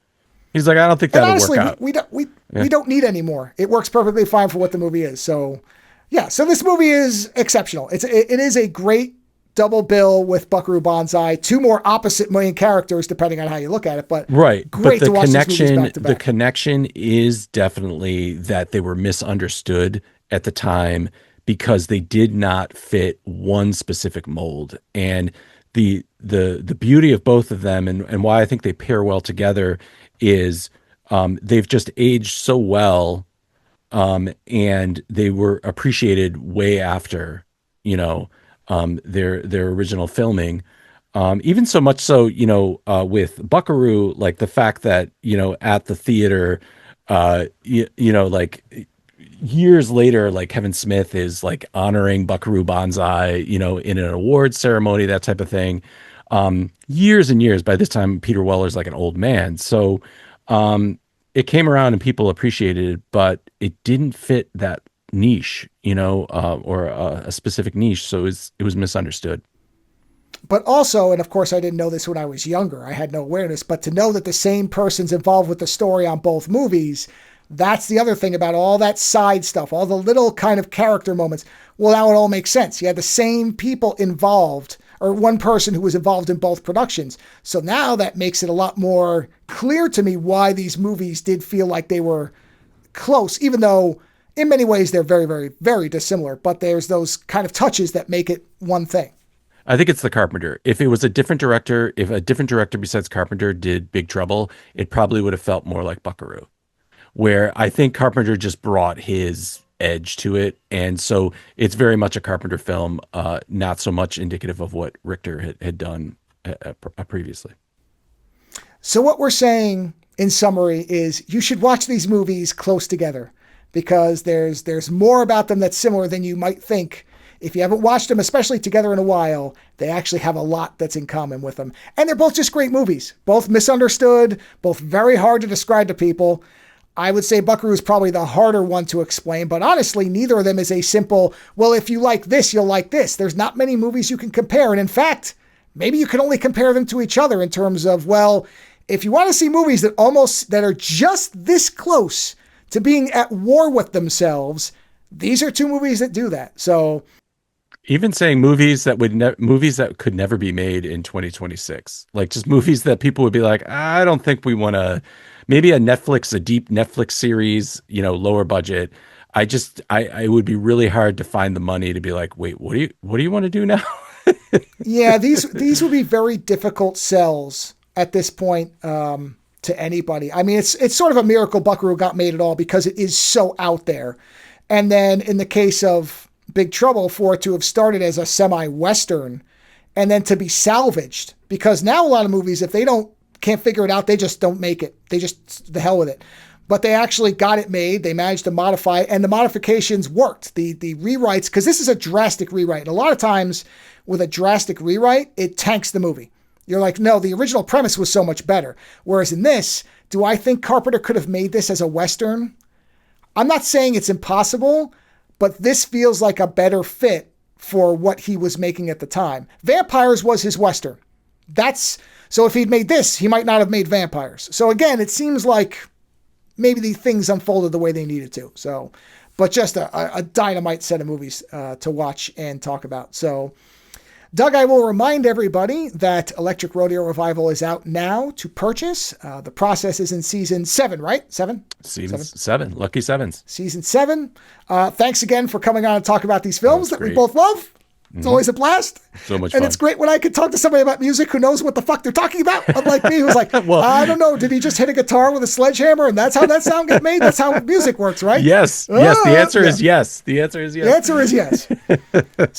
He's like, I don't think that'll honestly, work out. We don't need any more. It works perfectly fine for what the movie is. So yeah, so this movie is exceptional. It is a great double bill with Buckaroo Banzai. Two more opposite main characters, depending on how you look at it. But Right, great but to watch these movies back to the back. connection is definitely that they were misunderstood at the time because they did not fit one specific mold. And the beauty of both of them and why I think they pair well together is they've just aged so well, and they were appreciated way after, their original filming. Even so much so, with Buckaroo, like the fact that, at the theater, like years later, like Kevin Smith is like honoring Buckaroo Banzai, in an awards ceremony, that type of thing. Years and years, by this time, Peter Weller's like an old man. So, it came around and people appreciated it, but it didn't fit that niche, or a specific niche. So it was misunderstood. But also, and of course I didn't know this when I was younger, I had no awareness, but to know that the same person's involved with the story on both movies, that's the other thing about all that side stuff, all the little kind of character moments. Well, now it all makes sense. You had the same people involved, or one person who was involved in both productions. So now that makes it a lot more clear to me why these movies did feel like they were close, even though in many ways they're very, very, very dissimilar. But there's those kind of touches that make it one thing. I think it's the Carpenter. If it was a different director, if a different director besides Carpenter did Big Trouble, it probably would have felt more like Buckaroo, where I think Carpenter just brought his edge to it. And so it's very much a Carpenter film, not so much indicative of what Richter had done previously. So what we're saying in summary is you should watch these movies close together because there's more about them that's similar than you might think. If you haven't watched them, especially together in a while, they actually have a lot that's in common with them. And they're both just great movies, both misunderstood, both very hard to describe to people. I would say Buckaroo is probably the harder one to explain, but honestly, neither of them is a simple, well, if you like this, you'll like this. There's not many movies you can compare. And in fact, maybe you can only compare them to each other in terms of, well, if you want to see movies that are just this close to being at war with themselves, these are two movies that do that. So even saying movies that could never be made in 2026, like just movies that people would be like, I don't think we want to, maybe a deep Netflix series, lower budget. It would be really hard to find the money to be like, wait, what do you want to do now? Yeah, these would be very difficult sells at this point to anybody. I mean, it's sort of a miracle Buckaroo got made at all because it is so out there. And then in the case of Big Trouble, for it to have started as a semi-Western and then to be salvaged, because now a lot of movies, if they can't figure it out, they just don't make it. They just, the hell with it. But they actually got it made. They managed to modify it, and the modifications worked. The rewrites, because this is a drastic rewrite. And a lot of times with a drastic rewrite, it tanks the movie. You're like, no, the original premise was so much better. Whereas in this, do I think Carpenter could have made this as a Western? I'm not saying it's impossible, but this feels like a better fit for what he was making at the time. Vampires was his Western. So if he'd made this, he might not have made Vampires. So again, it seems like maybe the things unfolded the way they needed to. So, but just a dynamite set of movies to watch and talk about. So, Doug, I will remind everybody that Electric Rodeo Revival is out now to purchase. The process is in season 7, right? 7? Season 7. Lucky sevens. Season 7. Thanks again for coming on and talk about these films that we both love. It's always a blast. So much and fun. it's great when I can talk to somebody about music who knows what the fuck they're talking about. Unlike me, who's like, well, I don't know. Did he just hit a guitar with a sledgehammer and that's how that sound gets made? That's how music works, right? Yes. Yes. The answer is yes. The answer is yes. The answer is yes.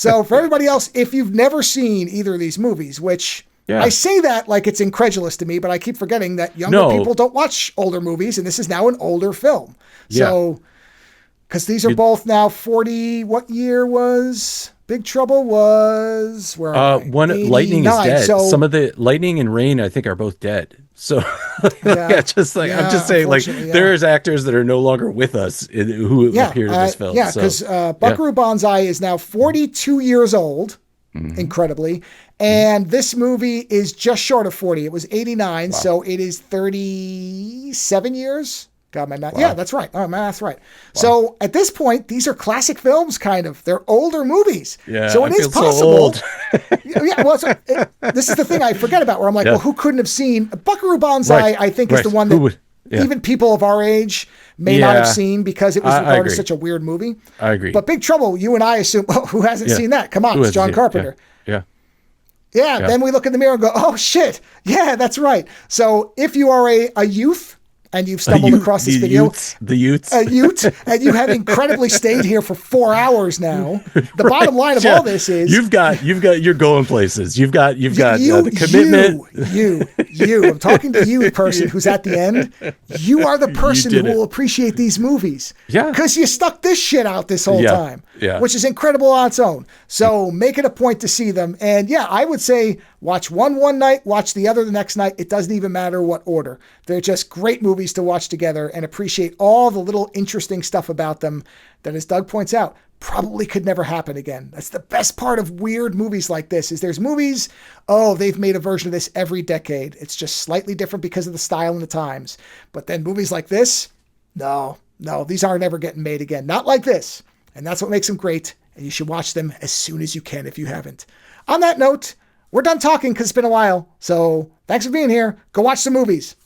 So for everybody else, if you've never seen either of these movies, which I say that like it's incredulous to me, but I keep forgetting that younger people don't watch older movies, and this is now an older film. So, because these are both now 40, what year was Big Trouble was? Where Lightning is dead. So, some of the Lightning and Rain, I think, are both dead. So I'm just saying, like, there's actors that are no longer with us who appear in this film. Yeah, because Buckaroo Banzai is now 42 years old, incredibly. And this movie is just short of 40. It was 89, so it is 37 years. Got my math. Wow. Yeah, that's right. Oh, my math's right. Wow. So at this point, these are classic films, kind of. They're older movies. Yeah, so it is possible. This is the thing I forget about, where I'm like, well, who couldn't have seen Buckaroo Banzai? I think is the one that even people of our age may not have seen because it was regarded as such a weird movie. I agree. But Big Trouble, you and I assume, who hasn't seen that? Come on, it's John Carpenter. Yeah, then we look in the mirror and go, oh, shit. Yeah, that's right. So if you are a youth and you've stumbled across this video, a youth, and you have incredibly stayed here for 4 hours now, the bottom line of all this is you're going places. You've got the commitment. You. I'm talking to you, person who's at the end. You are the person who will appreciate these movies. Yeah. Because you stuck this shit out this whole time. Yeah. Which is incredible on its own. So make it a point to see them. And yeah, I would say watch one night, watch the other the next night. It doesn't even matter what order. They're just great movies to watch together and appreciate all the little interesting stuff about them that, as Doug points out, probably could never happen again. That's the best part of weird movies like this, is there's movies, they've made a version of this every decade. It's just slightly different because of the style and the times. But then movies like this, no, these aren't ever getting made again. Not like this. And that's what makes them great. And you should watch them as soon as you can if you haven't. On that note, we're done talking because it's been a while. So thanks for being here. Go watch some movies.